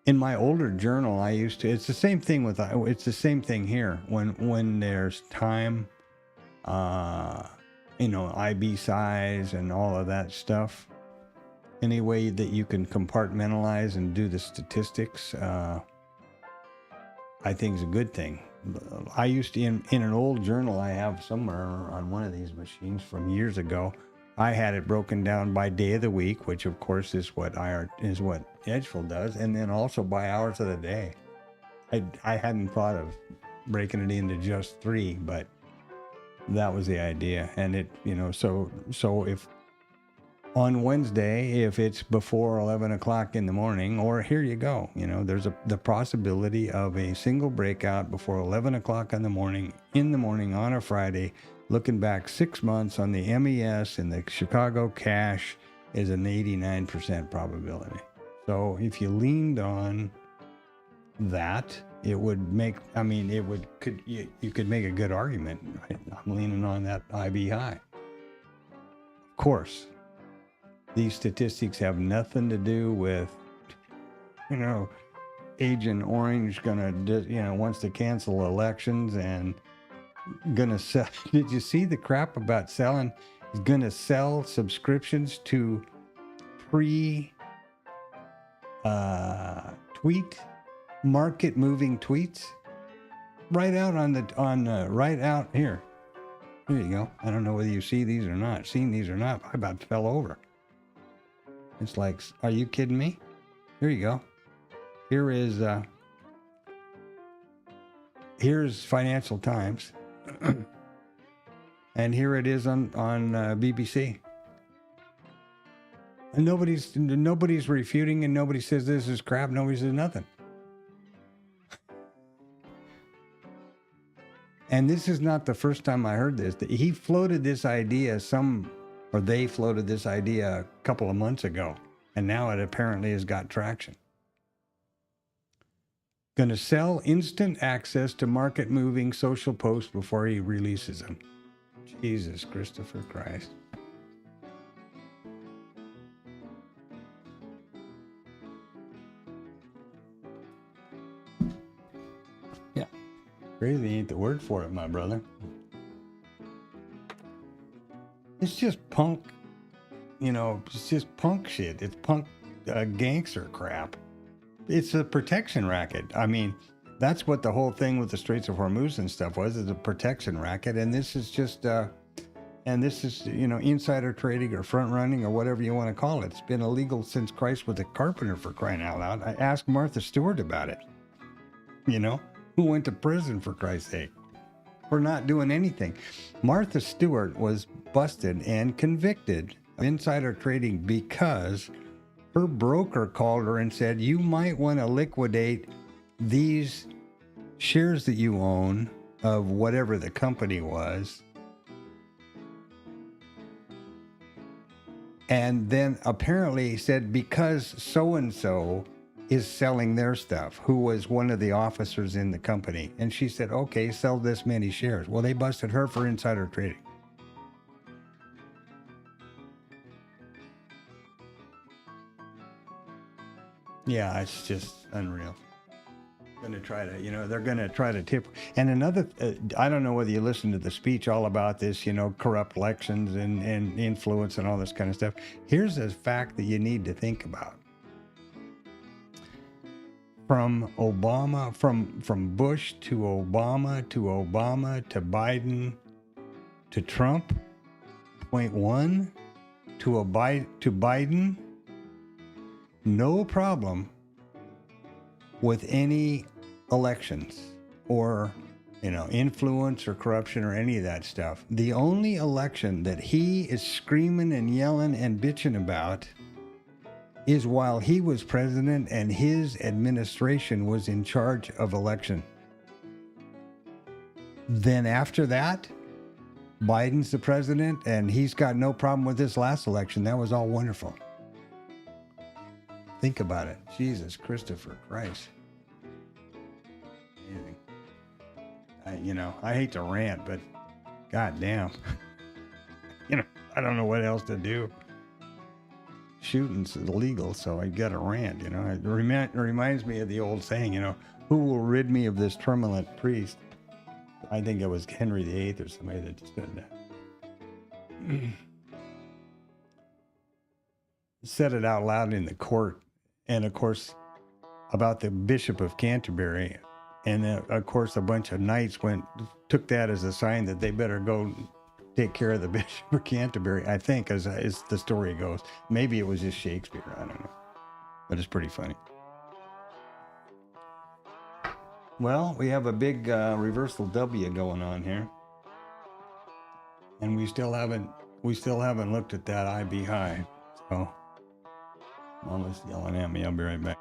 in my older journal, I used to, it's the same thing here. When there's time, IB size and all of that stuff, any way that you can compartmentalize and do the statistics, I think is a good thing. I used to, in an old journal I have somewhere on one of these machines from years ago, I had it broken down by day of the week, which of course is what Edgefield does, and then also by hours of the day. I hadn't thought of breaking it into just 3, but that was the idea. And it, so if on Wednesday, if it's before 11 o'clock in the morning, or here you go, there's the possibility of a single breakout before 11 o'clock in the morning on a Friday, looking back 6 months on the MES and the Chicago cash is an 89% probability. So if you leaned on that, it would make, you could make a good argument. I'm leaning on that IB high. Of course, these statistics have nothing to do with, Agent Orange wants to cancel elections and gonna sell. Did you see the crap about selling? He's gonna sell subscriptions to tweet market moving tweets right out right out here. There you go. I don't know whether you've seen these or not. I about fell over. It's like, are you kidding me? Here you go. Here's Financial Times, and here it is on BBC. And nobody's refuting, and nobody says this is crap. Nobody says nothing. And this is not the first time I heard this. They floated this idea a couple of months ago, and now it apparently has got traction. Going to sell instant access to market-moving social posts before he releases them. Jesus Christopher Christ. Yeah. Crazy ain't the word for it, my brother. It's just punk, it's just punk shit. It's punk gangster crap. It's a protection racket. That's what the whole thing with the Straits of Hormuz and stuff was, is a protection racket. And this is just, insider trading or front running or whatever you want to call it. It's been illegal since Christ was a carpenter, for crying out loud. I asked Martha Stewart about it, who went to prison, for Christ's sake, for not doing anything. Martha Stewart was busted and convicted of insider trading because her broker called her and said, you might want to liquidate these shares that you own of whatever the company was. And then apparently said, because so-and-so is selling their stuff, who was one of the officers in the company. And she said, okay, sell this many shares. Well, they busted her for insider trading. Yeah, it's just unreal. Going to try to, they're going to try to tip. And another, I don't know whether you listened to the speech all about this, corrupt elections and influence and all this kind of stuff. Here's a fact that you need to think about. From Obama, from Bush to Obama to Biden to Trump, point one to Biden, no problem with any elections or, influence or corruption or any of that stuff. The only election that he is screaming and yelling and bitching about is while he was president and his administration was in charge of election. Then after that, Biden's the president and he's got no problem with this last election. That was all wonderful. Think about it. Jesus, Christopher Christ. Amazing. I hate to rant, but goddamn. I don't know what else to do. Shooting's illegal, so I got to rant, It reminds me of the old saying, who will rid me of this truculent priest? I think it was Henry VIII or somebody that said that. Said it out loud in the court, and of course, about the Bishop of Canterbury, and of course, a bunch of knights took that as a sign that they better go take care of the Bishop of Canterbury, I think, as the story goes. Maybe it was just Shakespeare, I don't know. But it's pretty funny. Well, we have a big reversal W going on here. And we still haven't looked at that IB high. So, Mama's yelling at me. I'll be right back.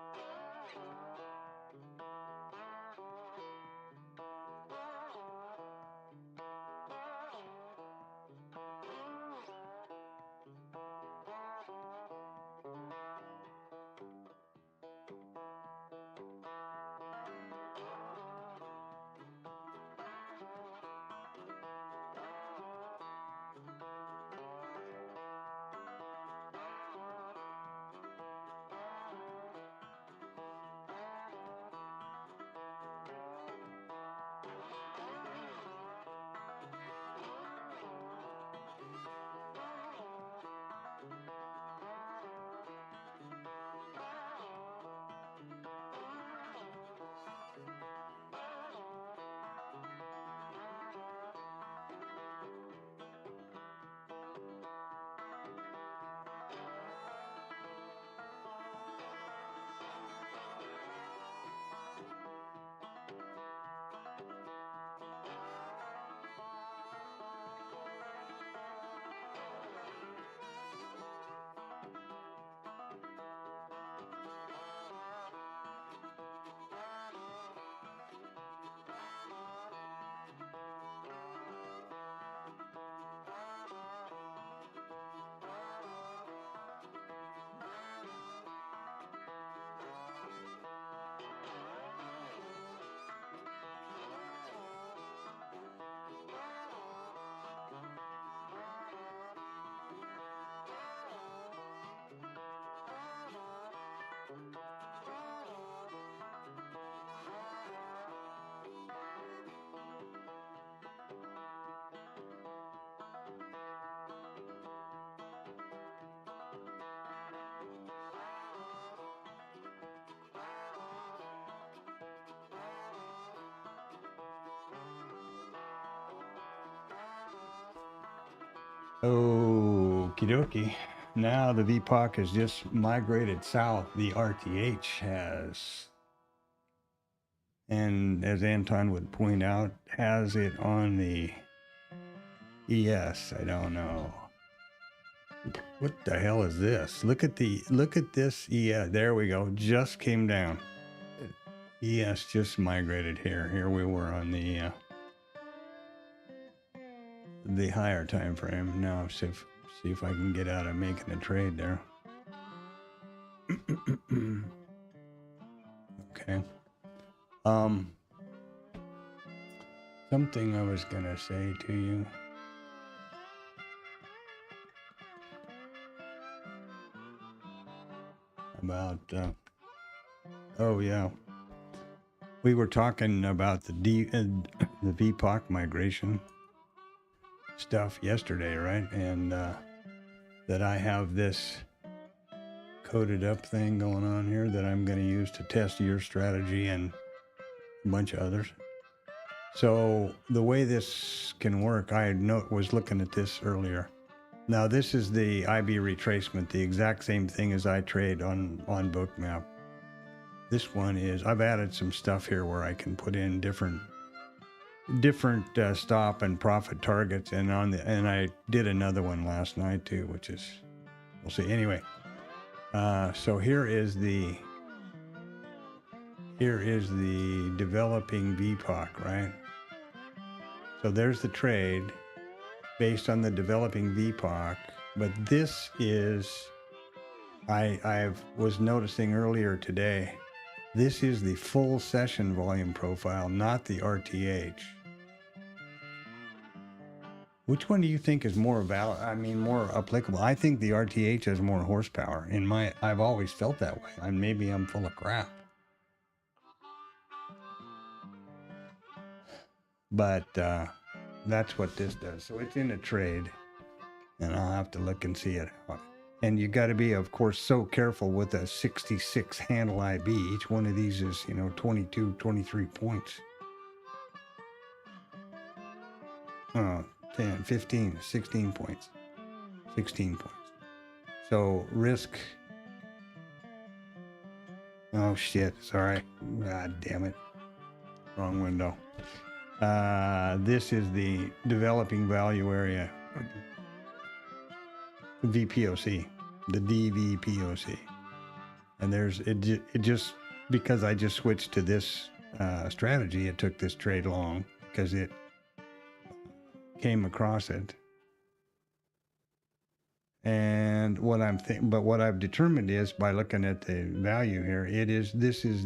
Okie dokie. Now the VPOC has just migrated south. The RTH has. And as Anton would point out, has it on the ES. I don't know. What the hell is this? Look at this ES. There we go. Just came down. ES just migrated here. Here we were on the higher time frame. Now see if I can get out of making a trade there. Okay. Something I was gonna say to you. About oh yeah, we were talking about the VPOC migration stuff yesterday, right? And that I have this coded up thing going on here that I'm going to use to test your strategy and a bunch of others. So the way this can work, I was looking at this earlier. Now this is the IB retracement, the exact same thing as I trade on Bookmap. This one is, I've added some stuff here where I can put in different stop and profit targets, and I did another one last night too, which is, we'll see. Anyway, so here is the developing VPOC, right? So there's the trade based on the developing VPOC, but this is I was noticing earlier today, this is the full session volume profile, not the RTH. Which one do you think is more more applicable? I think the RTH has more horsepower. I've always felt that way. Maybe I'm full of crap. But that's what this does. So it's in a trade, and I'll have to look and see it. And you got to be, of course, so careful with a 66 handle IB. Each one of these is, 22, 23 points. 10, 15, 16 points. 16 points. So risk. Oh, shit. Sorry. God damn it. Wrong window. This is the developing value area. VPOC. The dVPOC. And it just, because I just switched to this strategy, it took this trade long because it came across it. And what I've determined is, by looking at the value here, this is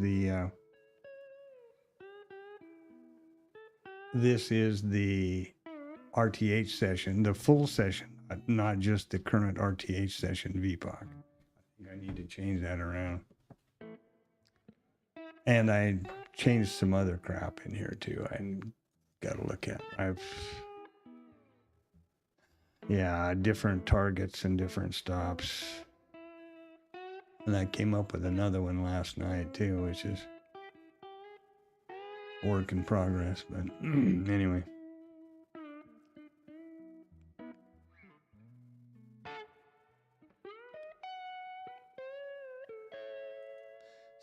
the RTH session, the full session, not just the current RTH session VPOC. I think I need to change that around. And I changed some other crap in here too. I got to look at. Different targets and different stops. And I came up with another one last night too, which is work in progress. But anyway.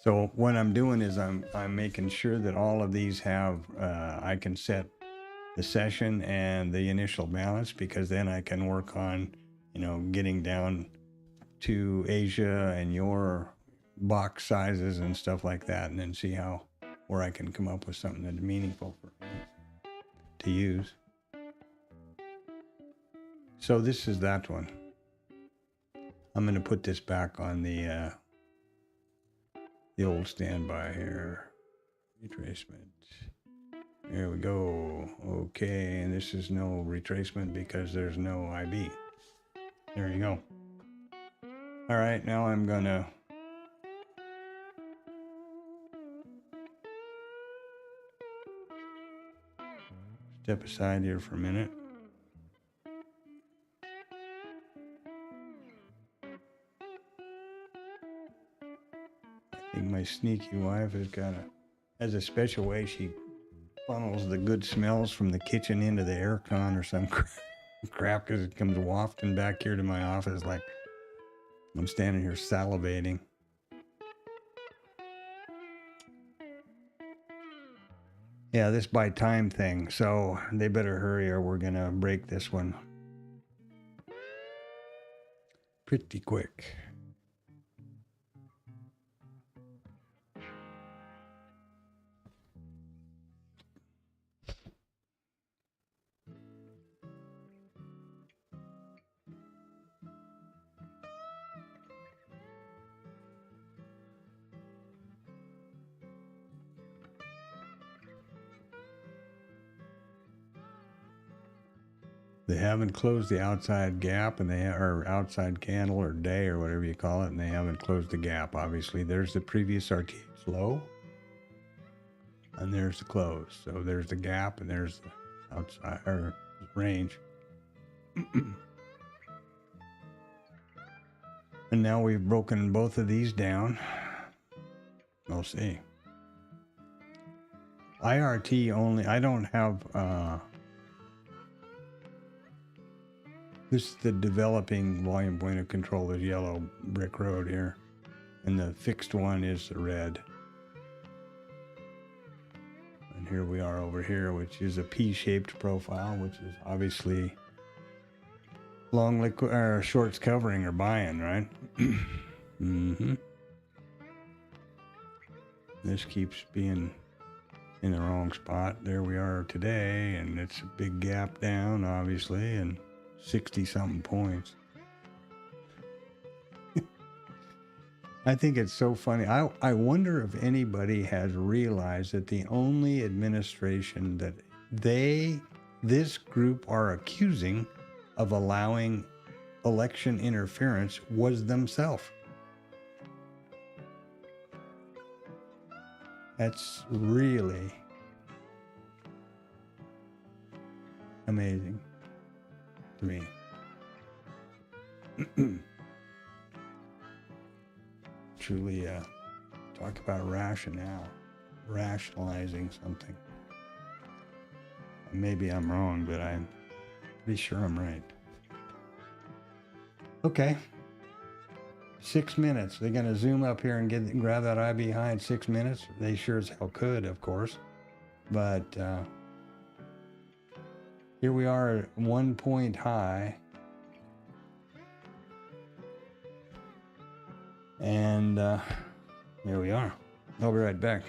So what I'm doing is I'm making sure that all of these have, I can set the session and the initial balance, because then I can work on, getting down to Asia and your box sizes and stuff like that, and then see where I can come up with something that's meaningful for me to use. So this is that one. I'm going to put this back on the old standby here. Retracement. There we go. Okay, and this is no retracement because there's no IB. There you go. All right, now I'm gonna step aside here for a minute. I think my sneaky wife has a special way she funnels the good smells from the kitchen into the aircon or some crap, because it comes wafting back here to my office like I'm standing here salivating. Yeah, this by time thing, so they better hurry or we're gonna break this one pretty quick. They haven't closed the outside gap, and or outside candle or day or whatever you call it, and they haven't closed the gap. Obviously, there's the previous RTH low, and there's the close. So there's the gap, and there's the outside or range. And now we've broken both of these down. We'll see. IRT only. I don't have. This is the developing volume point of control, the yellow brick road here. And the fixed one is the red. And here we are over here, which is a P-shaped profile, which is obviously long liquid or shorts covering or buying, right? Mm-hmm. This keeps being in the wrong spot. There we are today, and it's a big gap down, obviously, and 60 something points. I think it's so funny. I wonder if anybody has realized that the only administration that this group are accusing of allowing election interference was themselves. That's really amazing to me. Truly, talk about rationalizing something. Maybe I'm wrong, but I'm pretty sure I'm right. Okay. 6 minutes. They're going to zoom up here and grab that eye behind 6 minutes. They sure as hell could, of course. But here we are at 1 point high. And there we are. I'll be right back.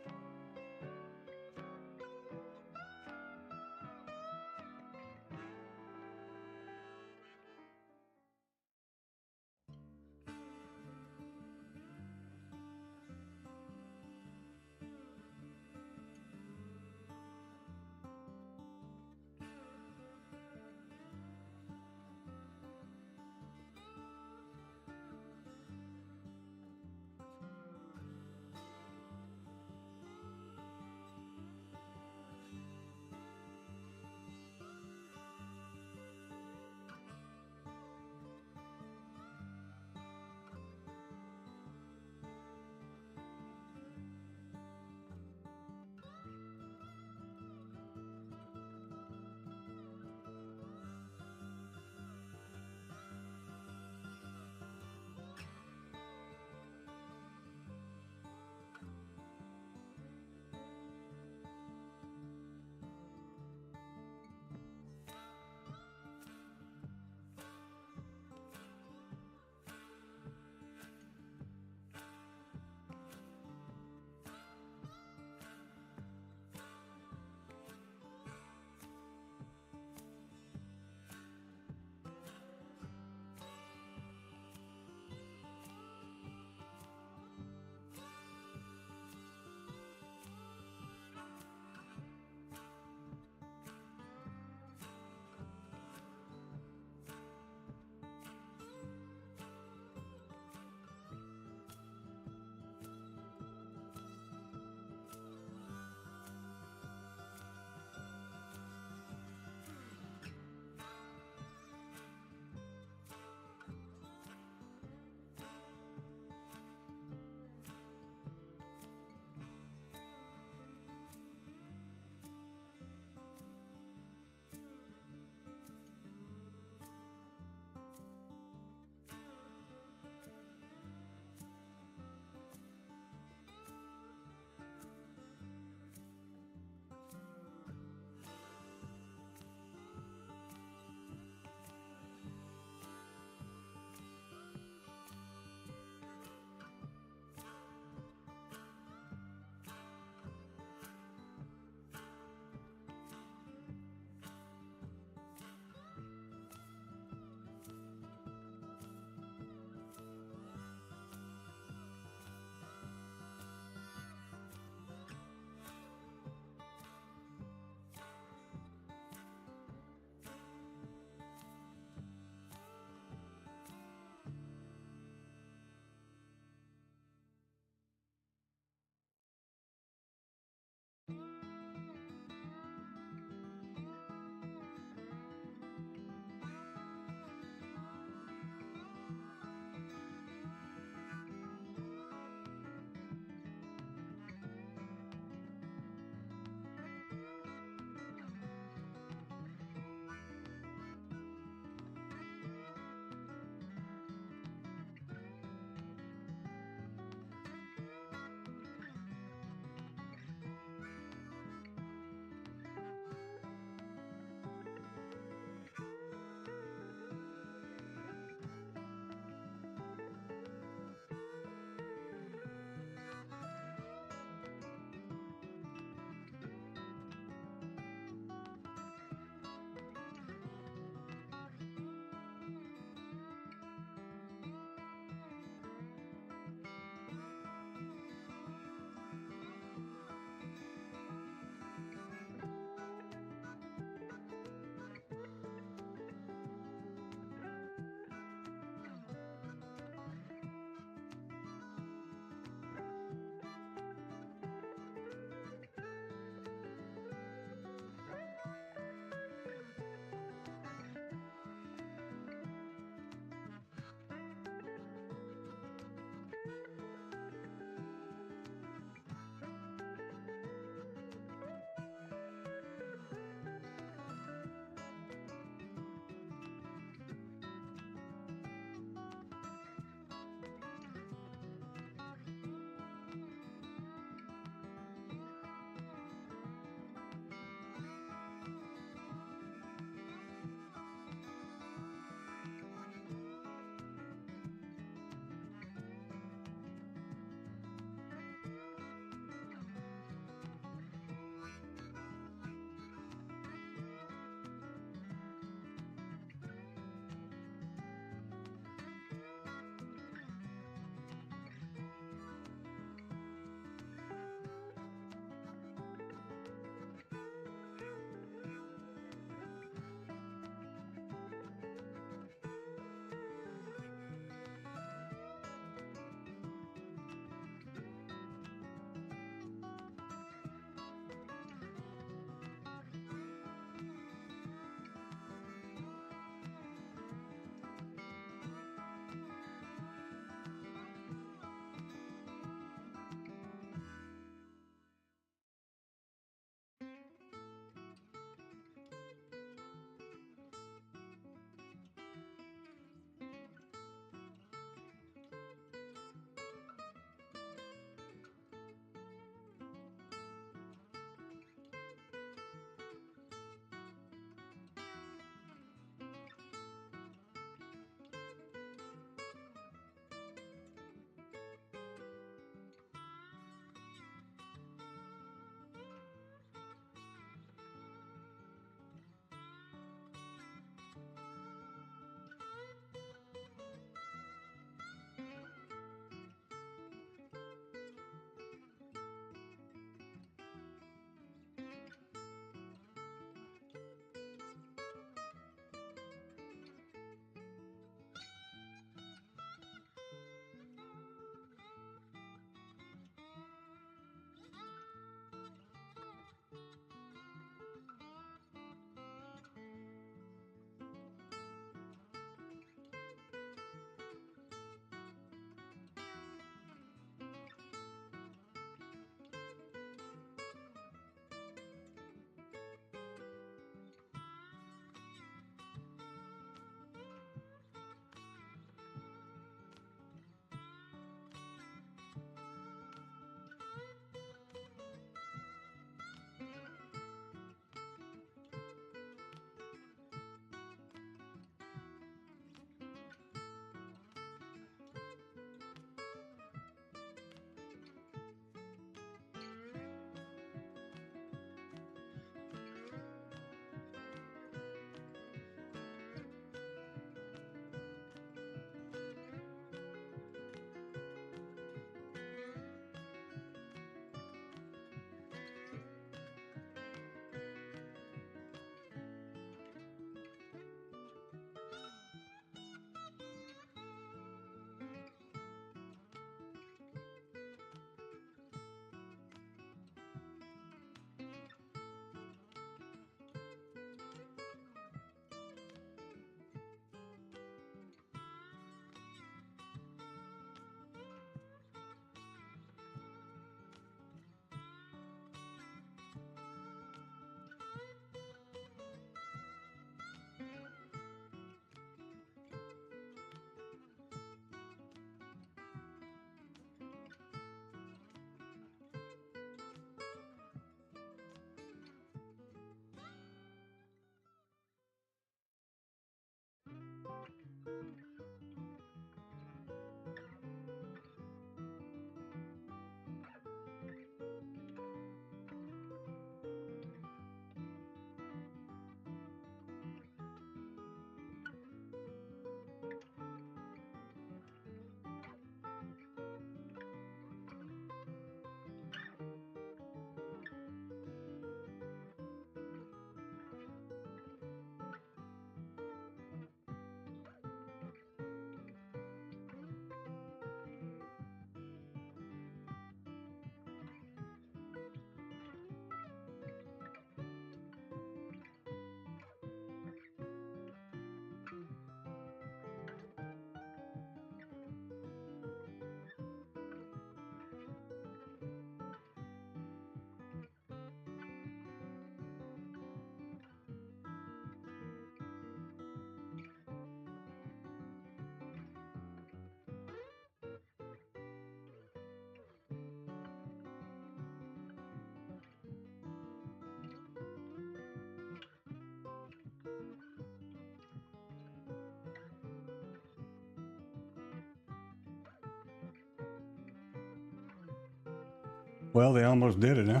Well, they almost did it, huh?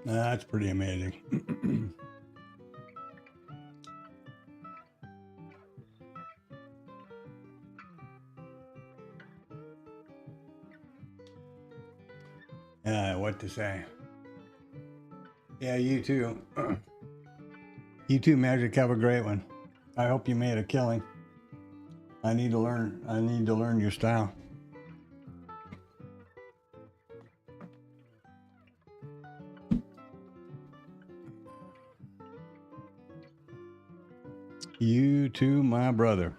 That's pretty amazing. What to say? Yeah, you too. You too, Magic. Have a great one. I hope you made a killing. I need to learn your style. You too, my brother.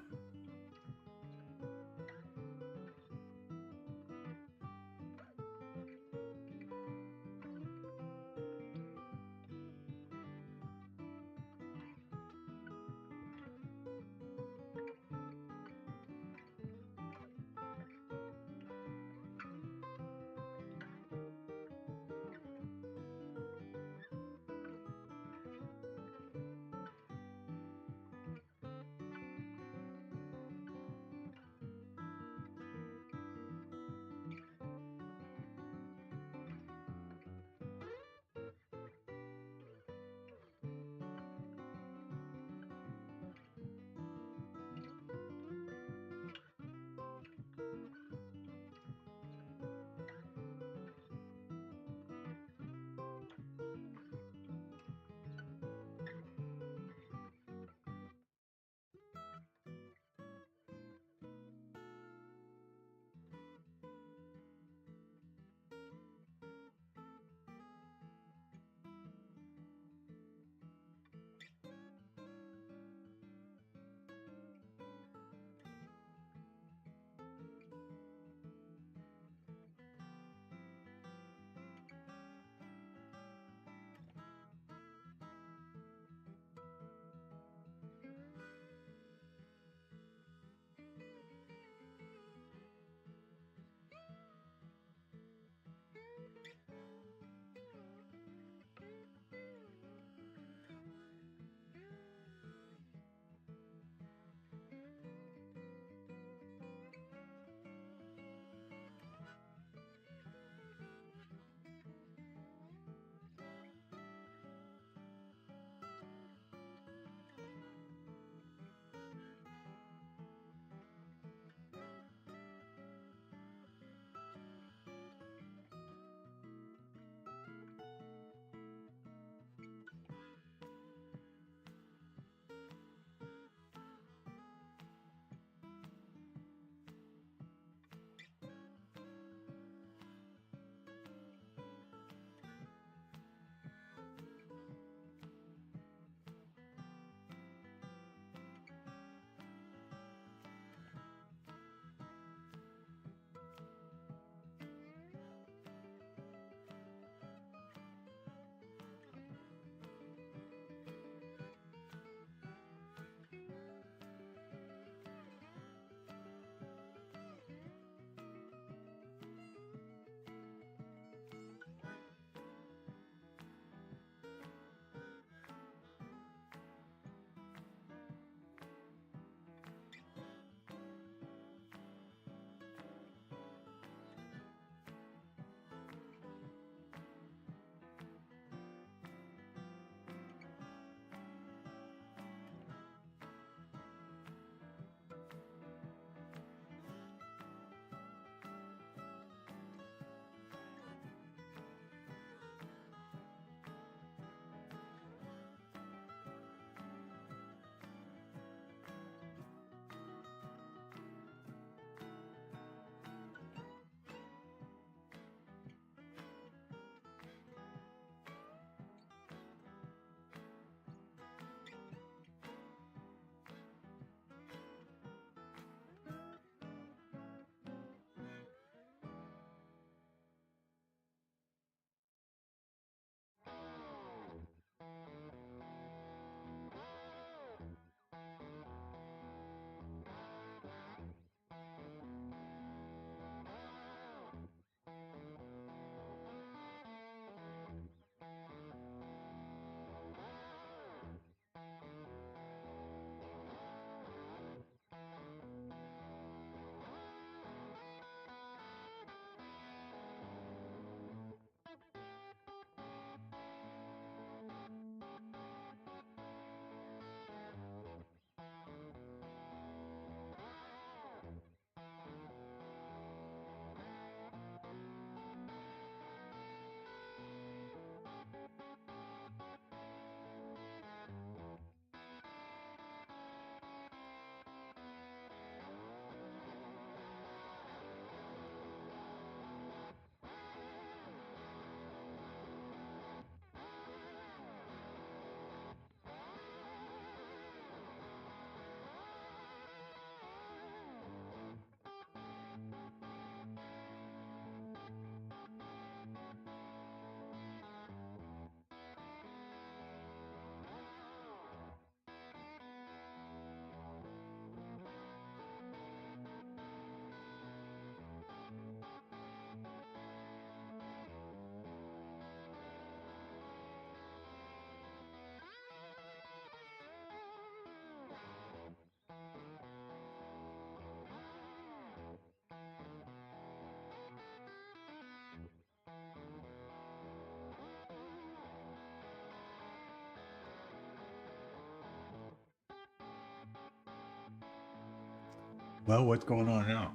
Well, what's going on now?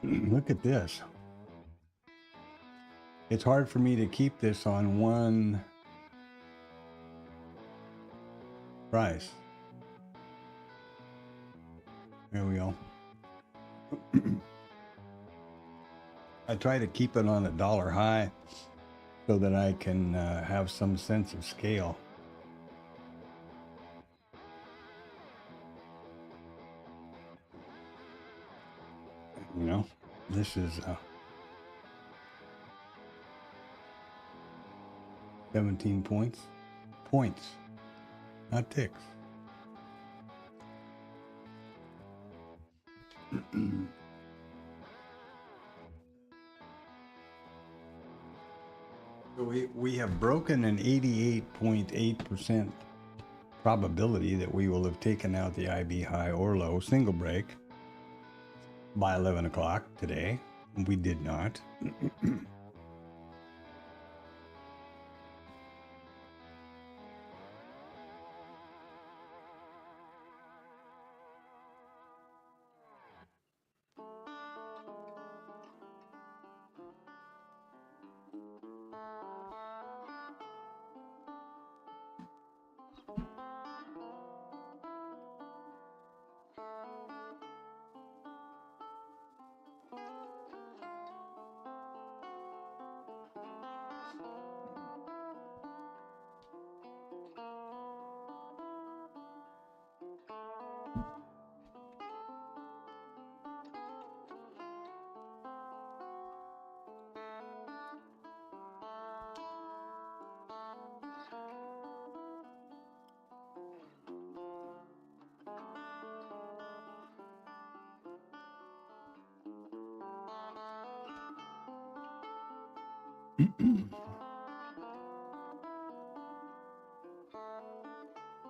Look at this. It's hard for me to keep this on one price. There we go. I try to keep it on $1 high so that I can have some sense of scale. You know, this is 17 points. Points, not ticks. So we have broken an 88.8% probability that we will have taken out the IB high or low single break by 11 o'clock today. We did not.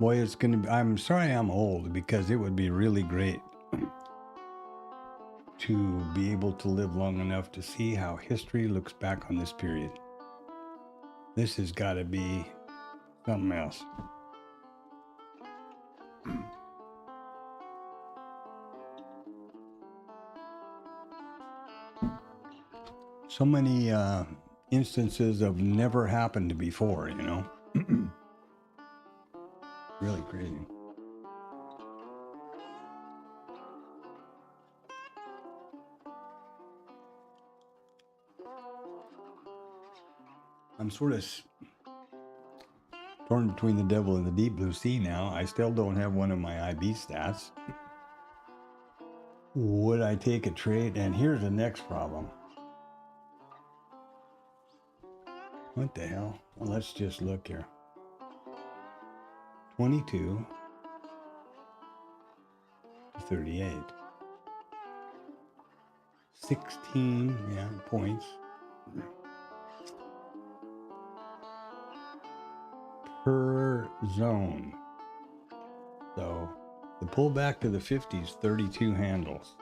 Boy, it's going to be, I'm sorry I'm old, because it would be really great to be able to live long enough to see how history looks back on this period. This has got to be something else. So many instances of never happened before, you know? Really crazy. I'm sort of torn between the devil and the deep blue sea now. I still don't have one of my IB stats. Would I take a trade? And here's the next problem. What the hell? Well, let's just look here. 22 to 38. 16, yeah, points. Per zone. So the pullback to the 50s, 32 handles.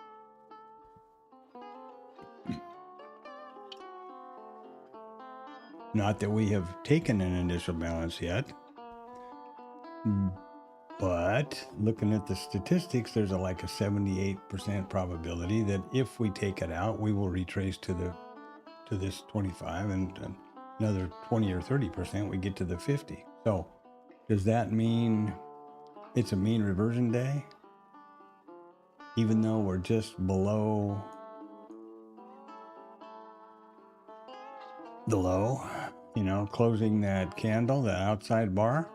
Not that we have taken an initial balance yet, but looking at the statistics, there's like a 78% probability that if we take it out, we will retrace to this 25, and another 20 or 30% we get to the 50. So does that mean it's a mean reversion day? Even though we're just below the low, you know, closing that candle, the outside bar,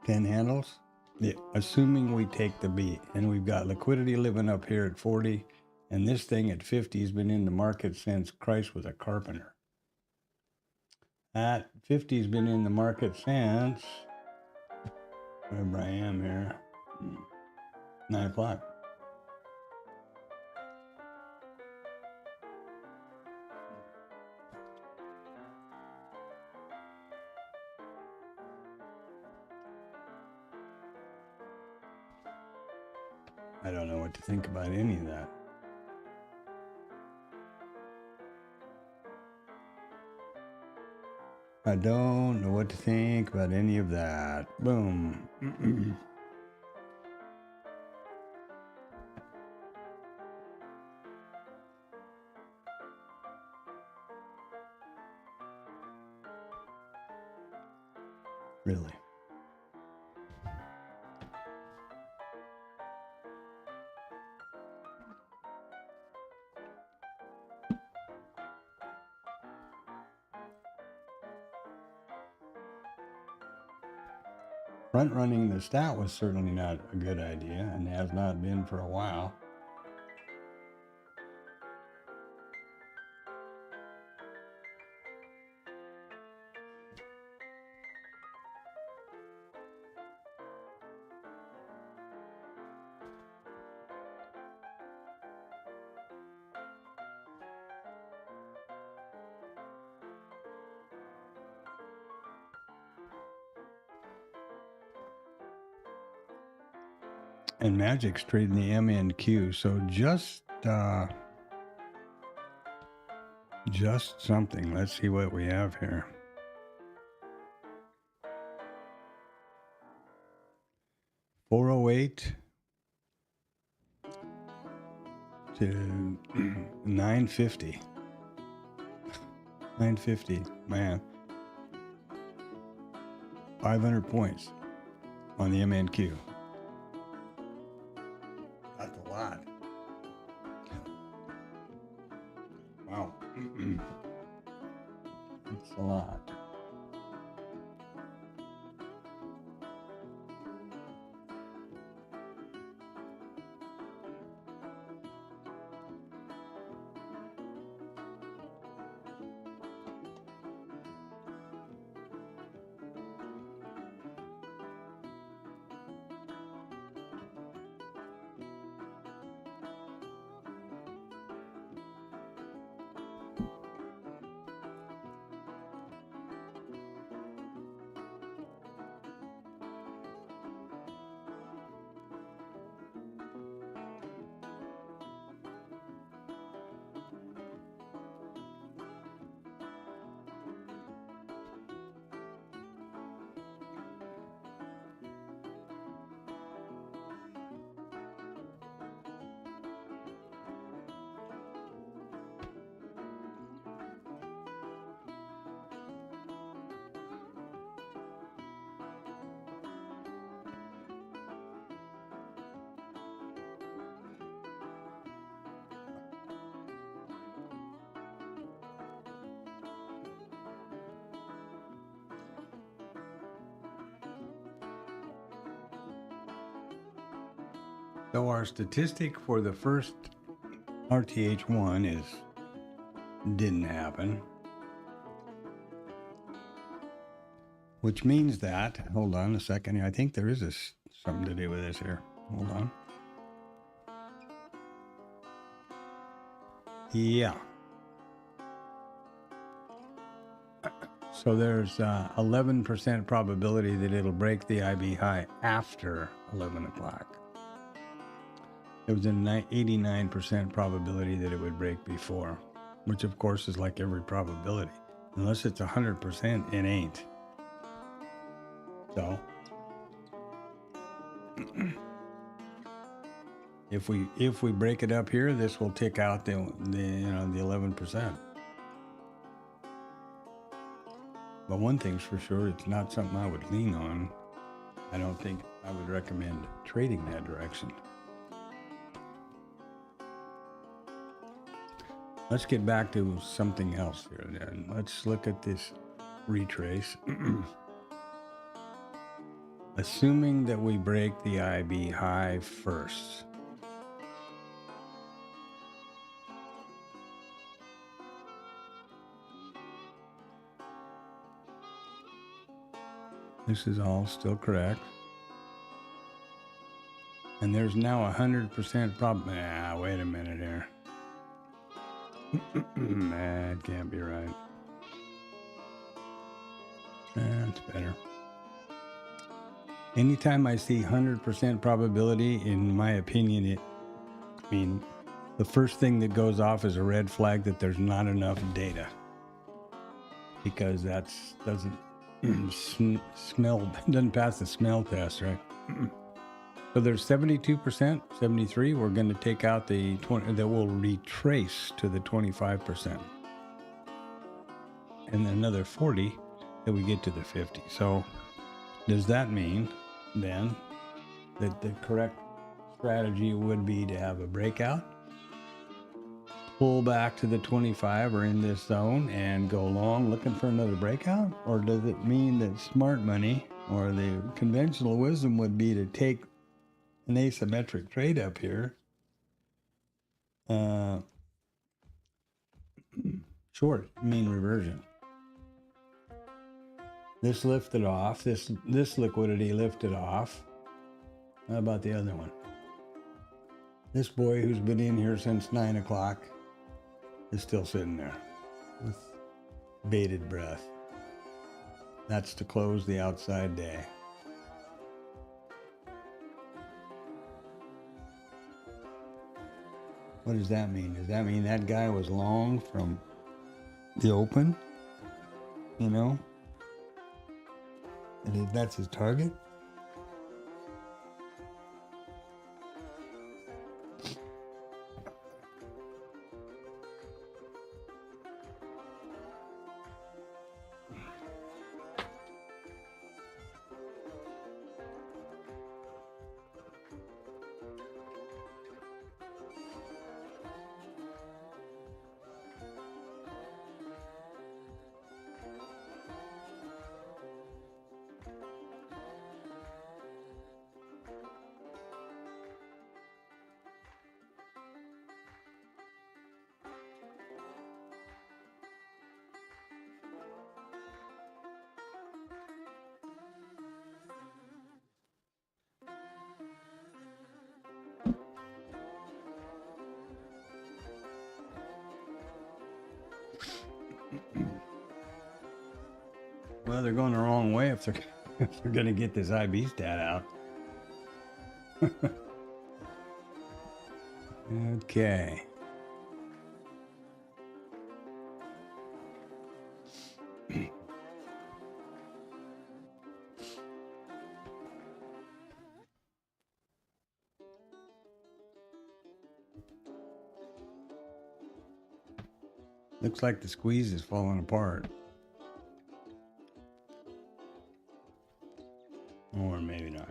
10 handles, yeah, assuming we take the beat, and we've got liquidity living up here at 40, and this thing at 50 has been in the market since Christ was a carpenter. That 50 has been in the market since, wherever I am here, 9 o'clock. I don't know what to think about any of that. I don't know what to think about any of that. Boom. Really. Front running the stat was certainly not a good idea and has not been for a while. And Magic's trading the MNQ, so just something. Let's see what we have here. $408 to $950. $950, man. 500 points on the MNQ. That's a lot. Wow. That's a lot. So our statistic for the first RTH 1 didn't happen. Which means that, hold on a second, I think there is something to do with this here. Hold on. Yeah. So there's 11% probability that it'll break the IB high after 11 o'clock. There was an 89% probability that it would break before, which of course is like every probability. Unless it's 100%, it ain't. So, if we break it up here, this will tick out the 11%. But one thing's for sure, it's not something I would lean on. I don't think I would recommend trading that direction. Let's get back to something else here then. Let's look at this retrace. Assuming that we break the IB high first. This is all still correct. And there's now 100% probability. Wait a minute here. That can't be right. That's better. Anytime I see 100% probability, in my opinion, the first thing that goes off is a red flag that there's not enough data. Because that doesn't doesn't pass the smell test, right? So there's 72%, 73%. We're going to take out the 20 that will retrace to the 25%. And then another 40 that we get to the 50. So Does that mean then that the correct strategy would be to have a breakout, pull back to the 25 or in this zone and go long looking for another breakout? Or does it mean that smart money or the conventional wisdom would be to take an asymmetric trade up here, short, mean reversion? This lifted off, this liquidity lifted off. How about the other one? This boy who's been in here since 9 o'clock is still sitting there with bated breath. That's to close the outside day. What does that mean? Does that mean that guy was long from the open? You know? And that's his target? Well, they're going the wrong way if they're going to get this IB stat out. Okay. Looks like the squeeze is falling apart. Or maybe not.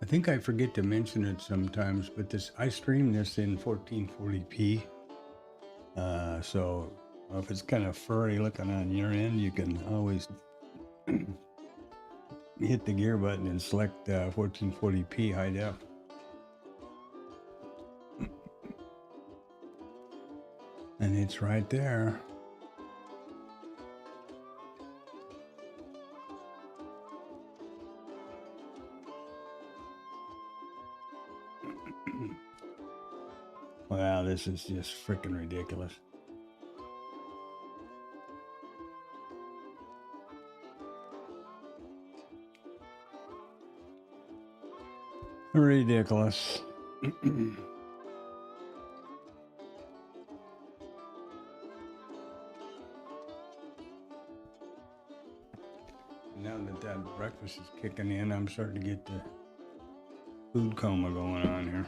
I think I forget to mention it sometimes, but I stream this in 1440p. So if it's kind of furry looking on your end, you can always hit the gear button and select 1440p high def. And it's right there. Wow, this is just freaking ridiculous. Ridiculous. Now that breakfast is kicking in, I'm starting to get the food coma going on here.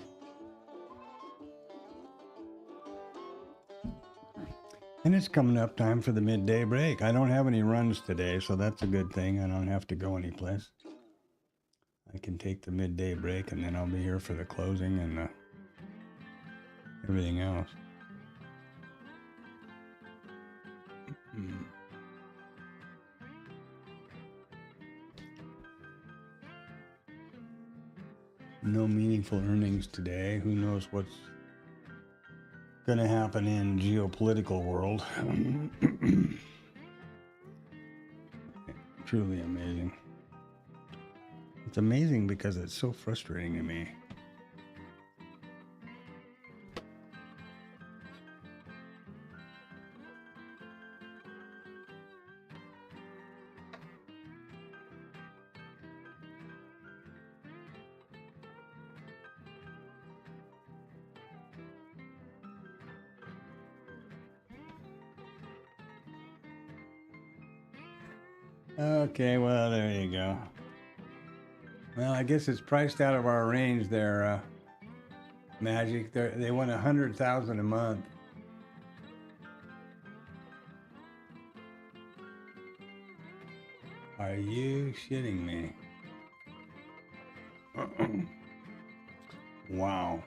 And it's coming up time for the midday break. I don't have any runs today, so that's a good thing. I don't have to go anyplace. I can take the midday break, and then I'll be here for the closing and everything else. No meaningful earnings today. Who knows what's going to happen in geopolitical world. Truly amazing. It's amazing because it's so frustrating to me. Okay, well, there you go. Well, I guess it's priced out of our range there, Magic. They want 100,000 a month. Are you shitting me? Wow.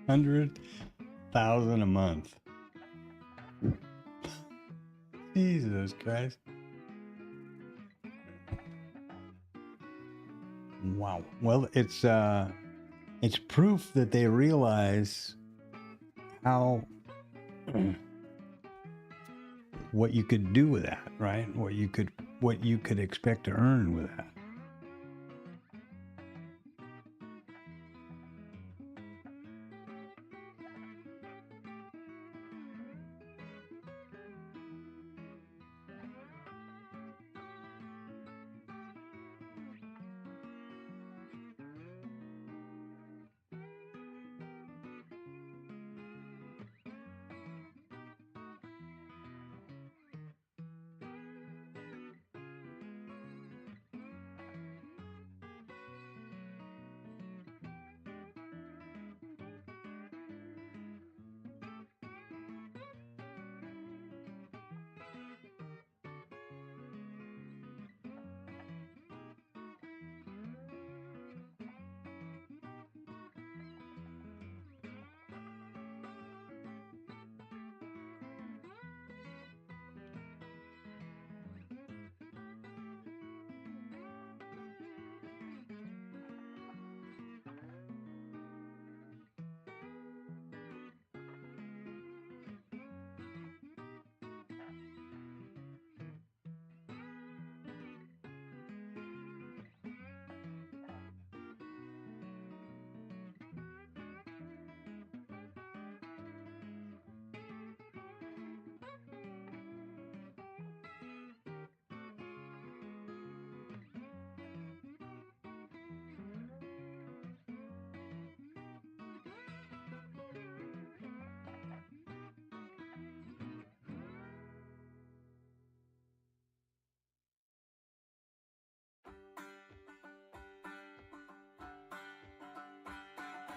$100,000 a month. Jesus Christ. Wow. Well, it's proof that they realize how what you could do with that, right? What you could expect to earn with that.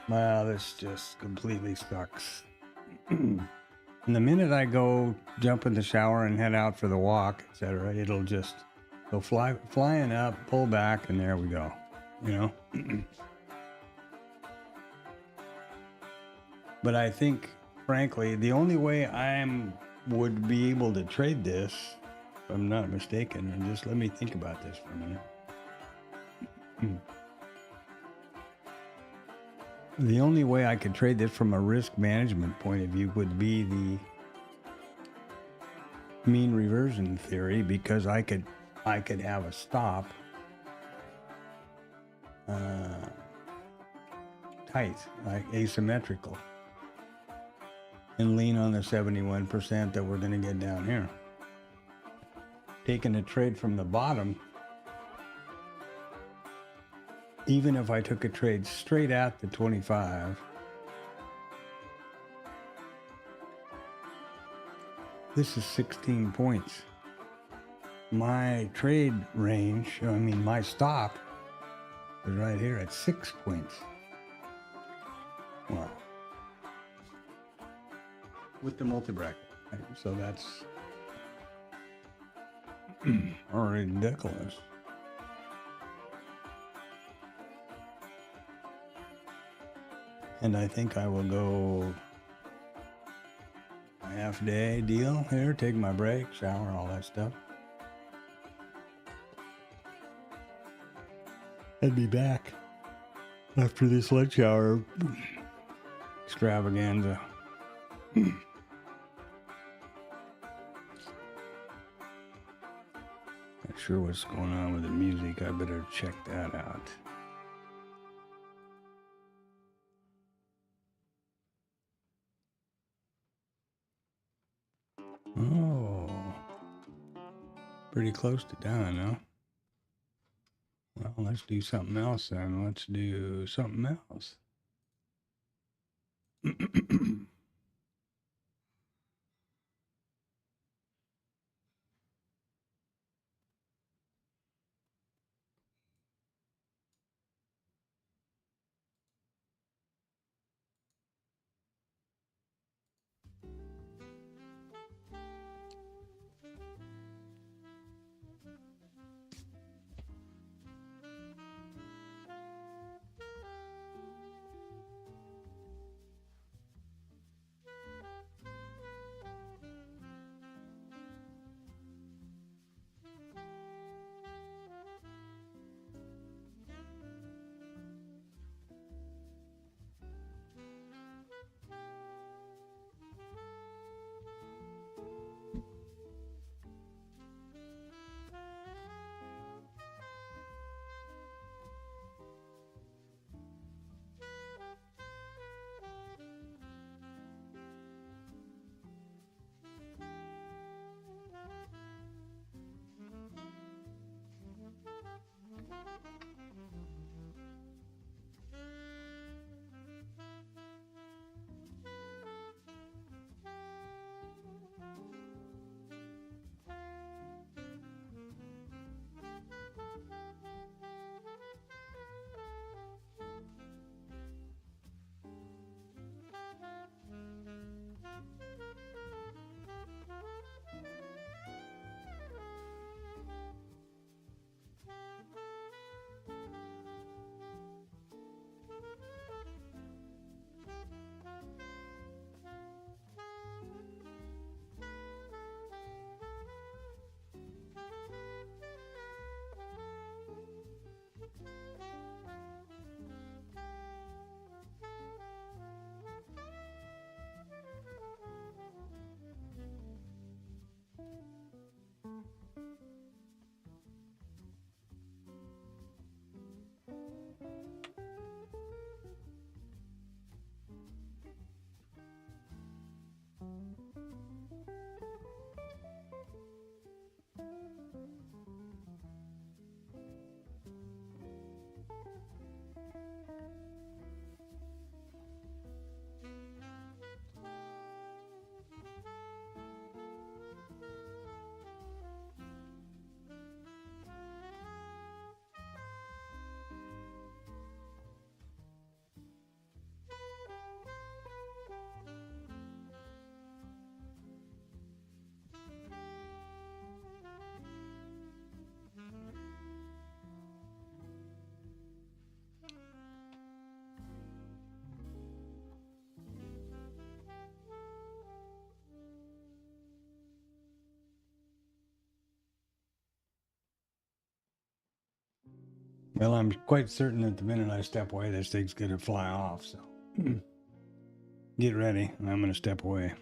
Well, this just completely sucks. And the minute I go jump in the shower and head out for the walk, etc., it'll just go flying up, pull back, and there we go. You know? But I think, frankly, the only way would be able to trade this, if I'm not mistaken, and just let me think about this for a minute. The only way I could trade this from a risk management point of view would be the mean reversion theory, because I could have a stop tight, like asymmetrical, and lean on the 71% that we're going to get down here. Taking a trade from the bottom, even if I took a trade straight at the 25, this is 16 points. My trade range, my stop is right here at 6 points. Wow. With the multi-bracket. Right? So that's already ridiculous. And I think I will go a half-day deal here, take my break, shower, all that stuff. And be back after this lunch hour extravaganza. Not sure what's going on with the music. I better check that out. Oh, pretty close to done, huh? Well, let's do something else then. Let's do something else. Well, I'm quite certain that the minute I step away, this thing's going to fly off. So get ready. I'm going to step away.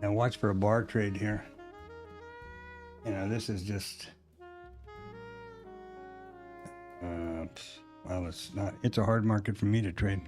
Now watch for a bar trade here. You know, this is just, well, it's a hard market for me to trade.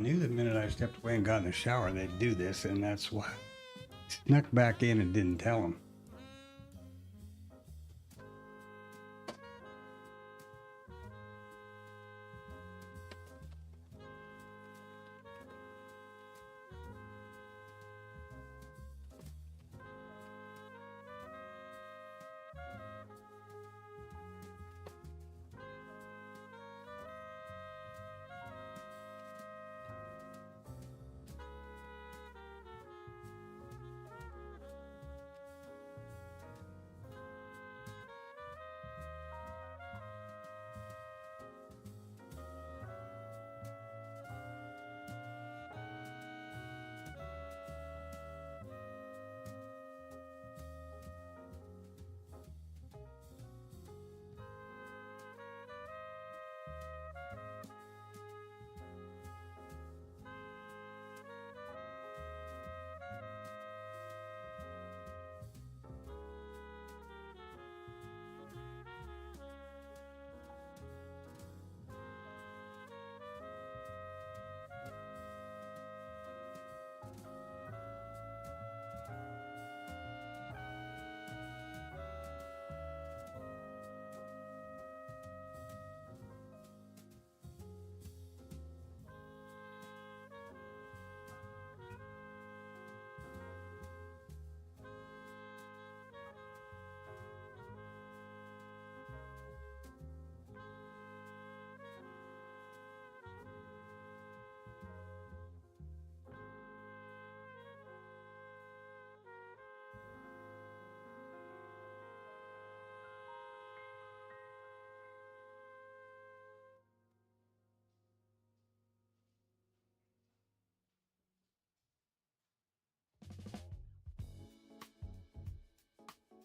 I knew the minute I stepped away and got in the shower they'd do this, and that's why I snuck back in and didn't tell them.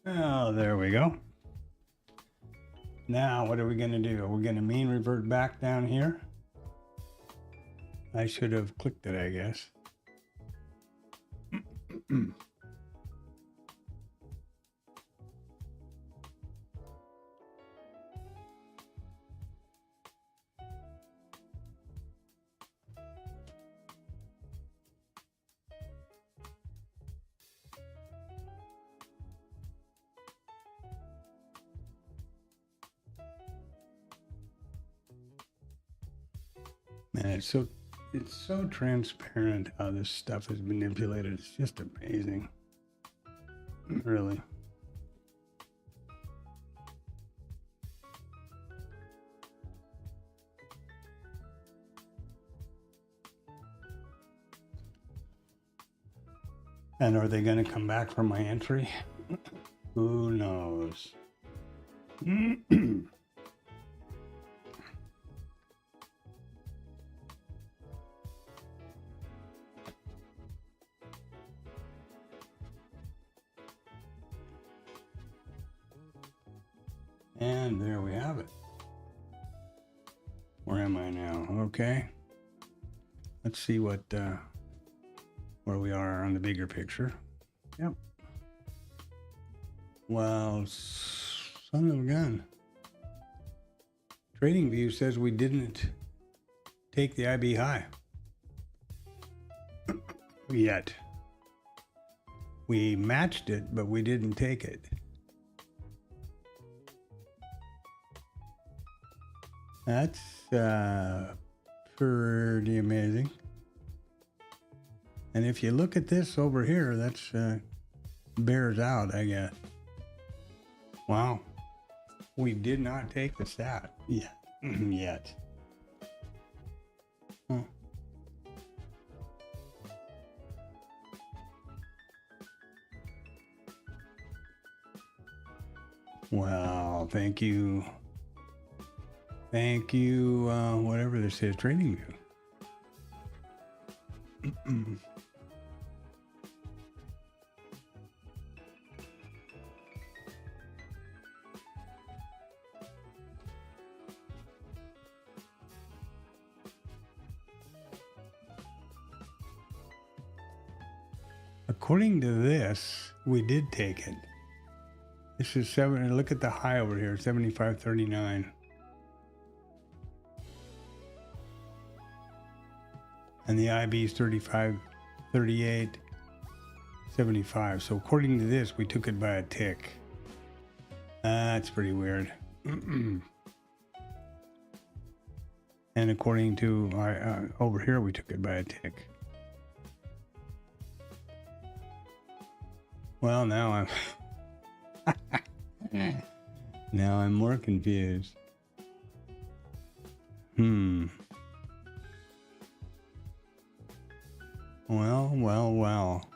Oh, there we go. Now, what are we going to do? We're going to mean revert back down here. I should have clicked it, I guess. Man, it's so transparent how this stuff is manipulated. It's just amazing. Really. And are they going to come back from my entry? Who knows? And there we have it. Where am I now? Okay. Let's see what where we are on the bigger picture. Yep. Well, son of a gun. TradingView says we didn't take the IB high yet. We matched it, but we didn't take it. That's pretty amazing. And if you look at this over here, that's bears out, I guess. Wow. We did not take the stat yet. Huh. Well, thank you. Thank you, whatever this is, TradingView. According to this, we did take it. This is 7. Look at the high over here, 75.39. and the IB is 35, 38, 75. So according to this, we took it by a tick. That's pretty weird. And according to over here, we took it by a tick. Well, now I'm now I'm more confused. Well.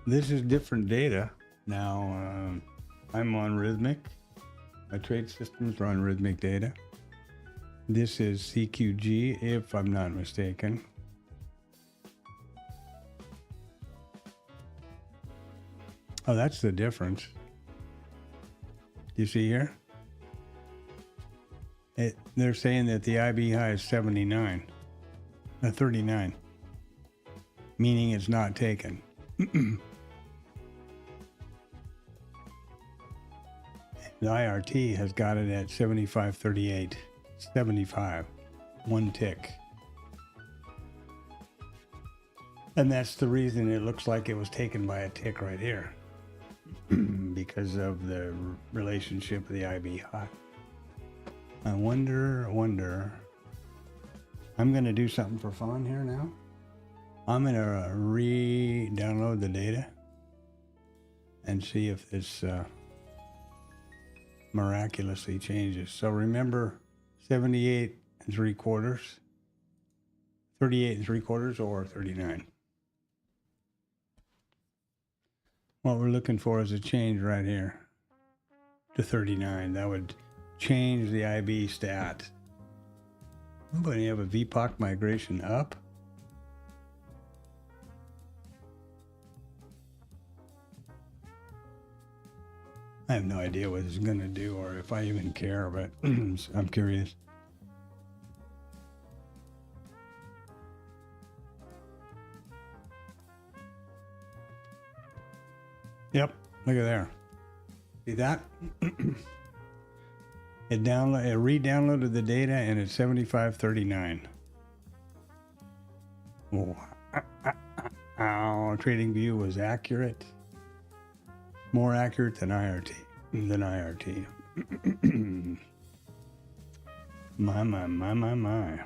This is different data. Now, I'm on Rhythmic. My trade systems are on Rhythmic data. This is CQG, if I'm not mistaken. Oh, that's the difference. You see here? They're saying that the IB high is 79, 39, meaning it's not taken. The IRT has got it at 75.38, 75, one tick. And that's the reason it looks like it was taken by a tick right here, because of the relationship of the IB high. I wonder. I'm going to do something for fun here now. I'm going to re-download the data and see if this miraculously changes. So remember 78 3/4, 38 3/4, or 39. What we're looking for is a change right here to 39. That would change the IB stat. Oh, but you have a VPOC migration up. I have no idea what it's going to do or if I even care, but I'm curious. Yep, look at there. See that? It re-downloaded the data and it's 75.39. Oh, TradingView was accurate. More accurate than IRT. My.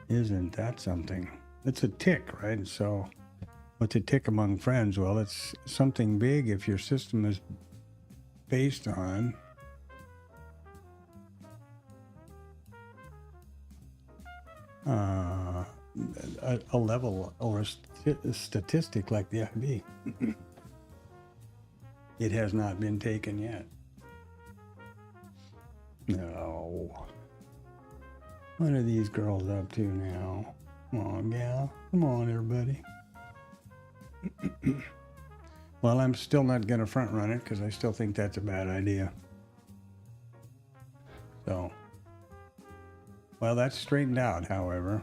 Isn't that something? It's a tick, right? So what's a tick among friends? Well, it's something big if your system is based on a level or a statistic like the IB. It has not been taken yet. No. What are these girls up to now? Come on, gal. Come on, everybody. Well, I'm still not going to front run it because I still think that's a bad idea. So, well, that's straightened out, however.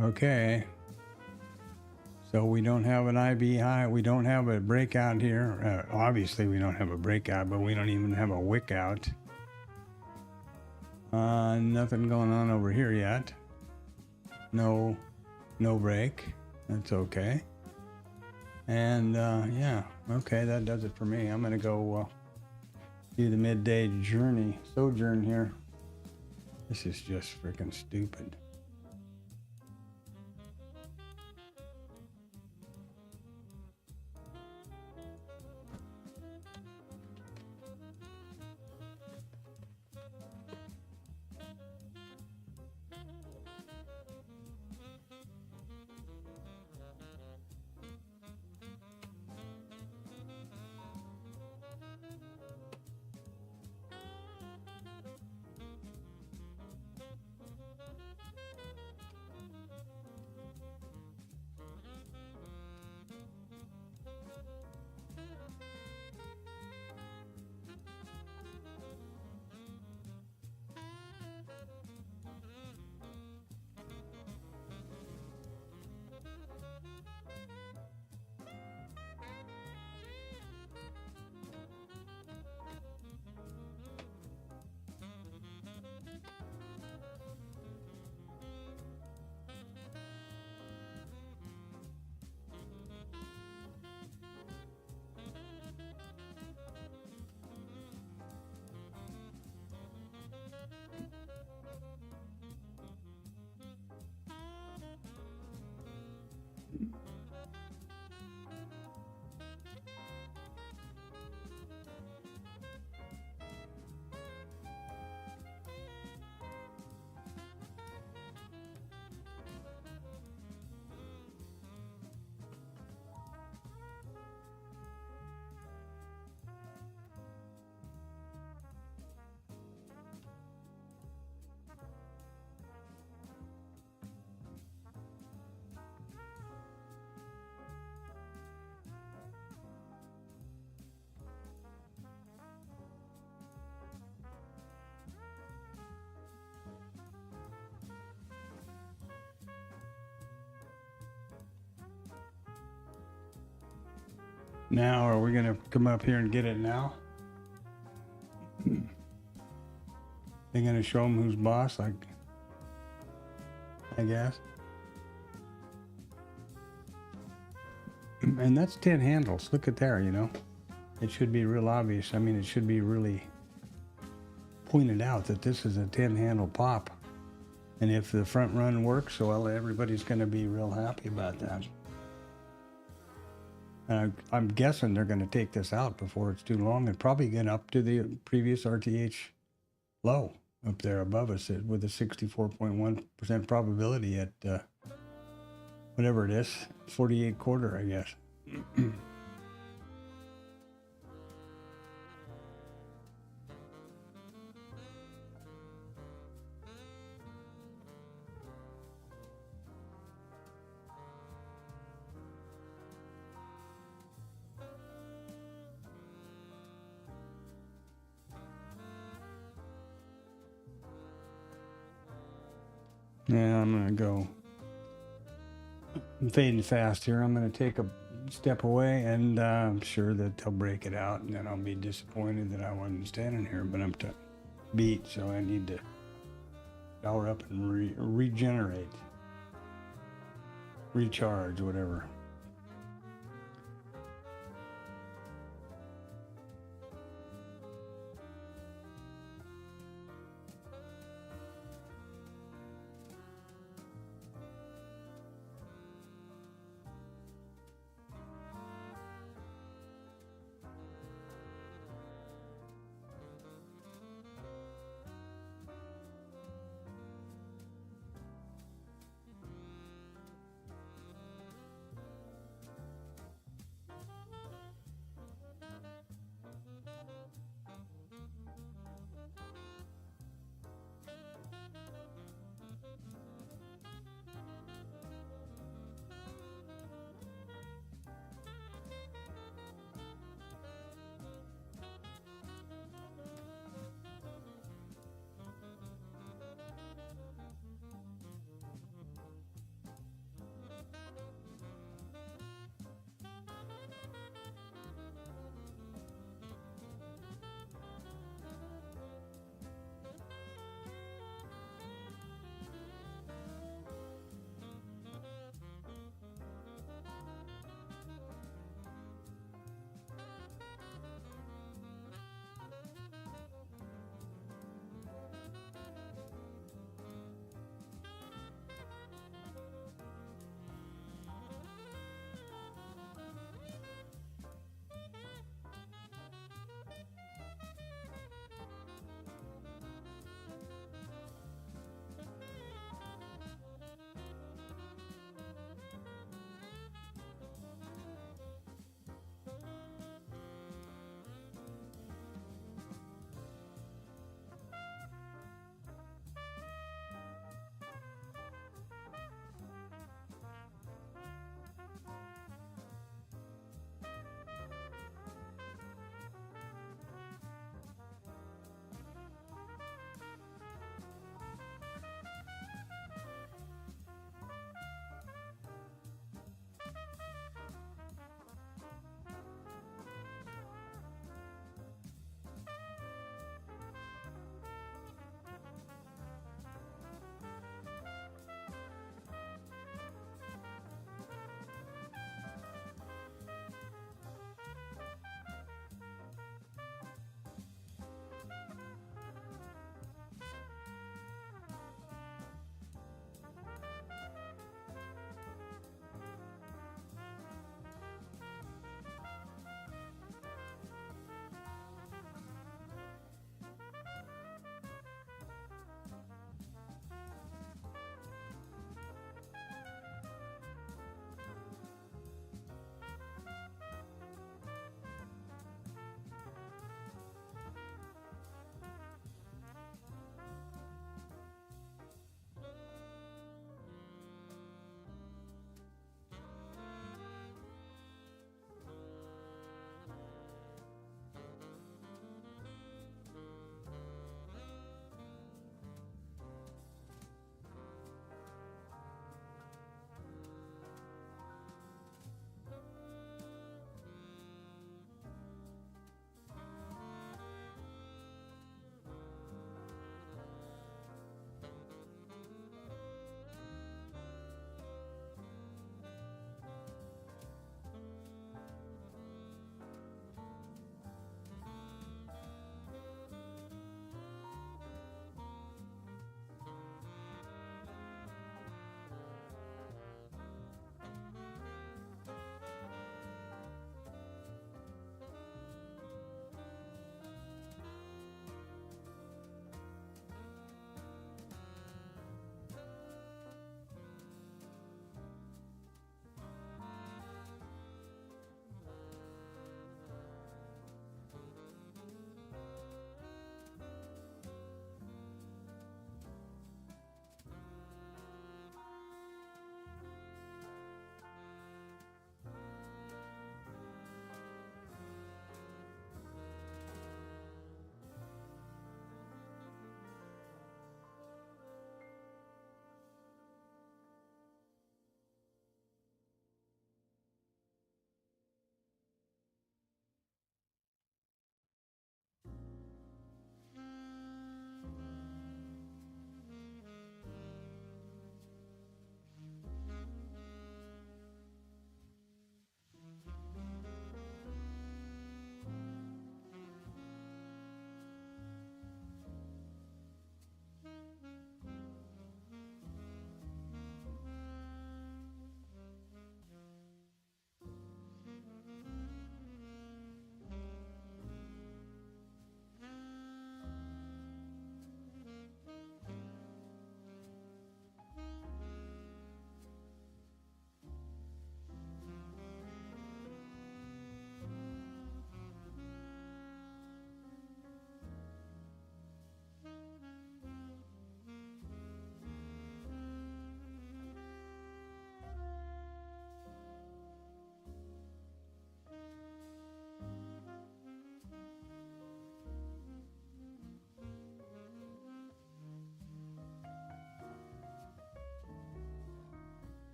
Okay, so we don't have an IB high. We don't have a breakout here. Obviously, we don't have a breakout, but we don't even have a wick out. Nothing going on over here yet. No break. That's okay. And yeah, okay, that does it for me. I'm gonna go do the midday sojourn here. This is just freaking stupid. Now, are we gonna come up here and get it now? They're gonna show them who's boss, like, I guess. And that's 10 handles. Look at there, you know. It should be real obvious. I mean, it should be really pointed out that this is a 10 handle pop. And if the front run works, well, everybody's going to be real happy about that. I'm guessing they're going to take this out before it's too long and probably get up to the previous RTH low up there above us with a 64.1% probability at whatever it is, 48 quarter, I guess. Yeah, I'm gonna go. I'm fading fast here. I'm gonna take a step away, and I'm sure that they'll break it out, and then I'll be disappointed that I wasn't standing here. But I'm beat, so I need to power up and regenerate, recharge, whatever.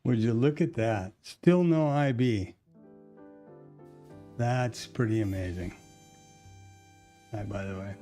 Would you look at that? Still no IB. That's pretty amazing. Hi, by the way.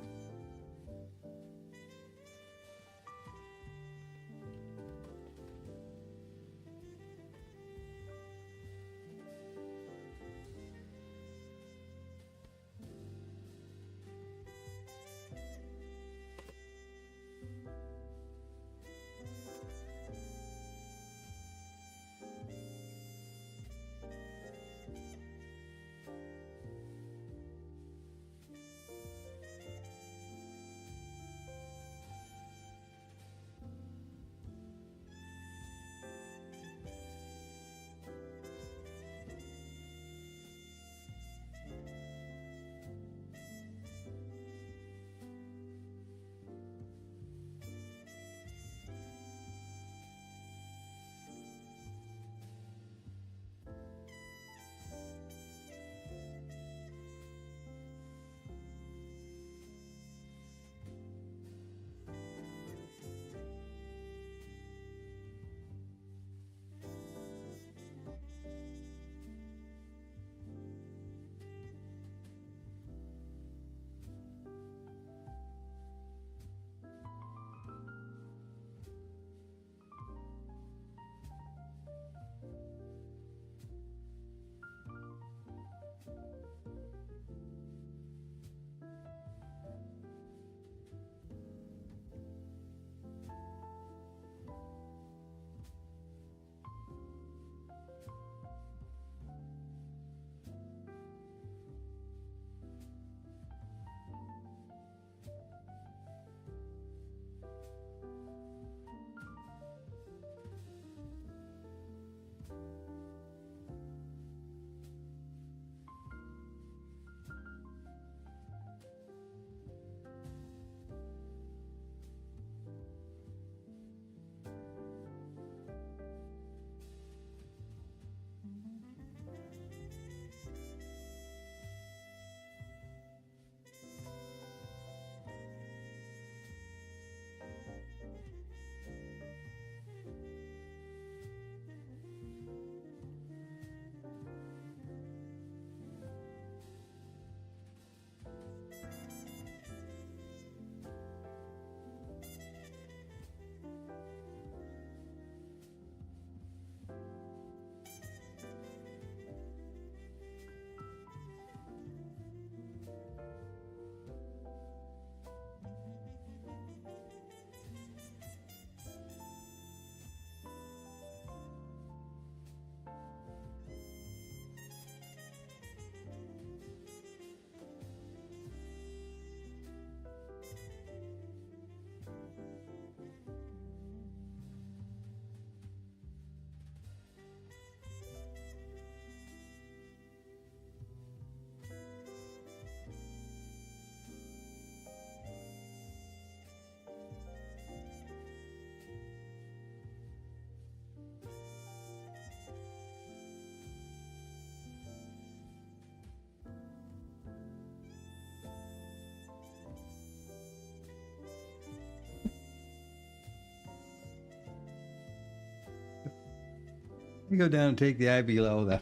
You go down and take the IB level.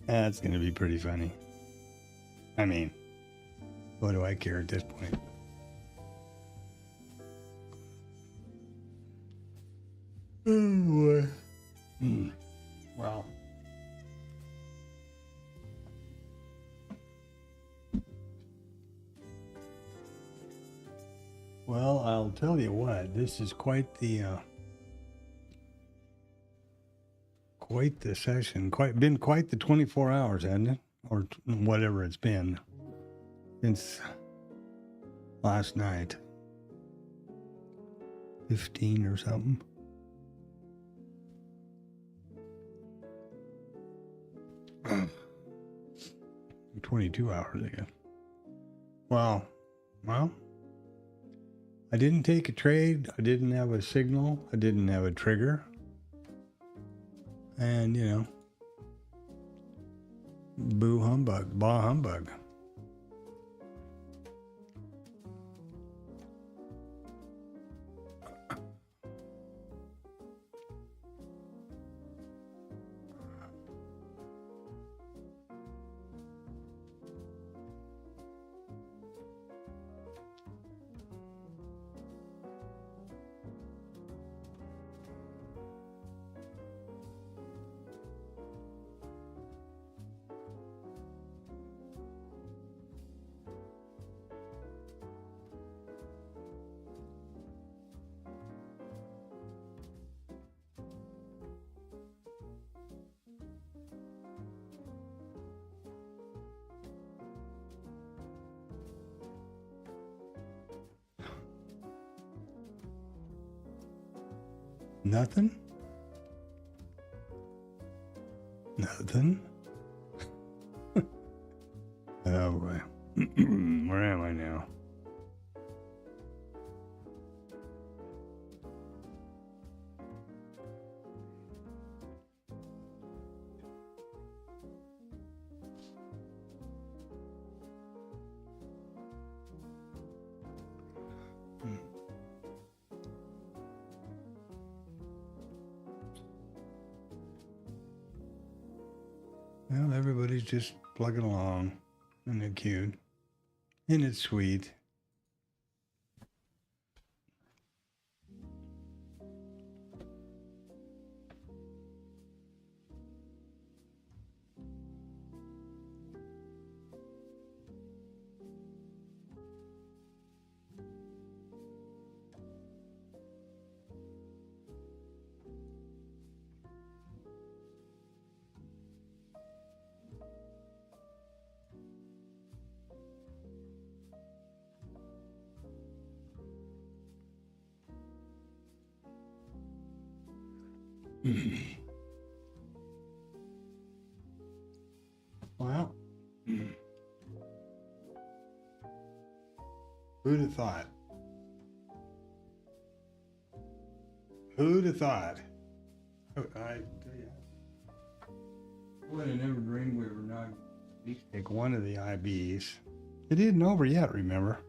That's going to be pretty funny. I mean, what do I care at this point? Oh, boy. Wow. Well, I'll tell you what, this is quite the session. Been quite the 24 hours, hasn't it? Or whatever it's been since last night. 15 or something. Uh, 22 hours, I guess. Wow. Well, I didn't take a trade. I didn't have a signal. I didn't have a trigger. And, you know, boo humbug, bah humbug. Nothing? Nothing? Oh boy. Where am I now? Well, everybody's just plugging along, and they're cute, and it's sweet. Well, who'd have thought? Who'd have thought? I tell you, I would have never dreamed we were not at least take one of the IBs. It isn't over yet, remember?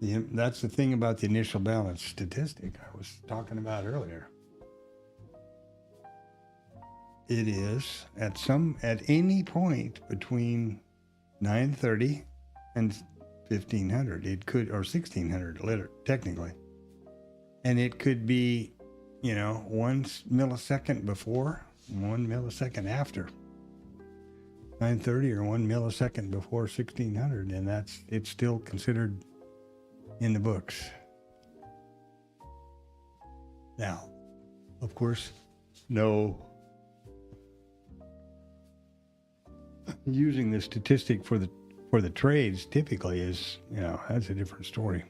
That's the thing about the initial balance statistic I was talking about earlier. It is at any point between 9:30 and 1500. It could, or 1600 technically. And it could be, 1 millisecond before, 1 millisecond after 9:30, or 1 millisecond before 1600, and it's still considered in the books. Now, of course, no using the statistic for the trades typically is, that's a different story.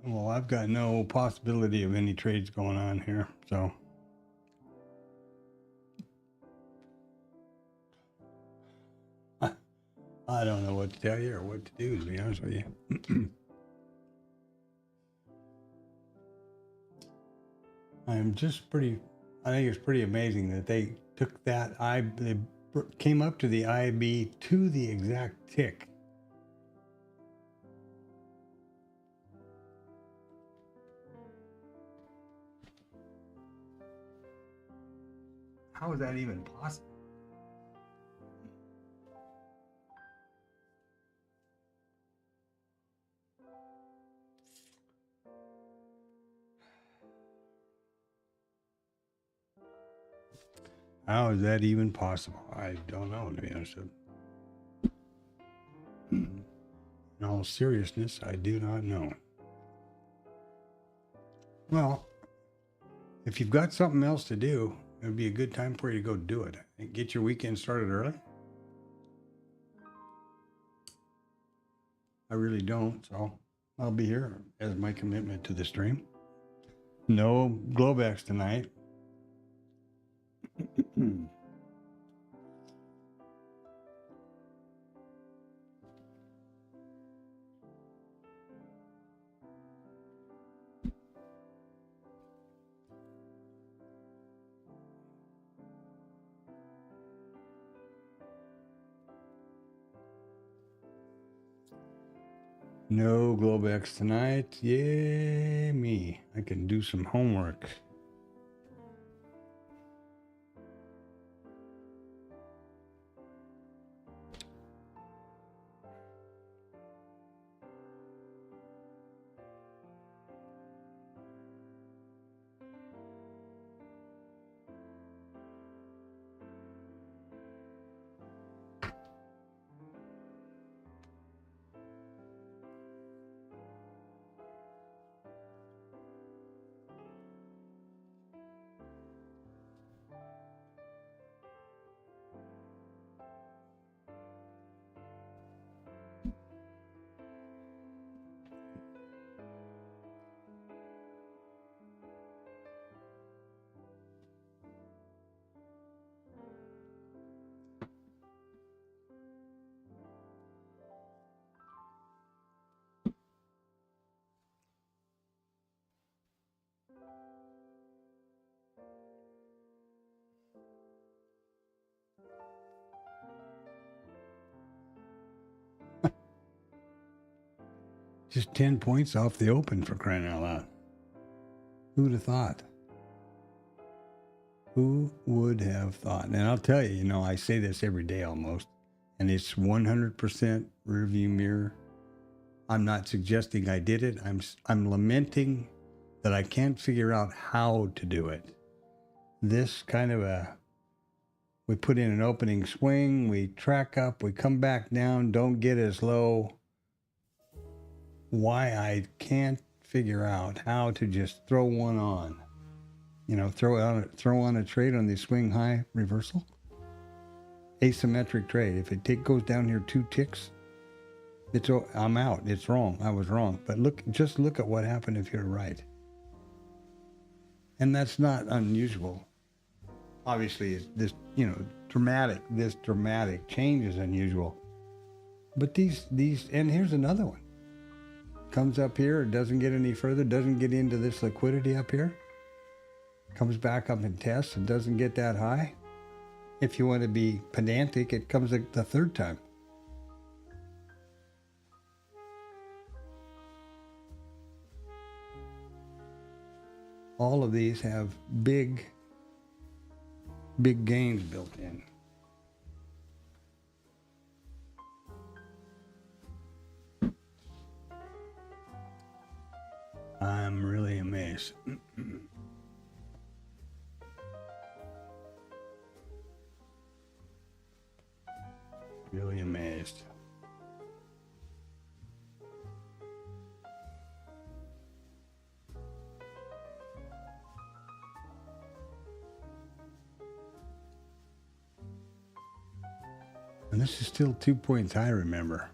Well, I've got no possibility of any trades going on here, so. I don't know what to tell you or what to do, to be honest with you. I think it's pretty amazing that they took that, they came up to the IB to the exact tick. How is that even possible? How is that even possible? I don't know, to be honest with you. In all seriousness, I do not know. Well, if you've got something else to do, it would be a good time for you to go do it and get your weekend started early. I really don't, so I'll be here as my commitment to the stream. No Globex tonight. No Globex tonight. Yay, me. I can do some homework. Just 10 points off the open, for crying out loud. Who would have thought? Who would have thought? And I'll tell you, I say this every day almost, and it's 100% rearview mirror. I'm not suggesting I did it. I'm lamenting that I can't figure out how to do it. This kind of we put in an opening swing, we track up, we come back down, don't get as low. Why I can't figure out how to just throw one on, throw on a trade on the swing high reversal, asymmetric trade. If it goes down here 2 ticks, I'm out. It's wrong. I was wrong. But just look at what happened if you're right. And that's not unusual. Obviously, this dramatic change is unusual. But these, and here's another one. Comes up here, it doesn't get any further, doesn't get into this liquidity up here. Comes back up and tests, it doesn't get that high. If you want to be pedantic, it comes the 3rd time. All of these have big gains built in. I'm really amazed. Really amazed. And this is still 2 points high, remember.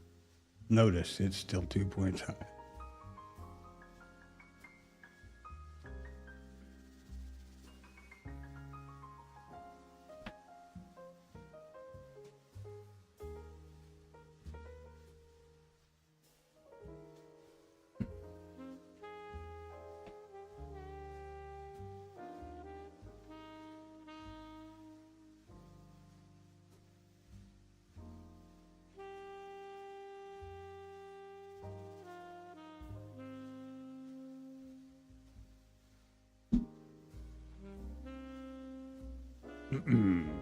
Notice it's still 2 points high. Mm.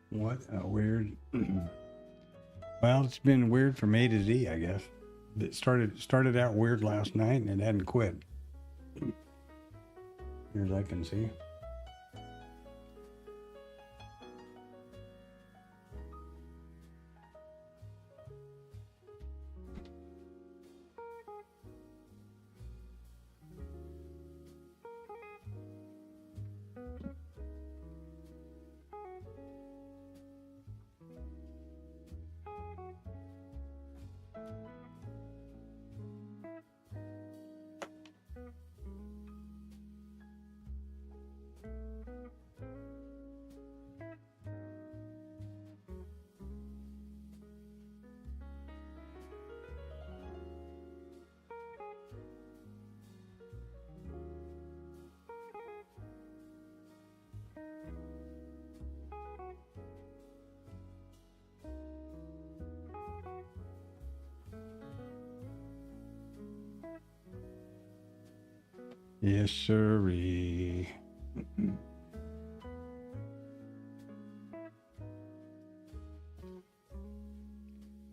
What a weird. Well, it's been weird from A to Z, I guess. It started out weird last night, and it hadn't quit. Here as I can see. Yes, sirree.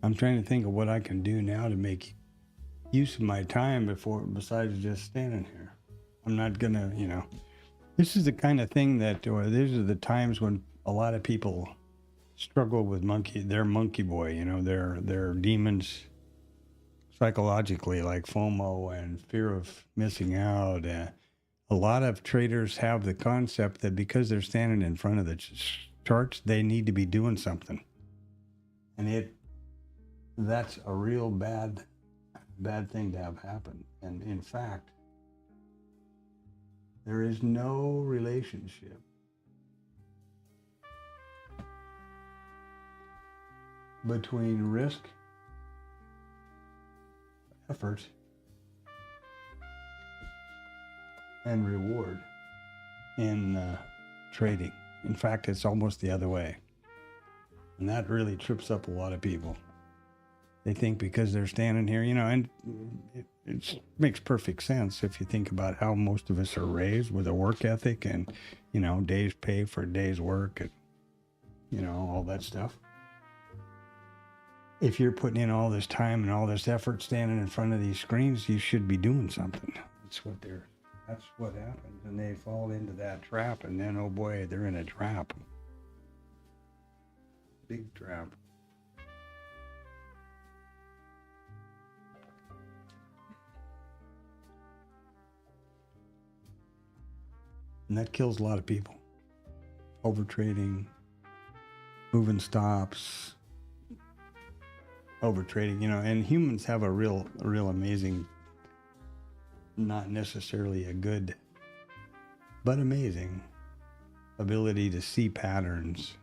I'm trying to think of what I can do now to make use of my time besides just standing here. I'm not gonna, this is the kind of thing that, or these are the times when a lot of people struggle with their monkey boy, their demons psychologically, like FOMO and fear of missing out. A lot of traders have the concept that because they're standing in front of the charts, they need to be doing something. And that's a real bad thing to have happen. And in fact, there is no relationship between risk, effort, and reward in trading. In fact, it's almost the other way. And that really trips up a lot of people. They think because they're standing here, and it makes perfect sense if you think about how most of us are raised with a work ethic and, days pay for a day's work and, all that stuff. If you're putting in all this time and all this effort standing in front of these screens, you should be doing something. That's what happens. And they fall into that trap, and then, oh boy, they're in a trap. Big trap. And that kills a lot of people. Overtrading, moving stops, overtrading, and humans have a real amazing, not necessarily a good, but amazing ability to see patterns,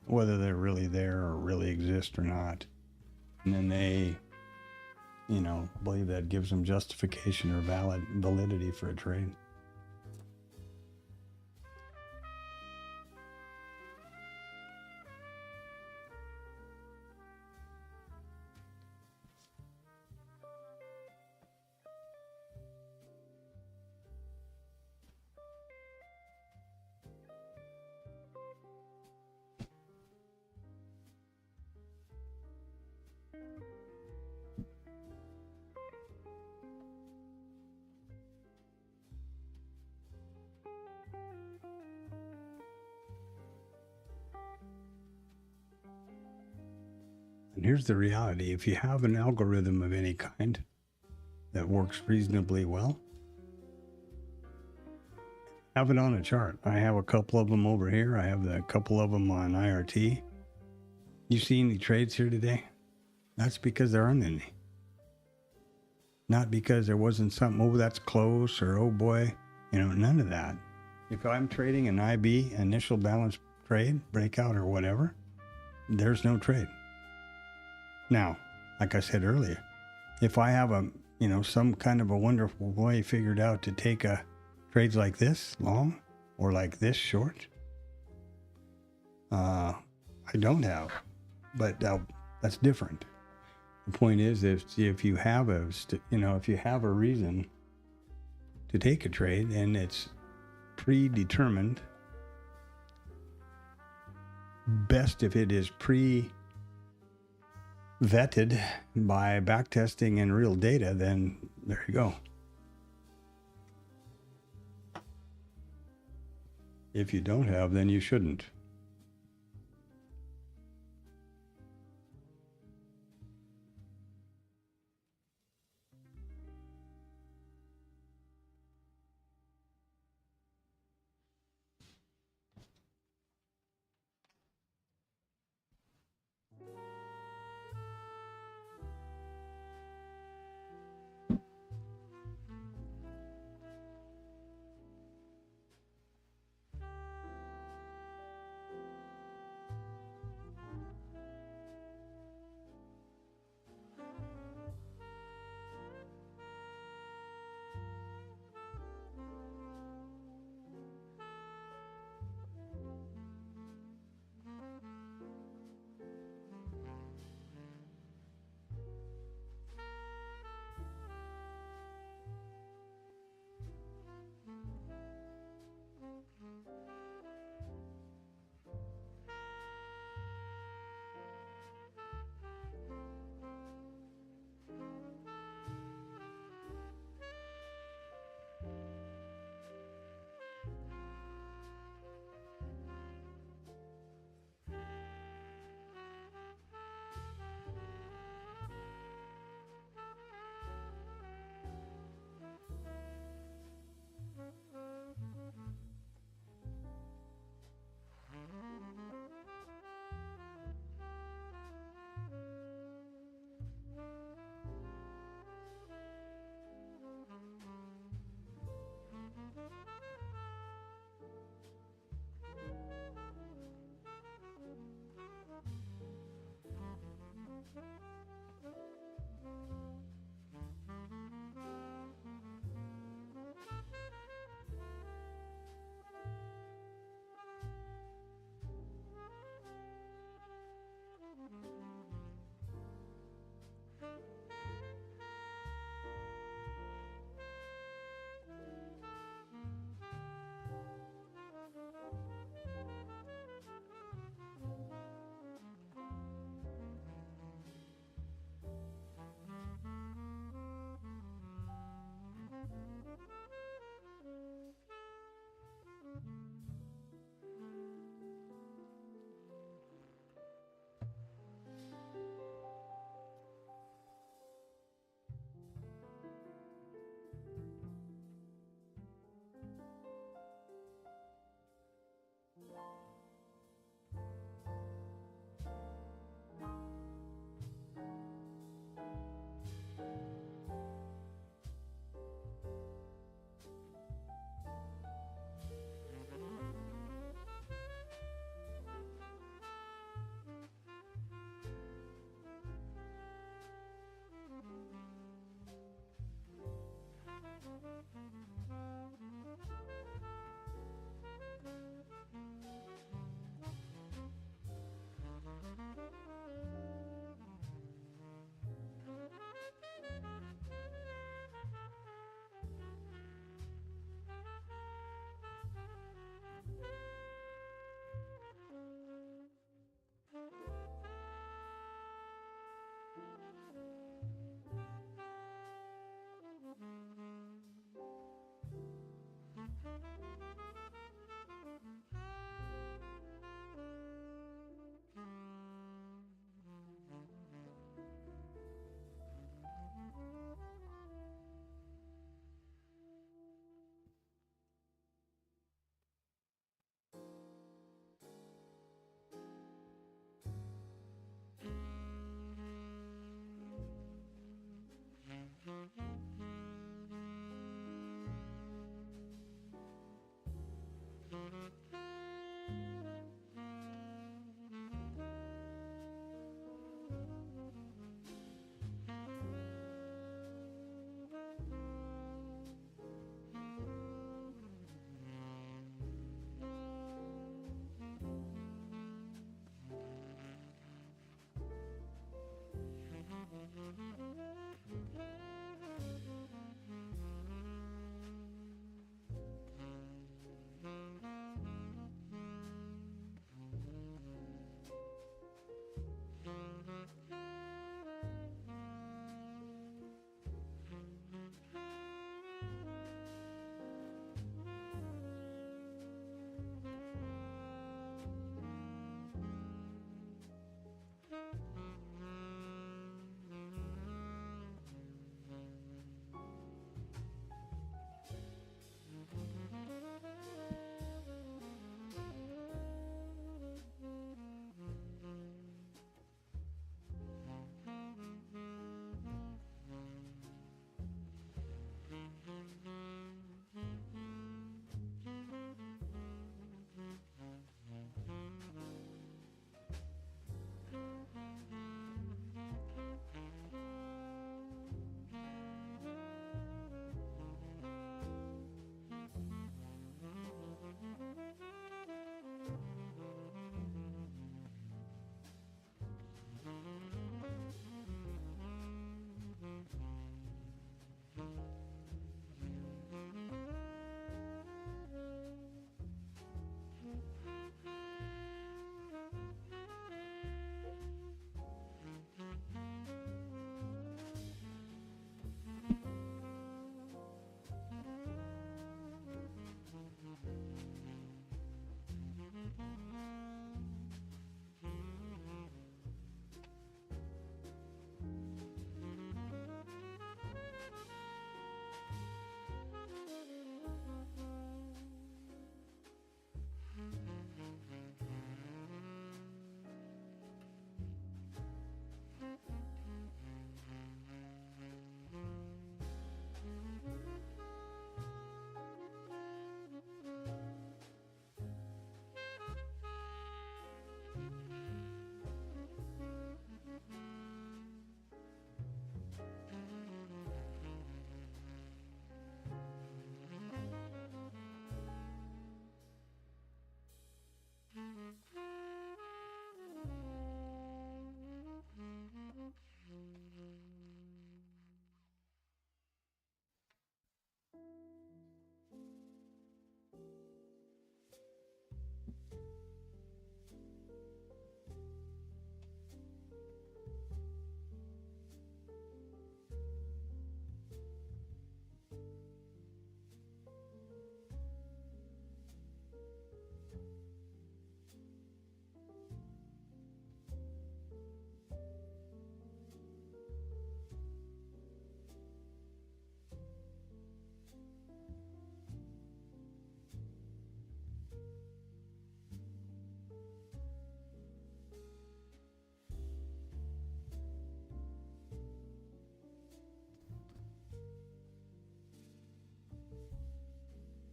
whether they're really there or really exist or not. And then they, believe that gives them justification or validity for a trade. And here's the reality. If you have an algorithm of any kind that works reasonably well, have it on a chart. I have a couple of them over here. I have a couple of them on IRT. You see any trades here today? That's because there aren't any. Not because there wasn't something, oh, that's close, or oh boy, none of that. If I'm trading an IB, initial balance trade, breakout or whatever, there's no trade. Now, like I said earlier, if I have some kind of a wonderful way figured out to take trades like this long or like this short, I don't have, but that's different. The point is, if you have if you have a reason to take a trade and it's predetermined, best if it is pre-vetted by backtesting and real data, then there you go. If you don't have, then you shouldn't.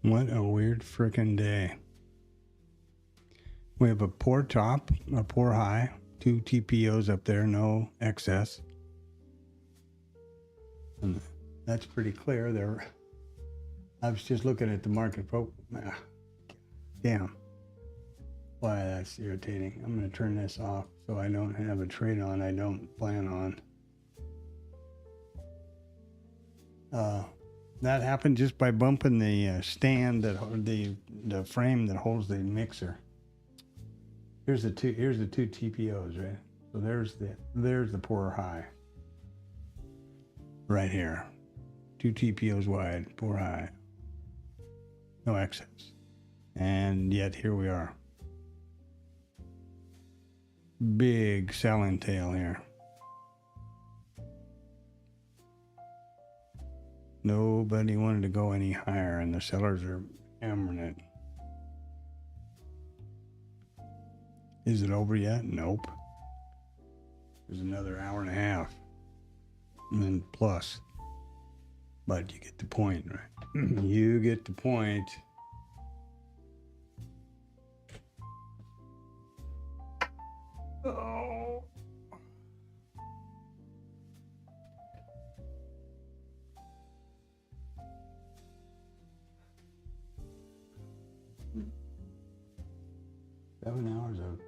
What a weird frickin' day. We have a poor top, a poor high, 2 TPOs up there, no excess. And that's pretty clear there. I was just looking at the market. Damn. Why, that's irritating. I'm going to turn this off so I don't have a trade on I don't plan on. That happened just by bumping the stand, that the frame that holds the mixer. Here's the two TPOs, right? So there's the poor high. Right here. 2 TPOs wide, poor high. No excess. And yet here we are. Big selling tail here. Nobody wanted to go any higher, and the sellers are hammering it. Is it over yet? Nope. There's another hour and a half. And then plus. But you get the point, right? You get the point. Oh. Seven hours of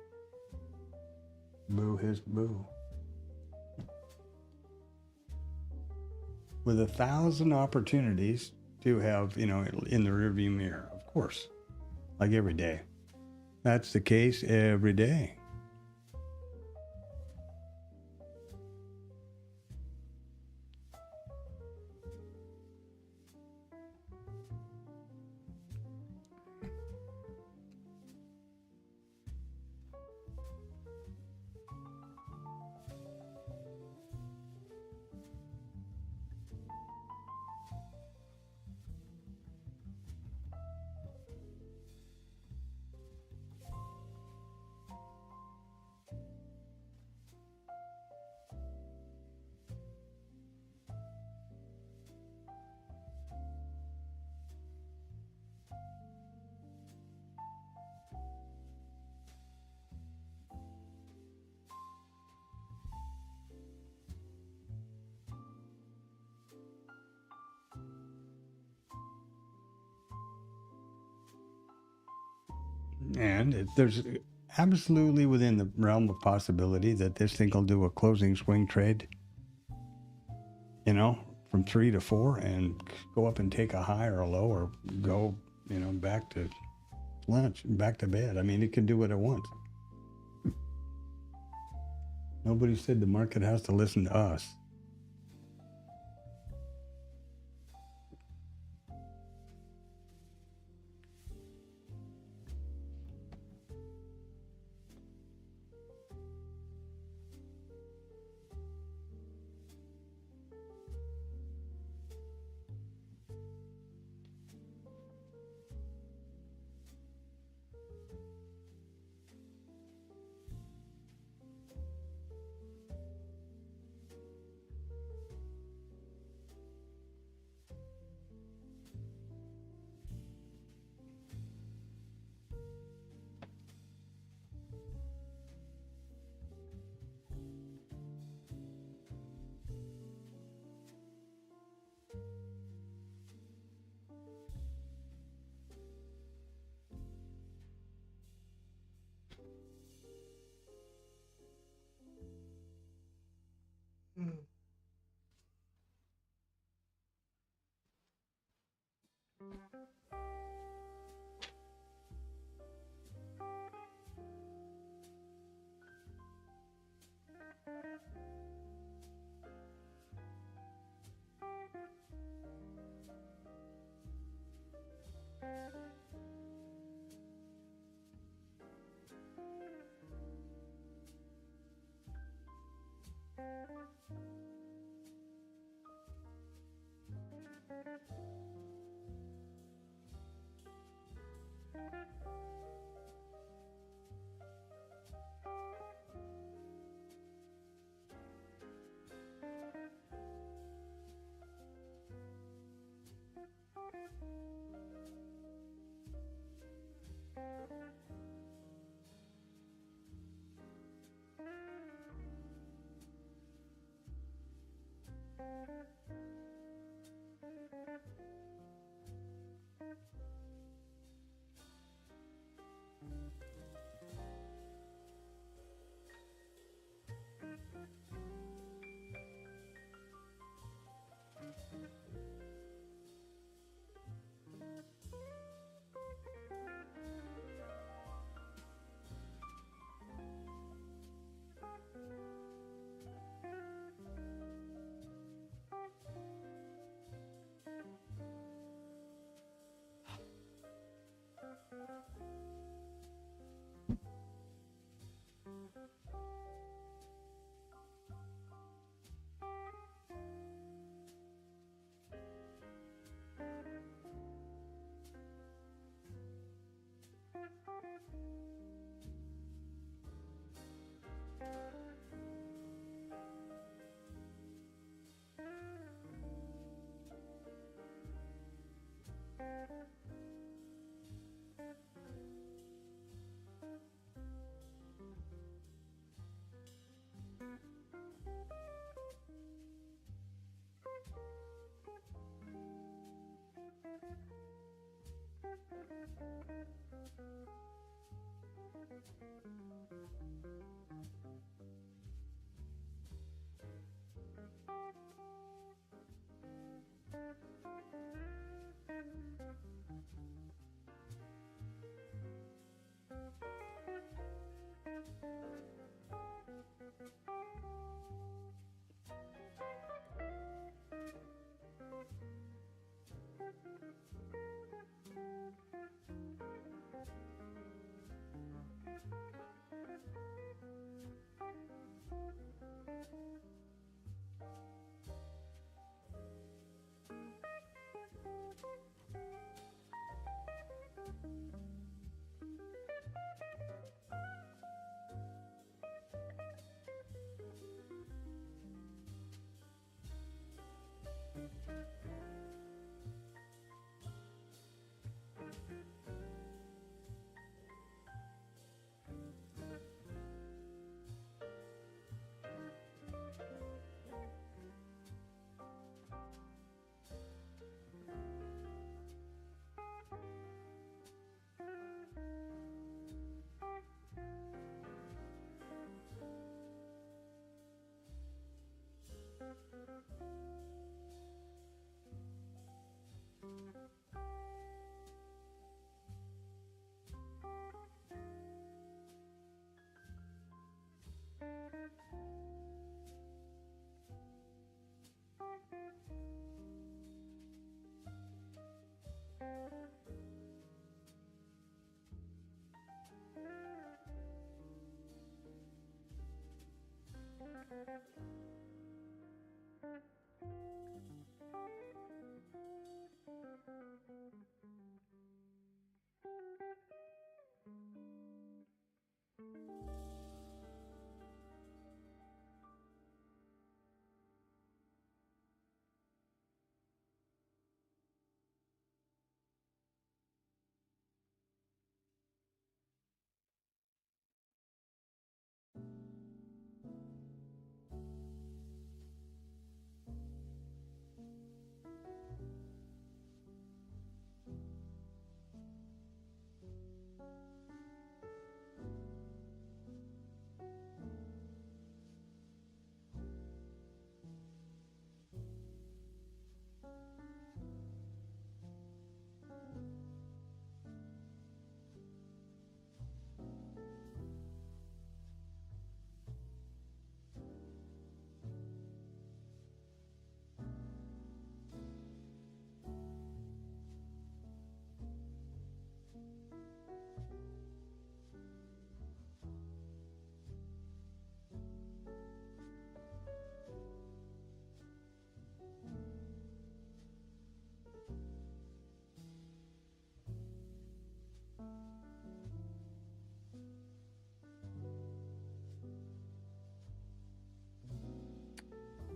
boo his boo. With 1,000 opportunities to have, in the rearview mirror, of course, like every day. That's the case every day. And there's absolutely within the realm of possibility that this thing will do a closing swing trade, from 3 to 4 and go up and take a high or a low, or go, back to lunch, back to bed. I mean, it can do what it wants. Nobody said the market has to listen to us.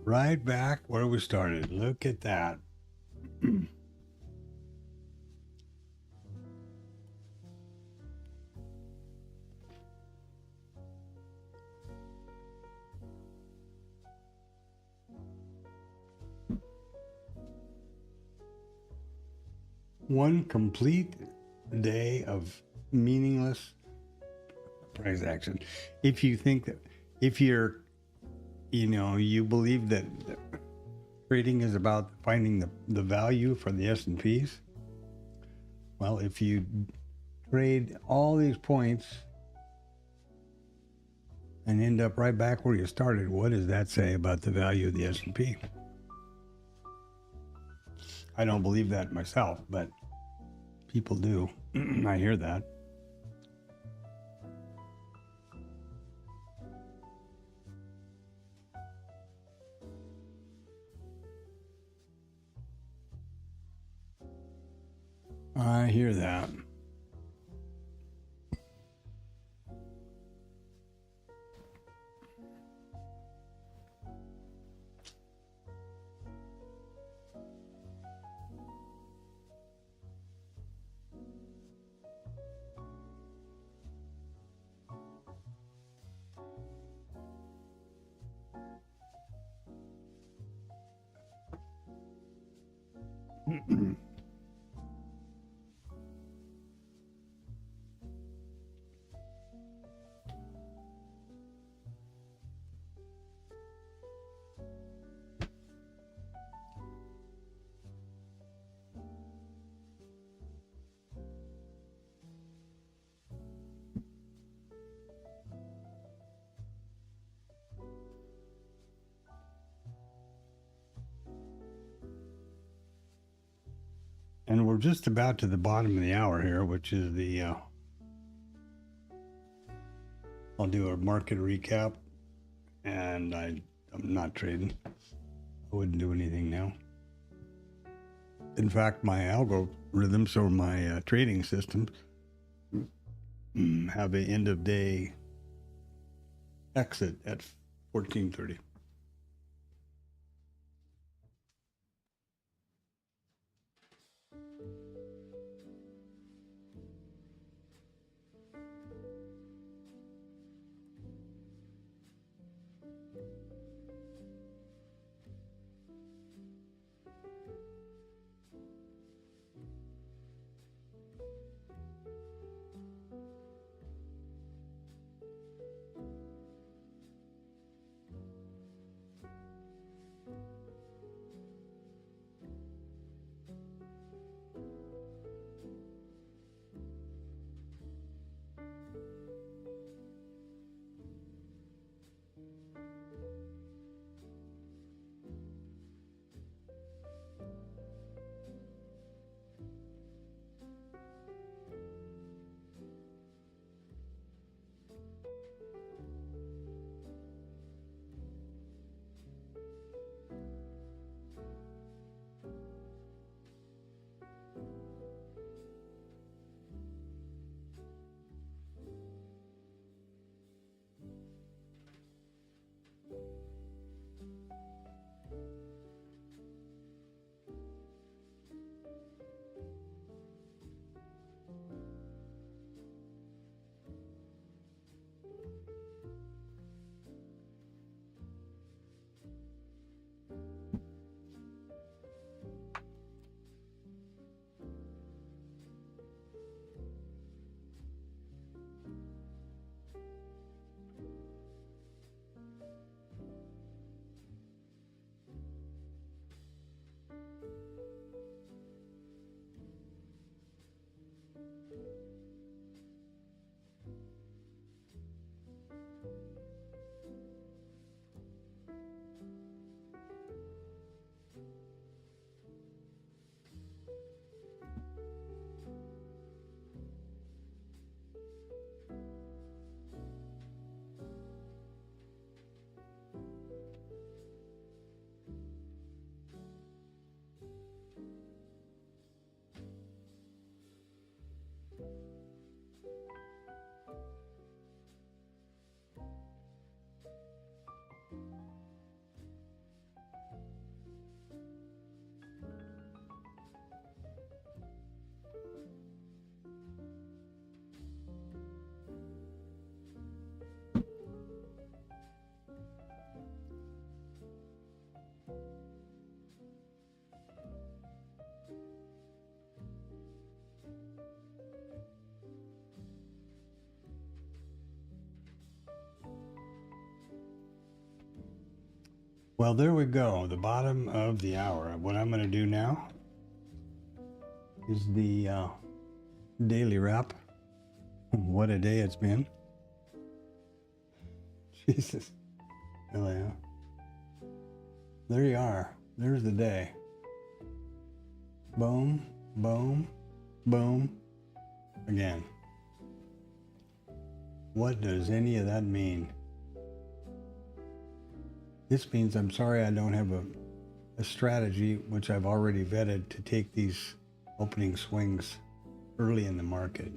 Right back where we started. Look at that. One complete day of meaningless price action. If you think that, if you're, you believe that trading is about finding the value for the S&Ps, well, if you trade all these points and end up right back where you started, what does that say about the value of the S&P? I don't believe that myself, but people do. I hear that. I hear that. we're just about to the bottom of the hour here, which is the, I'll do a market recap, and I'm not trading. I wouldn't do anything now. In fact, my algorithms or my trading systems have an end of day exit at 14:30. Well, there we go, the bottom of the hour. What I'm going to do now is the daily wrap. What a day it's been. Jesus. Oh, yeah. There you are. There's the day. Boom, boom, boom. Again. What does any of that mean? This means I'm sorry I don't have a strategy, which I've already vetted, to take these opening swings early in the market.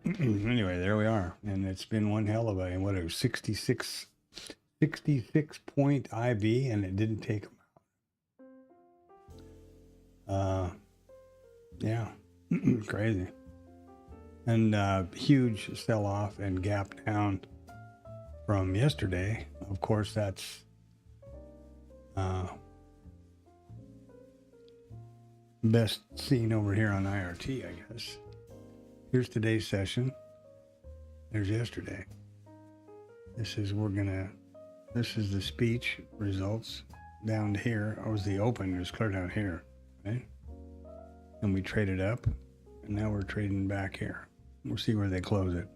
Anyway, there we are. And it's been one hell of a, what, a 66 point IV, and it didn't take them out. Yeah, crazy. And huge sell-off and gap down from yesterday. Of course, that's best seen over here on IRT, I guess. Here's today's session. There's yesterday. This is the speech results down here. It was the open. It was clear down here, right? And we traded up, and now we're trading back here. We'll see where they close it.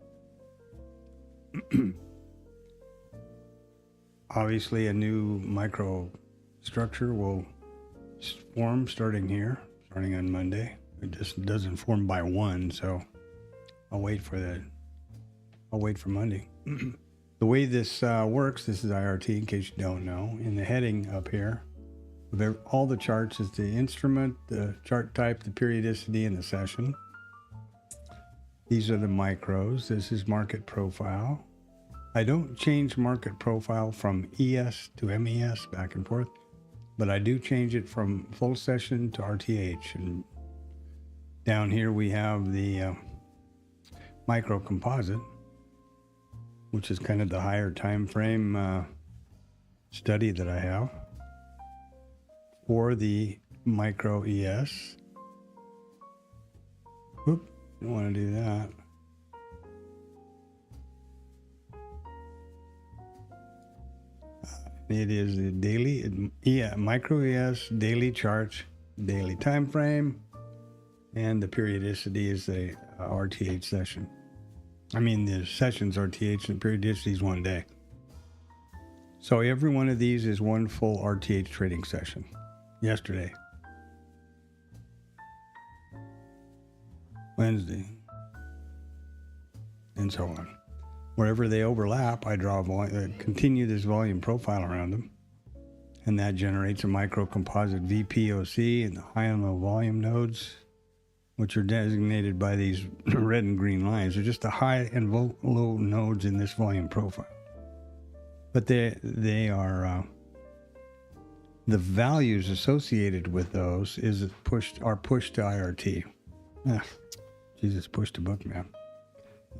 obviously a new microstructure will form starting on Monday. It just doesn't form by one, so I'll wait for Monday. The way this works, this is IRT in case you don't know. In the heading up here, of all the charts is the instrument, the chart type, the periodicity, and the session. These are the micros. This is market profile. I don't change market profile from ES to MES back and forth, but I do change it from full session to RTH. And down here we have the micro composite, which is kind of the higher time frame study that I have for the micro ES. Oop, don't want to do that. It is the daily, micro ES daily charts, daily time frame, and the periodicity is the RTH session. I mean, the session's RTH and the periodicity is 1 day. So every one of these is one full RTH trading session. Yesterday, Wednesday, and so on. Wherever they overlap, I draw continue this volume profile around them, and that generates a micro composite VPOC and the high and low volume nodes, which are designated by these red and green lines. They're just the high and low nodes in this volume profile. But they are the values associated with those are pushed to IRT. Jesus, pushed to Bookmap.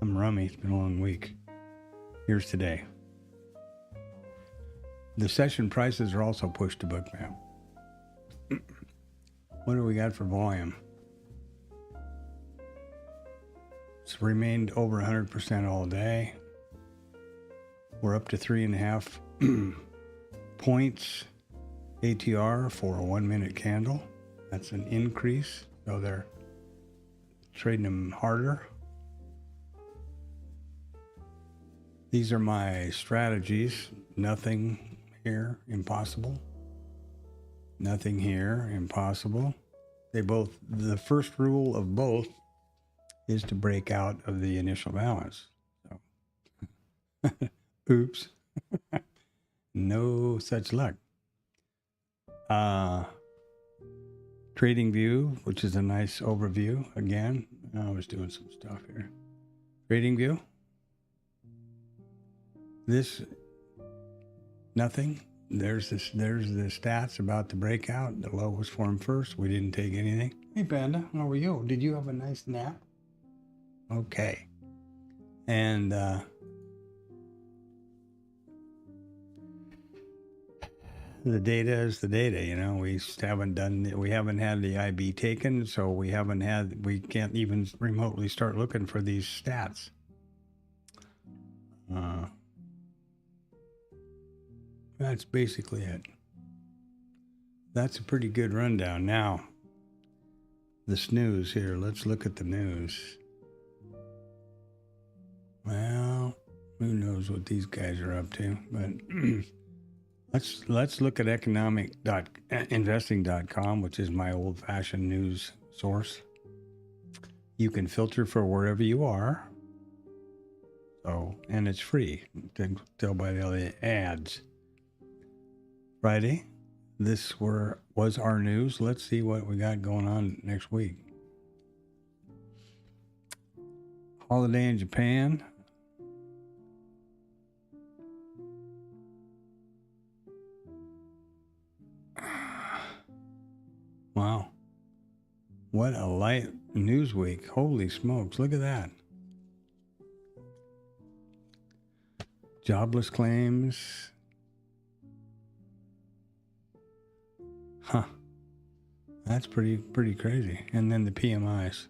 I'm rummy. It's been a long week. Here's today. The session prices are also pushed to Bookmap. What do we got for volume? It's remained over 100% all day. We're up to 3.5 points ATR for a 1 minute candle. That's an increase. So they're trading them harder. These are my strategies. Nothing here, impossible. Nothing here, impossible. The first rule of both is to break out of the initial balance. So, oops. No such luck. Trading view, which is a nice overview. Again, I was doing some stuff here. Trading view. This, nothing. There's the stats about the breakout. The low was formed first. We didn't take anything. Hey, Panda, how are you? Did you have a nice nap? Okay. And the data is the data, you know. We haven't had the IB taken, so we can't even remotely start looking for these stats. That's basically it. That's a pretty good rundown. Now, the snooze here. Let's look at the news. Well, who knows what these guys are up to, but let's look at economic.investing.com, which is my old-fashioned news source. You can filter for wherever you are. So, and it's free. You can tell by the ads. Friday, this was our news. Let's see what we got going on next week. Holiday in Japan. Wow. What a light news week. Holy smokes. Look at that. Jobless claims. Huh. That's pretty crazy. And then the PMIs.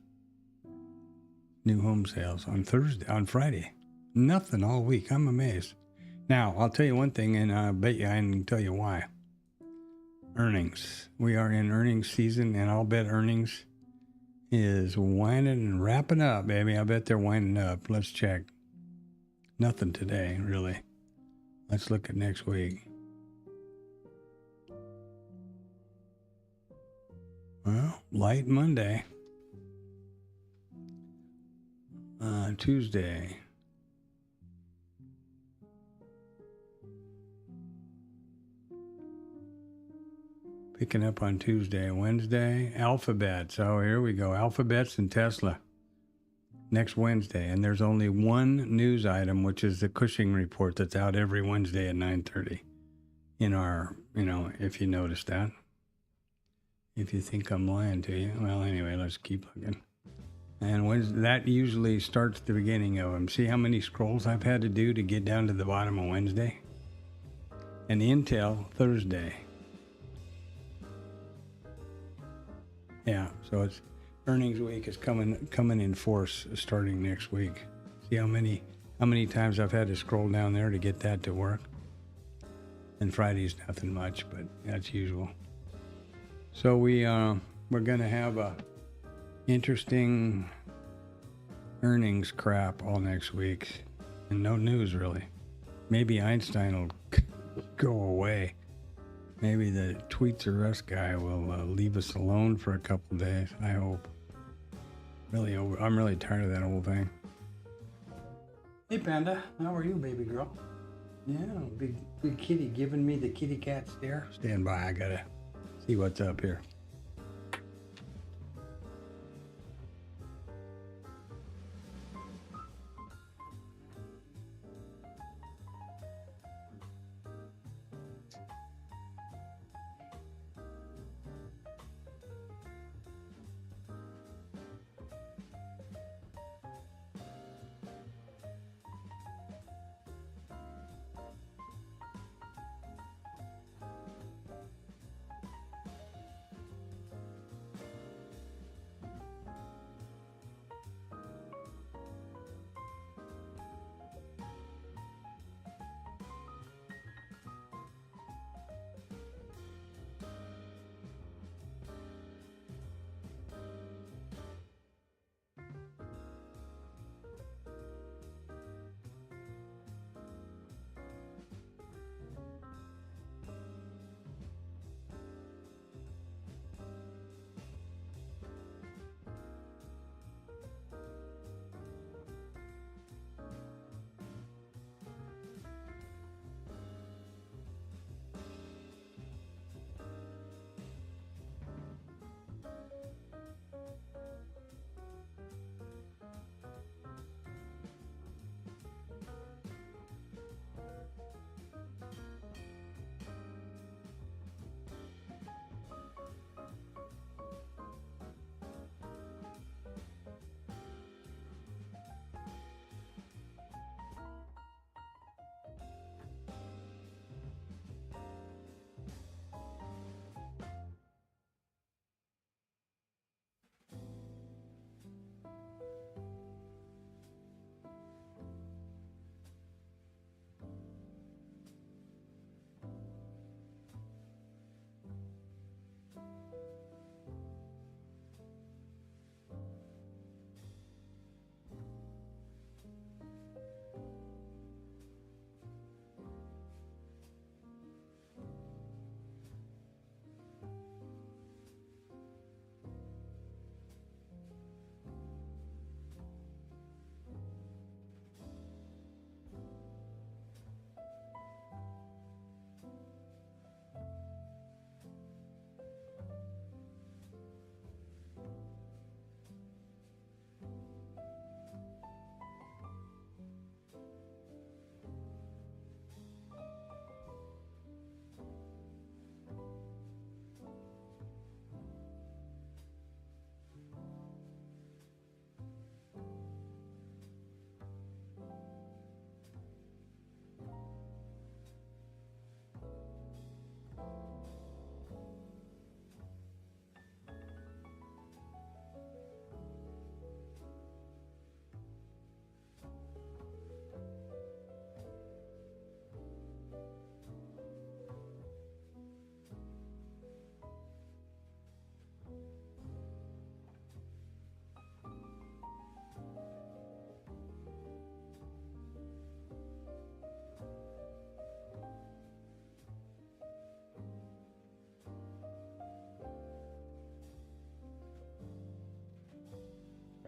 New home sales on Friday. Nothing all week. I'm amazed. Now, I'll tell you one thing, and I bet you I can tell you why. Earnings. We are in earnings season, and I'll bet earnings is winding and wrapping up, baby. I bet they're winding up. Let's check. Nothing today, really. Let's look at next week. Well, light Monday. Tuesday. Picking up on Tuesday. Wednesday, alphabets. Oh, here we go. Alphabets and Tesla. Next Wednesday. And there's only one news item, which is the Cushing report that's out every Wednesday at 9:30 in our, if you notice that. If you think I'm lying to you. Well, anyway, let's keep looking. And that usually starts the beginning of them. See how many scrolls I've had to do to get down to the bottom of Wednesday? And Intel Thursday. Yeah, so it's earnings week is coming in force starting next week. See how many times I've had to scroll down there to get that to work? And Friday's nothing much, but that's usual. So we're going to have a interesting earnings crap all next week, and no news really. Maybe Einstein will go away. Maybe the Tweets R Us guy will leave us alone for a couple days. I hope. I'm really tired of that whole thing. Hey Panda, how are you, baby girl? Yeah, big kitty giving me the kitty cat stare. Stand by, I gotta see what's up here.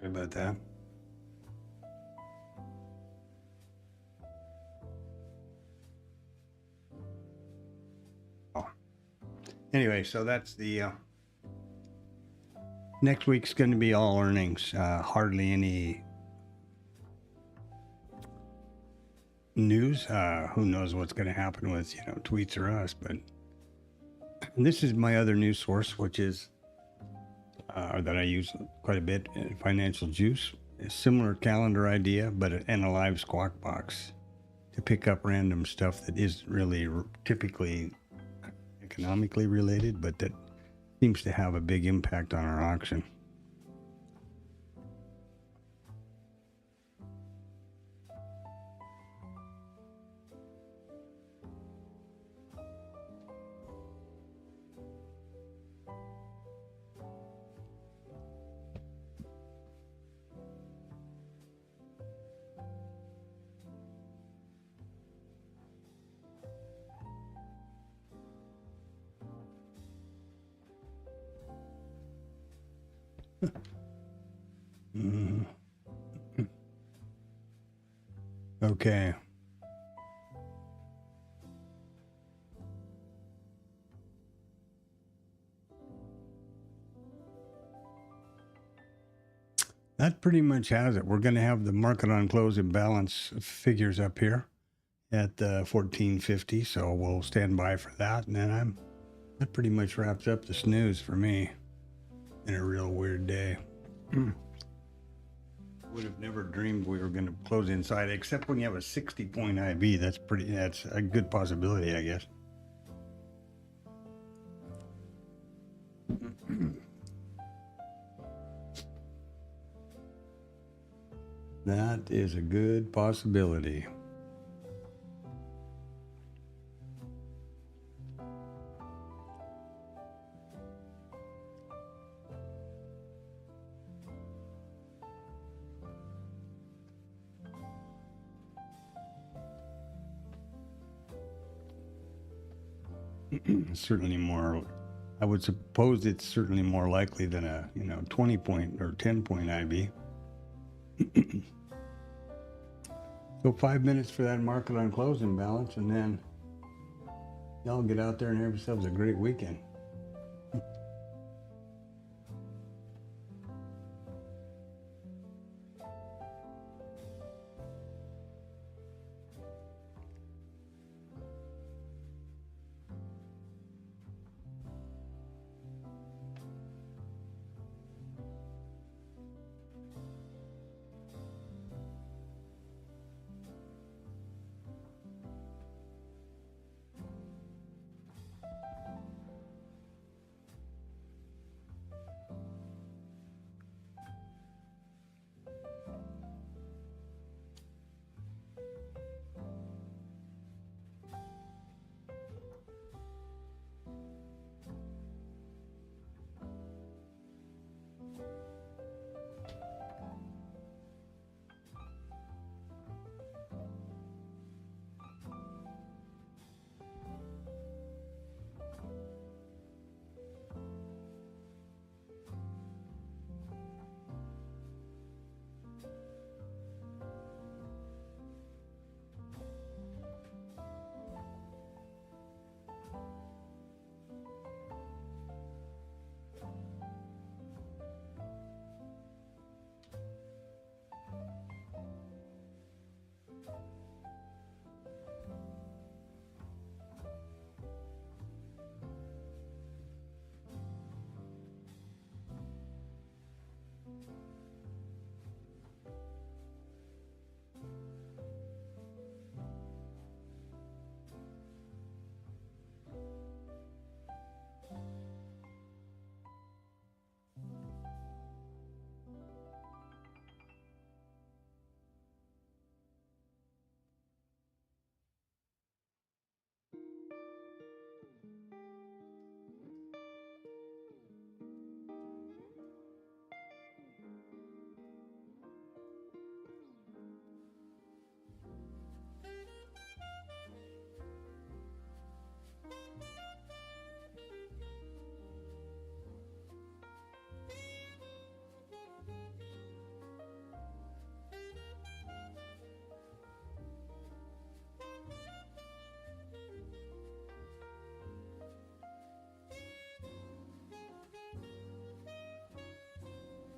Sorry about that. Oh. Anyway, so that's the next week's going to be all earnings. Hardly any news. Who knows what's going to happen with, tweets or us, but this is my other news source, which is that I use quite a bit, Financial Juice. A similar calendar idea, but and a live squawk box to pick up random stuff that isn't really typically economically related, but that seems to have a big impact on our auction. Okay. That pretty much has it. We're going to have the market on close and balance figures up here at 1450, so we'll stand by for that. And then that pretty much wraps up the snooze for me. In a real weird day. Would have never dreamed we were going to close inside, except when you have a 60-point IB. That's a good possibility, I guess. That is a good possibility. Certainly more, I would suppose it's certainly more likely than a 20-point or 10-point IB. So 5 minutes for that market on close and balance, and then y'all get out there and have yourselves a great weekend.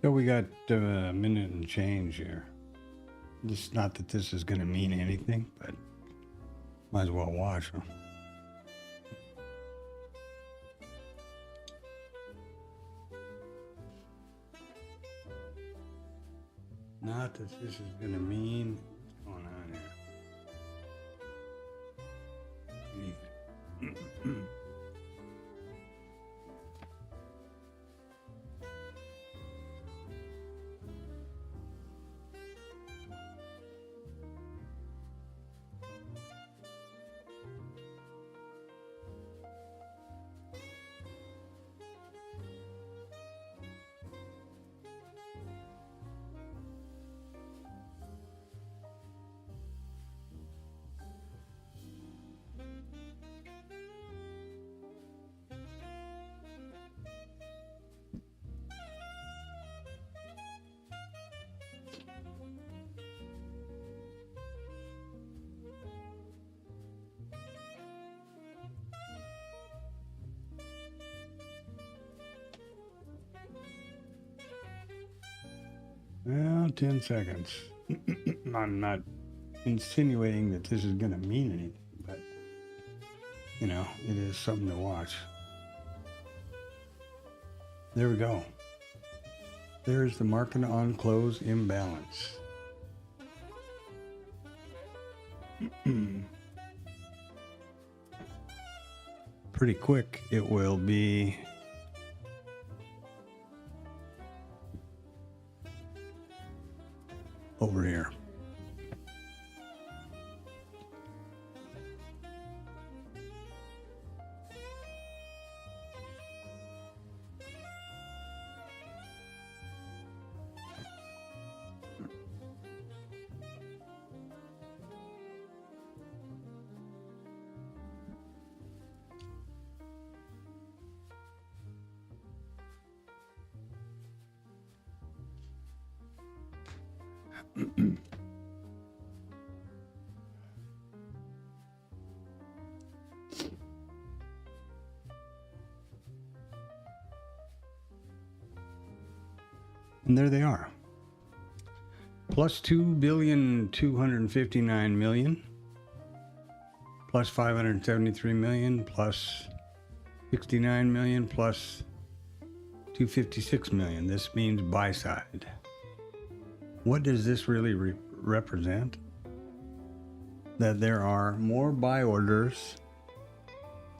So we got a minute and change here. Just not that this is going to mean anything, but might as well watch them. Not that this is going to mean what's going on here. Anything. Well, 10 seconds. I'm not insinuating that this is going to mean anything, but, you know, it is something to watch. There we go. There's the market on close imbalance. Pretty quick, it will be over here. And there they are. Plus 2,259,000,000, plus 573,000,000, plus 69,000,000, plus 256,000,000. This means buy side. What does this really represent? That there are more buy orders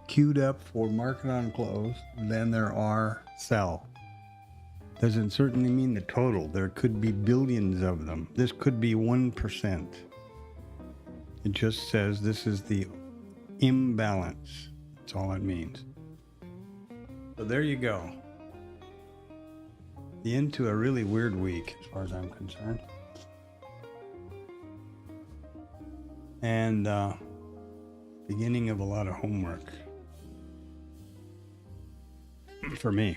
queued up for market on close than there are sell. Doesn't certainly mean the total. There could be billions of them. This could be 1%. It just says this is the imbalance. That's all it means. So there you go. The end to a really weird week, as far as I'm concerned. And beginning of a lot of homework for me.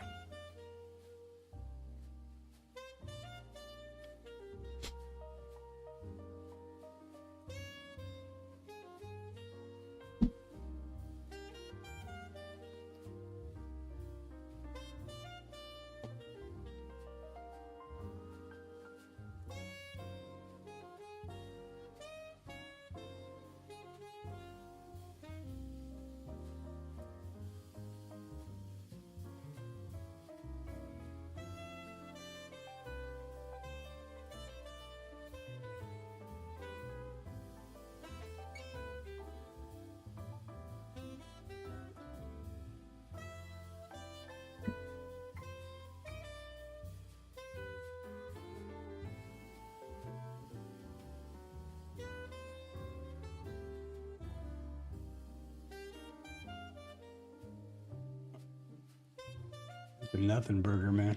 It's a nothing burger, man.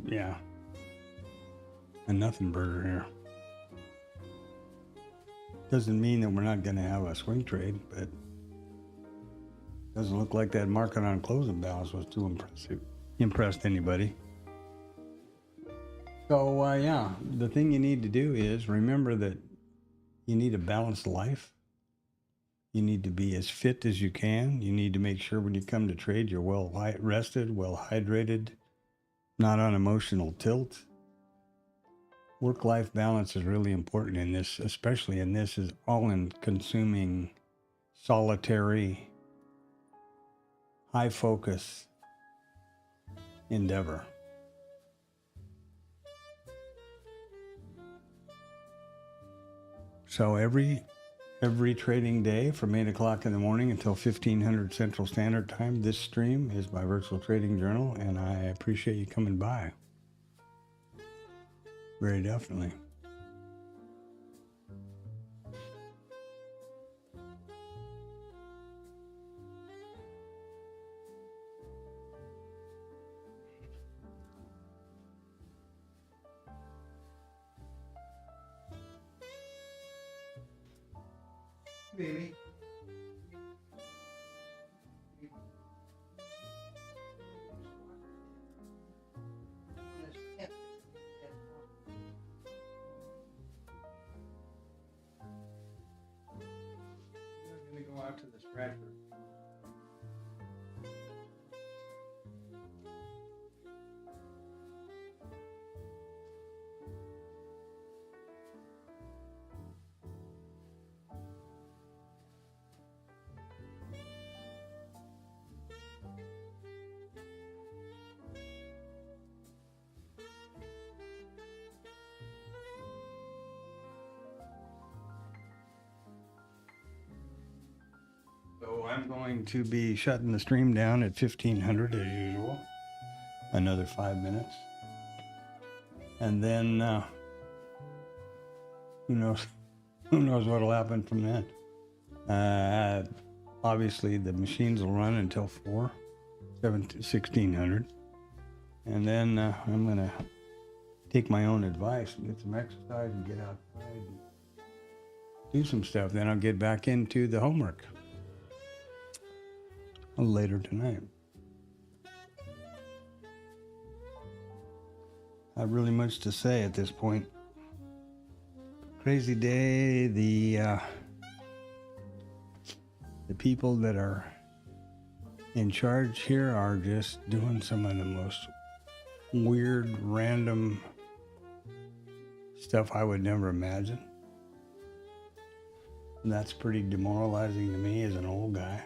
Yeah. A nothing burger here. Doesn't mean that we're not going to have a swing trade, but doesn't look like that market on closing balance was too impressed anybody. So, yeah, the thing you need to do is remember that you need a balanced life. You need to be as fit as you can. You need to make sure when you come to trade, you're well rested, well hydrated, not on emotional tilt. Work-life balance is really important in this, especially in this is all-consuming, solitary, high-focus endeavor. So every trading day from 8 o'clock in the morning until 1500 Central Standard Time, this stream is my Virtual Trading Journal, and I appreciate you coming by. Very definitely. Baby. I'm going to go out to the Stratford. So I'm going to be shutting the stream down at 1500 as usual. Another 5 minutes. And then who knows what'll happen from that. Obviously the machines will run until 1600. And then I'm going to take my own advice and get some exercise and get outside and do some stuff. Then I'll get back into the homework later tonight. Not really much to say at this point. Crazy day. The people that are in charge here are just doing some of the most weird, random stuff I would never imagine. And that's pretty demoralizing to me as an old guy.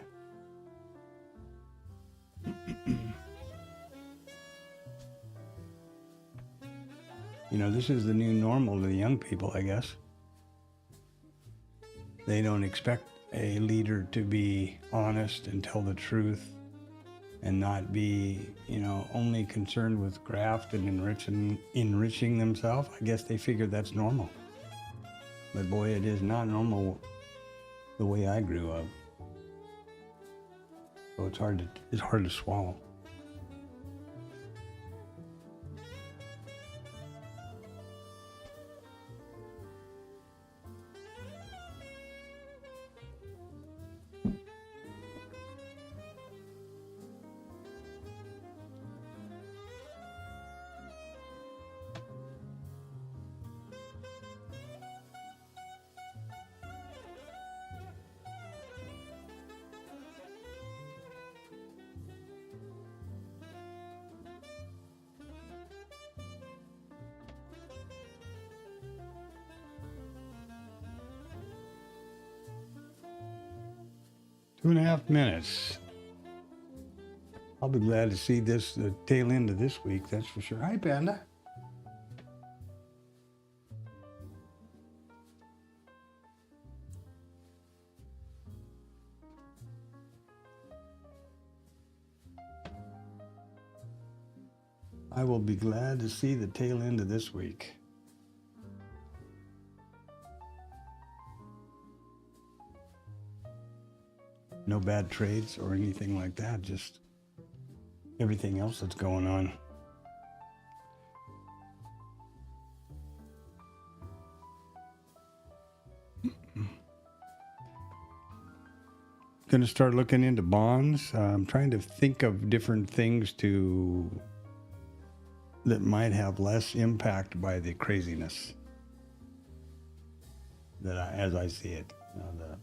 You know, this is the new normal to the young people, I guess. They don't expect a leader to be honest and tell the truth and not be, only concerned with graft and enriching themselves. I guess they figure that's normal. But boy, it is not normal the way I grew up. So it's hard to swallow. Two and a half minutes. I'll be glad to see the tail end of this week, that's for sure. Hi, Panda. I will be glad to see the tail end of this week. No bad trades or anything like that, just everything else that's going on. Going to start looking into bonds. I'm trying to think of different things that might have less impact by the craziness as I see it, the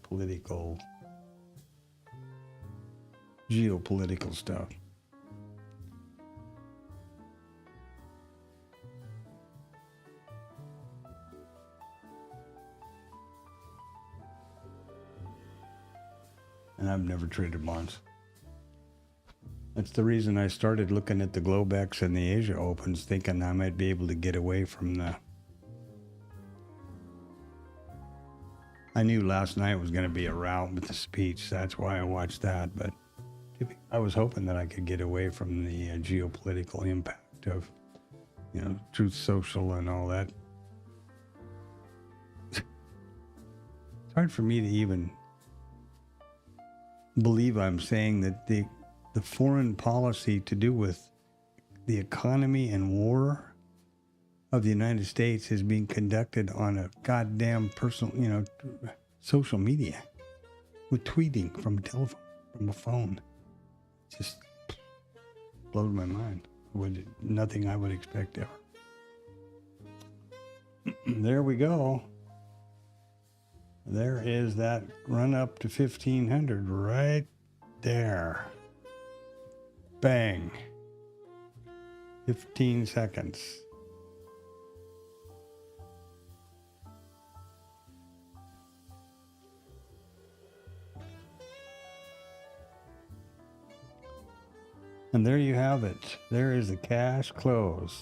geopolitical stuff. and I've never traded bonds. That's the reason I started looking at the Globex and the Asia Opens, thinking I might be able to get away from the... I knew last night was going to be a rout with the speech. That's why I watched that. But I was hoping that I could get away from the geopolitical impact of, Truth Social and all that. It's hard for me to even believe I'm saying that the foreign policy to do with the economy and war of the United States is being conducted on a goddamn personal, social media with tweeting from a telephone, from a phone. Just blows my mind. Nothing I would expect ever. There we go. There is that run up to 1500 right there. Bang. 15 seconds. And there you have it. There is the cash close.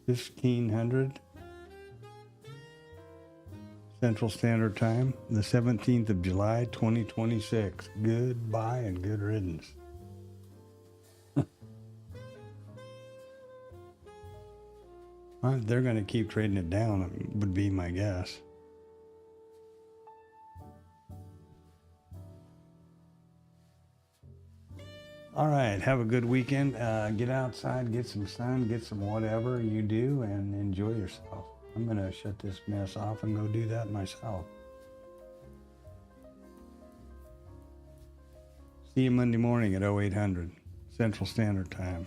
1500 Central Standard Time, the 17th of July, 2026. Goodbye and good riddance. They're going to keep trading it down, would be my guess. All right, have a good weekend. Get outside, get some sun, get some whatever you do, and enjoy yourself. I'm going to shut this mess off and go do that myself. See you Monday morning at 0800 Central Standard Time.